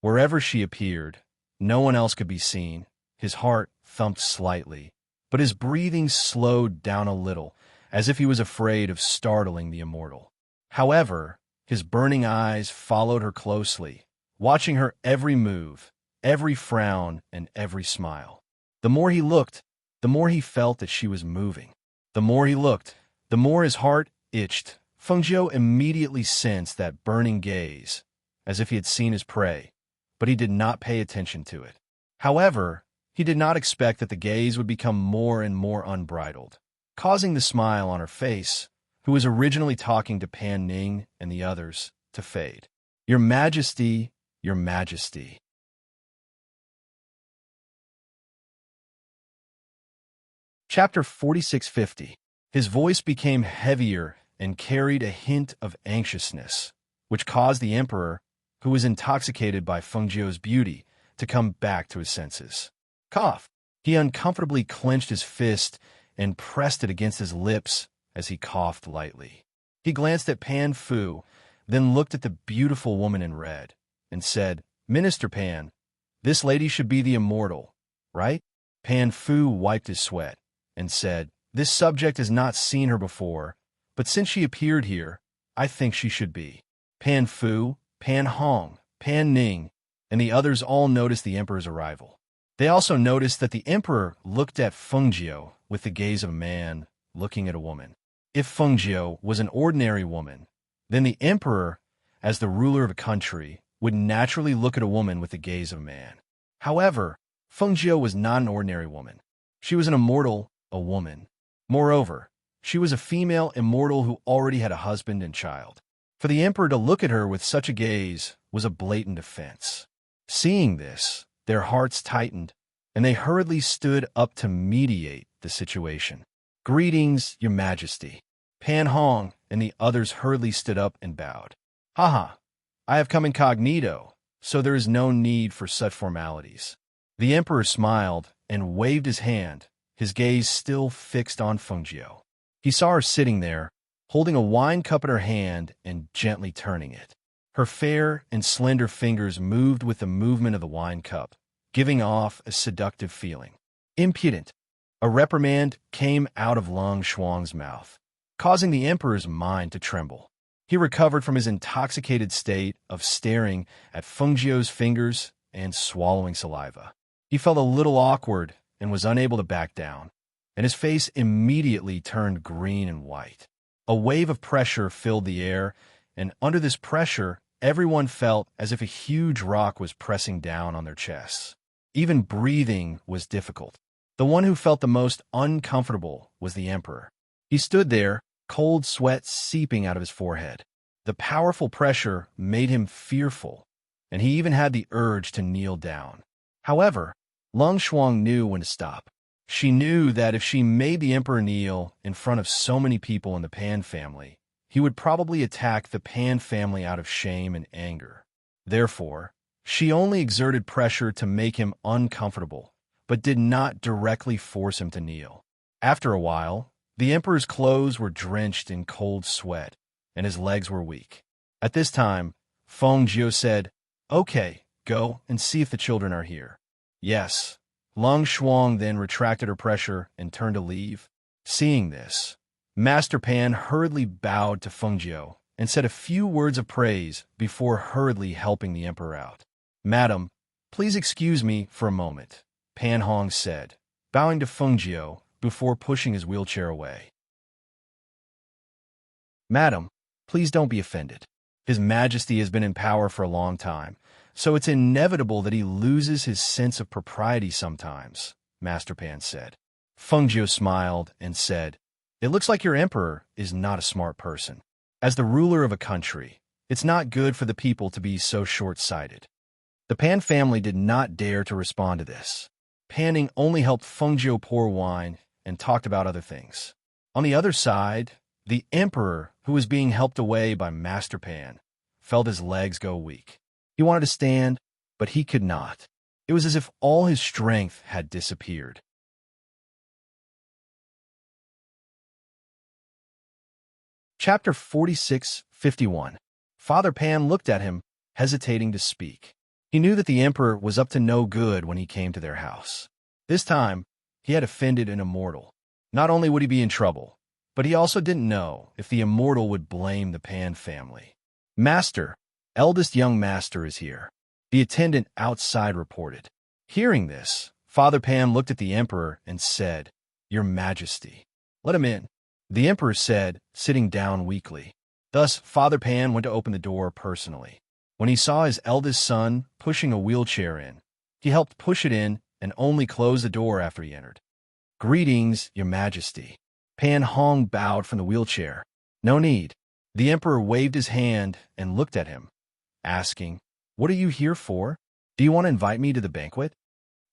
Wherever she appeared, no one else could be seen. His heart thumped slightly, but his breathing slowed down a little, as if he was afraid of startling the immortal. However, his burning eyes followed her closely, watching her every move, every frown, and every smile. The more he looked, the more he felt that she was moving. The more he looked, the more his heart itched. Feng Jiu immediately sensed that burning gaze, as if he had seen his prey, but he did not pay attention to it. However, he did not expect that the gaze would become more and more unbridled, causing the smile on her face, who was originally talking to Pan Ning and the others, to fade. "Your Majesty, Your Majesty." Chapter 46-50. His voice became heavier and carried a hint of anxiousness, which caused the emperor, who was intoxicated by Fengjiu's beauty, to come back to his senses. Cough. He uncomfortably clenched his fist and pressed it against his lips as he coughed lightly. He glanced at Pan Fu, then looked at the beautiful woman in red, and said, "Minister Pan, this lady should be the immortal, right?" Pan Fu wiped his sweat and said, "This subject has not seen her before, but since she appeared here, I think she should be." Pan Fu, Pan Hong, Pan Ning, and the others all noticed the emperor's arrival. They also noticed that the emperor looked at Fengjiu with the gaze of a man looking at a woman. If Fengjiu was an ordinary woman, then the emperor, as the ruler of a country, would naturally look at a woman with the gaze of a man. However, Fengjiu was not an ordinary woman. She was an immortal, a woman. Moreover, she was a female immortal who already had a husband and child. For the emperor to look at her with such a gaze was a blatant offense. Seeing this, their hearts tightened, and they hurriedly stood up to mediate the situation. "Greetings, your majesty." Pan Hong and the others hurriedly stood up and bowed. "Haha, I have come incognito, so there is no need for such formalities." The emperor smiled and waved his hand, his gaze still fixed on Fengjiu. He saw her sitting there, holding a wine cup in her hand and gently turning it. Her fair and slender fingers moved with the movement of the wine cup, giving off a seductive feeling. "Impudent!" A reprimand came out of Lang Shuang's mouth, causing the emperor's mind to tremble. He recovered from his intoxicated state of staring at Fengjiu's fingers and swallowing saliva. He felt a little awkward and was unable to back down, and his face immediately turned green and white. A wave of pressure filled the air, and under this pressure, everyone felt as if a huge rock was pressing down on their chests. Even breathing was difficult. The one who felt the most uncomfortable was the emperor. He stood there, cold sweat seeping out of his forehead. The powerful pressure made him fearful, and he even had the urge to kneel down. However, Lang Shuang knew when to stop. She knew that if she made the emperor kneel in front of so many people in the Pan family, he would probably attack the Pan family out of shame and anger. Therefore, she only exerted pressure to make him uncomfortable, but did not directly force him to kneel. After a while, the emperor's clothes were drenched in cold sweat, and his legs were weak. At this time, Fengjiu said, "Okay, go and see if the children are here." "Yes." Lang Shuang then retracted her pressure and turned to leave. Seeing this, Master Pan hurriedly bowed to Fengjiu and said a few words of praise before hurriedly helping the emperor out. "Madam, please excuse me for a moment," Pan Hong said, bowing to Fengjiu before pushing his wheelchair away. "Madam, please don't be offended. His Majesty has been in power for a long time, so it's inevitable that he loses his sense of propriety sometimes," Master Pan said. Fengjiu smiled and said, "It looks like your emperor is not a smart person. As the ruler of a country, it's not good for the people to be so short-sighted." The Pan family did not dare to respond to this. Panning only helped Fengjiu pour wine and talked about other things. On the other side, the emperor, who was being helped away by Master Pan, felt his legs go weak. He wanted to stand, but he could not. It was as if all his strength had disappeared. Chapter 46:51. Father Pan looked at him, hesitating to speak. He knew that the emperor was up to no good when he came to their house. This time, he had offended an immortal. Not only would he be in trouble, but he also didn't know if the immortal would blame the Pan family. "Master, eldest young master is here," the attendant outside reported. Hearing this, Father Pan looked at the emperor and said, "Your Majesty." "Let him in," the emperor said, sitting down weakly. Thus, Father Pan went to open the door personally. When he saw his eldest son pushing a wheelchair in, he helped push it in and only closed the door after he entered. "Greetings, your Majesty." Pan Hong bowed from the wheelchair. "No need." The emperor waved his hand and looked at him, asking, "What are you here for? Do you want to invite me to the banquet?"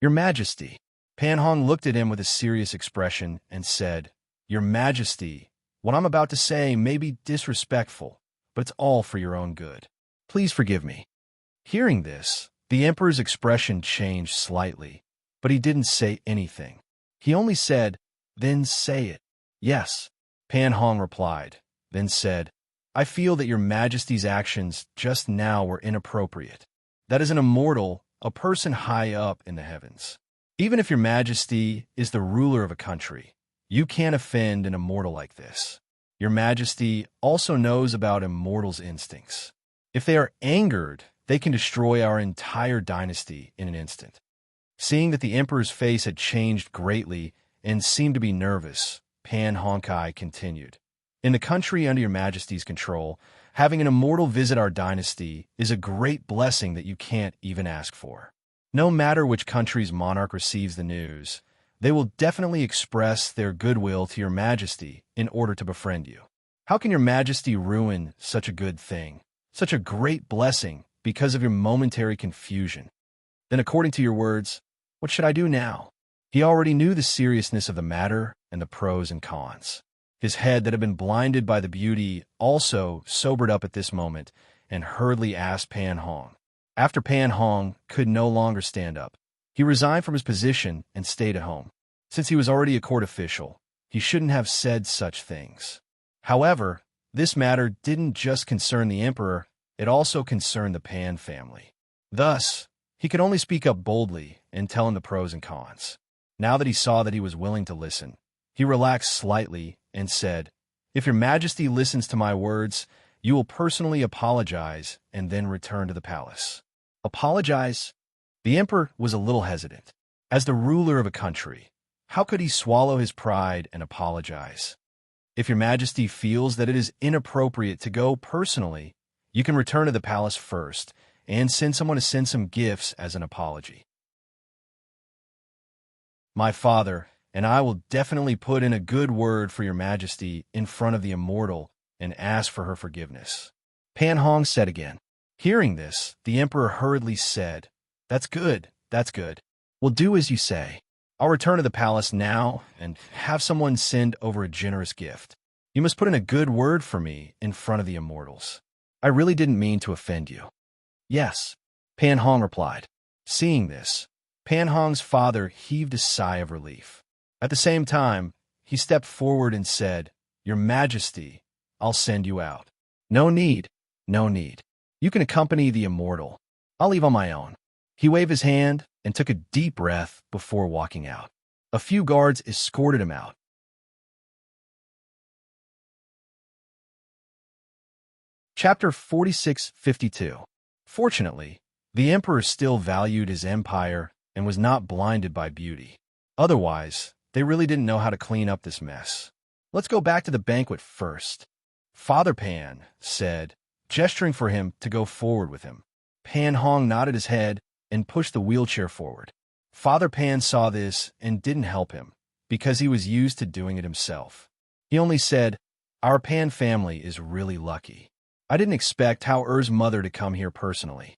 "Your Majesty." Pan Hong looked at him with a serious expression and said, "Your Majesty, what I'm about to say may be disrespectful, but it's all for your own good. Please forgive me." Hearing this, the emperor's expression changed slightly, but he didn't say anything. He only said, "Then say it." "Yes," Pan Hong replied, then said, "I feel that your majesty's actions just now were inappropriate. That is an immortal, a person high up in the heavens. Even if your majesty is the ruler of a country, you can't offend an immortal like this. Your majesty also knows about immortals' instincts. If they are angered, they can destroy our entire dynasty in an instant." Seeing that the emperor's face had changed greatly and seemed to be nervous, Pan Honkai continued, "In the country under your majesty's control, having an immortal visit our dynasty is a great blessing that you can't even ask for. No matter which country's monarch receives the news, they will definitely express their goodwill to your majesty in order to befriend you. How can your majesty ruin such a good thing, such a great blessing, because of your momentary confusion? Then according to your words, what should I do now?" He already knew the seriousness of the matter and the pros and cons. His head that had been blinded by the beauty also sobered up at this moment and hurriedly asked Pan Hong. After Pan Hong could no longer stand up, he resigned from his position and stayed at home. Since he was already a court official, he shouldn't have said such things. However, this matter didn't just concern the emperor, it also concerned the Pan family. Thus, he could only speak up boldly and tell him the pros and cons. Now that he saw that he was willing to listen, he relaxed slightly and said, "If your majesty listens to my words, you will personally apologize and then return to the palace." Apologize? The emperor was a little hesitant. As the ruler of a country, how could he swallow his pride and apologize? "If your majesty feels that it is inappropriate to go personally, you can return to the palace first and send someone to send some gifts as an apology. My father and I will definitely put in a good word for your majesty in front of the immortal and ask for her forgiveness," Pan Hong said again. Hearing this, the emperor hurriedly said, That's good. We'll do as you say. I'll return to the palace now and have someone send over a generous gift. You must put in a good word for me in front of the immortals. I really didn't mean to offend you." "Yes," Pan Hong replied. Seeing this, Pan Hong's father heaved a sigh of relief. At the same time, he stepped forward and said, "Your Majesty, I'll send you out." No need. You can accompany the immortal. I'll leave on my own." He waved his hand and took a deep breath before walking out. A few guards escorted him out. Chapter 4652. Fortunately, the emperor still valued his empire and was not blinded by beauty. Otherwise, they really didn't know how to clean up this mess. "Let's go back to the banquet first," Father Pan said, gesturing for him to go forward with him. Pan Hong nodded his head and pushed the wheelchair forward. Father Pan saw this and didn't help him, because he was used to doing it himself. He only said, "Our Pan family is really lucky. I didn't expect Hao Er's mother to come here personally.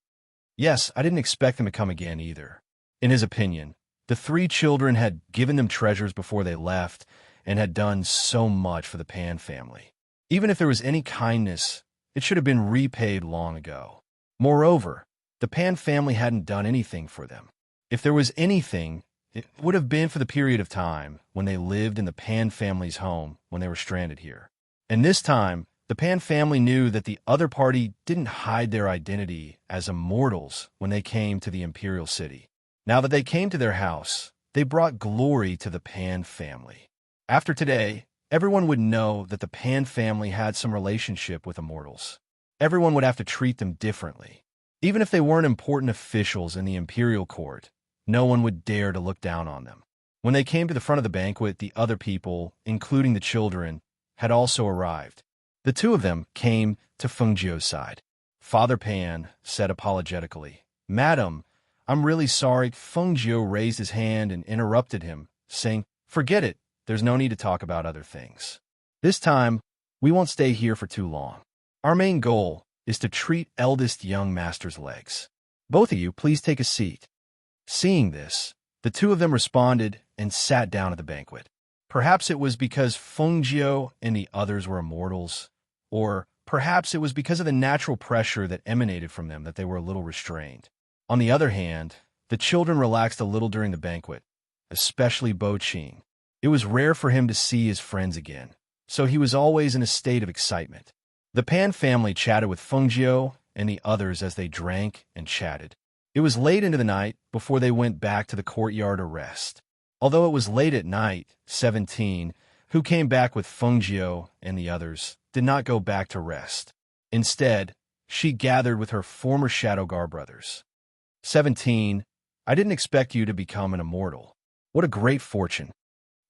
Yes, I didn't expect them to come again either." In his opinion, the three children had given them treasures before they left and had done so much for the Pan family. Even if there was any kindness, it should have been repaid long ago. Moreover, the Pan family hadn't done anything for them. If there was anything, it would have been for the period of time when they lived in the Pan family's home when they were stranded here. And this time, the Pan family knew that the other party didn't hide their identity as immortals when they came to the imperial city. Now that they came to their house, they brought glory to the Pan family. After today, everyone would know that the Pan family had some relationship with immortals. Everyone would have to treat them differently. Even if they weren't important officials in the imperial court, no one would dare to look down on them. When they came to the front of the banquet, the other people, including the children, had also arrived. The two of them came to Fengjiu's side. Father Pan said apologetically, "Madam, I'm really sorry." Fengjiu raised his hand and interrupted him, saying, "Forget it. There's no need to talk about other things. This time, we won't stay here for too long. Our main goal is to treat eldest young master's legs. Both of you, please take a seat." Seeing this, the two of them responded and sat down at the banquet. Perhaps it was because Fengjiu and the others were immortals, or perhaps it was because of the natural pressure that emanated from them that they were a little restrained. On the other hand, the children relaxed a little during the banquet, especially Bo Ching. It was rare for him to see his friends again, so he was always in a state of excitement. The Pan family chatted with Fengjiu and the others as they drank and chatted. It was late into the night before they went back to the courtyard to rest. Although it was late at night, 17, who came back with Fengjiu and the others, did not go back to rest. Instead, she gathered with her former Shadowgar brothers. 17, I didn't expect you to become an immortal. What a great fortune.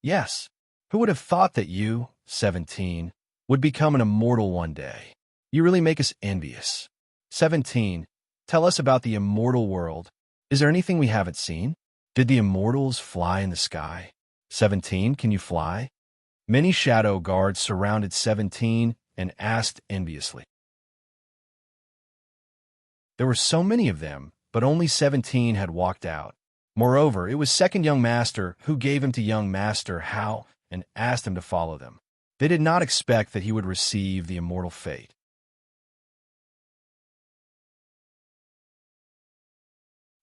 Yes, who would have thought that you, 17, would become an immortal one day? You really make us envious. 17, tell us about the immortal world. Is there anything we haven't seen? Did the immortals fly in the sky? 17, can you fly? Many shadow guards surrounded 17 and asked enviously. There were so many of them, but only 17 had walked out. Moreover, it was second young master who gave him to young master Hao and asked him to follow them. They did not expect that he would receive the immortal fate.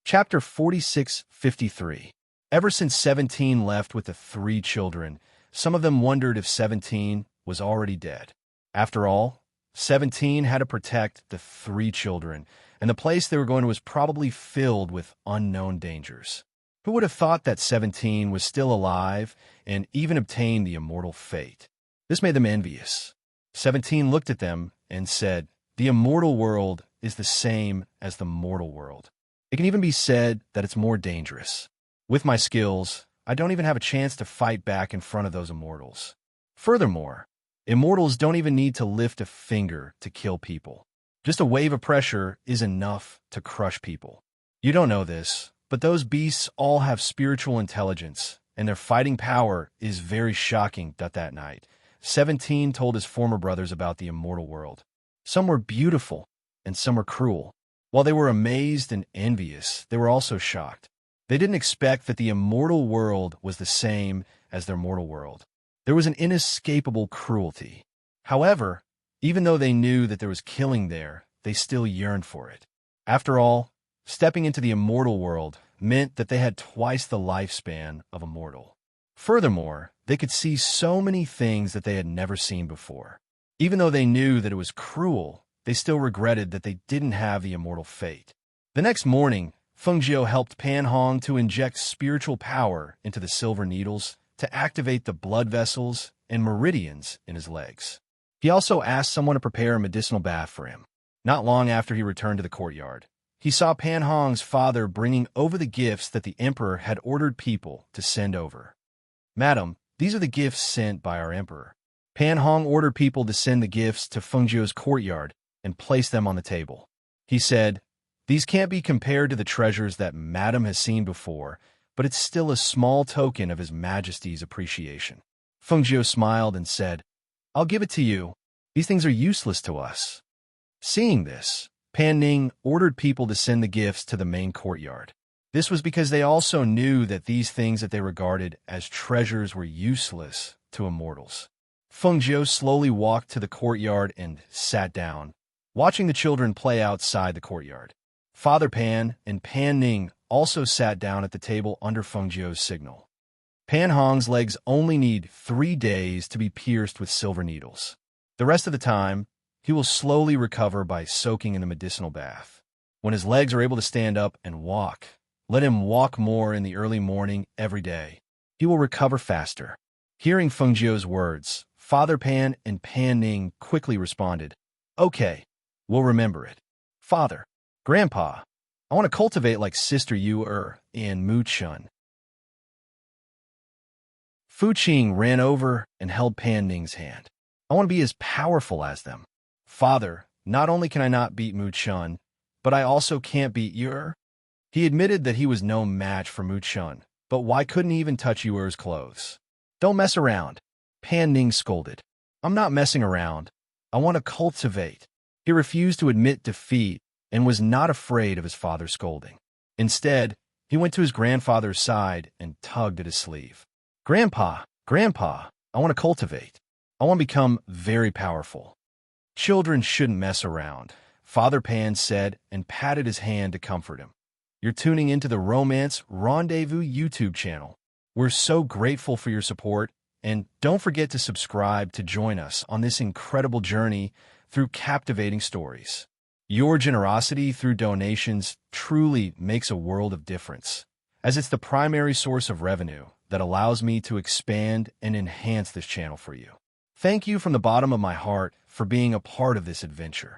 Chapter 46-53. Ever since 17 left with the 3 children, some of them wondered if 17 was already dead. After all, 17 had to protect the 3 children, and the place they were going to was probably filled with unknown dangers. Who would have thought that 17 was still alive and even obtained the immortal fate? This made them envious. 17 looked at them and said, "The immortal world is the same as the mortal world. It can even be said that it's more dangerous. With my skills, I don't even have a chance to fight back in front of those immortals. Furthermore, immortals don't even need to lift a finger to kill people. Just a wave of pressure is enough to crush people. You don't know this, but those beasts all have spiritual intelligence, and their fighting power is very shocking." That night, 17 told his former brothers about the immortal world. Some were beautiful, and some were cruel. While they were amazed and envious, they were also shocked. They didn't expect that the immortal world was the same as their mortal world. There was an inescapable cruelty. However, even though they knew that there was killing there, they still yearned for it. After all, stepping into the immortal world meant that they had twice the lifespan of a mortal. Furthermore, they could see so many things that they had never seen before. Even though they knew that it was cruel, they still regretted that they didn't have the immortal fate. The next morning, Fengjiu helped Pan Hong to inject spiritual power into the silver needles to activate the blood vessels and meridians in his legs. He also asked someone to prepare a medicinal bath for him. Not long after he returned to the courtyard, he saw Pan Hong's father bringing over the gifts that the emperor had ordered people to send over. "Madam, these are the gifts sent by our emperor." Pan Hong ordered people to send the gifts to Fengjiu's courtyard and place them on the table. He said, "These can't be compared to the treasures that Madam has seen before, but it's still a small token of His Majesty's appreciation." Fengjiu smiled and said, "I'll give it to you. These things are useless to us." Seeing this, Pan Ning ordered people to send the gifts to the main courtyard. This was because they also knew that these things that they regarded as treasures were useless to immortals. Fengjiu slowly walked to the courtyard and sat down, watching the children play outside the courtyard. Father Pan and Pan Ning also sat down at the table under Fengjiu's signal. Pan Hong's legs only need 3 days to be pierced with silver needles. The rest of the time, he will slowly recover by soaking in the medicinal bath. When his legs are able to stand up and walk, let him walk more in the early morning every day. He will recover faster. Hearing Fengjiu's words, Father Pan and Pan Ning quickly responded, "Okay, we'll remember it. Father, Grandpa, I want to cultivate like Sister Yu and Mu Chun." Fu Qing ran over and held Pan Ning's hand. "I want to be as powerful as them. Father, not only can I not beat Mu Chun, but I also can't beat Yu." He admitted that he was no match for Mu Chun, but why couldn't he even touch Yu's clothes? "Don't mess around," Pan Ning scolded. "I'm not messing around. I want to cultivate." He refused to admit defeat and was not afraid of his father's scolding. Instead, he went to his grandfather's side and tugged at his sleeve. Grandpa, I want to cultivate. I want to become very powerful." Children shouldn't mess around, Father Pan said and patted his hand to comfort him. You're tuning into the Romance Rendezvous YouTube channel. We're so grateful for your support, and don't forget to subscribe to join us on this incredible journey through captivating stories. Your generosity through donations truly makes a world of difference, as it's the primary source of revenue that allows me to expand and enhance this channel for you. Thank you from the bottom of my heart for being a part of this adventure.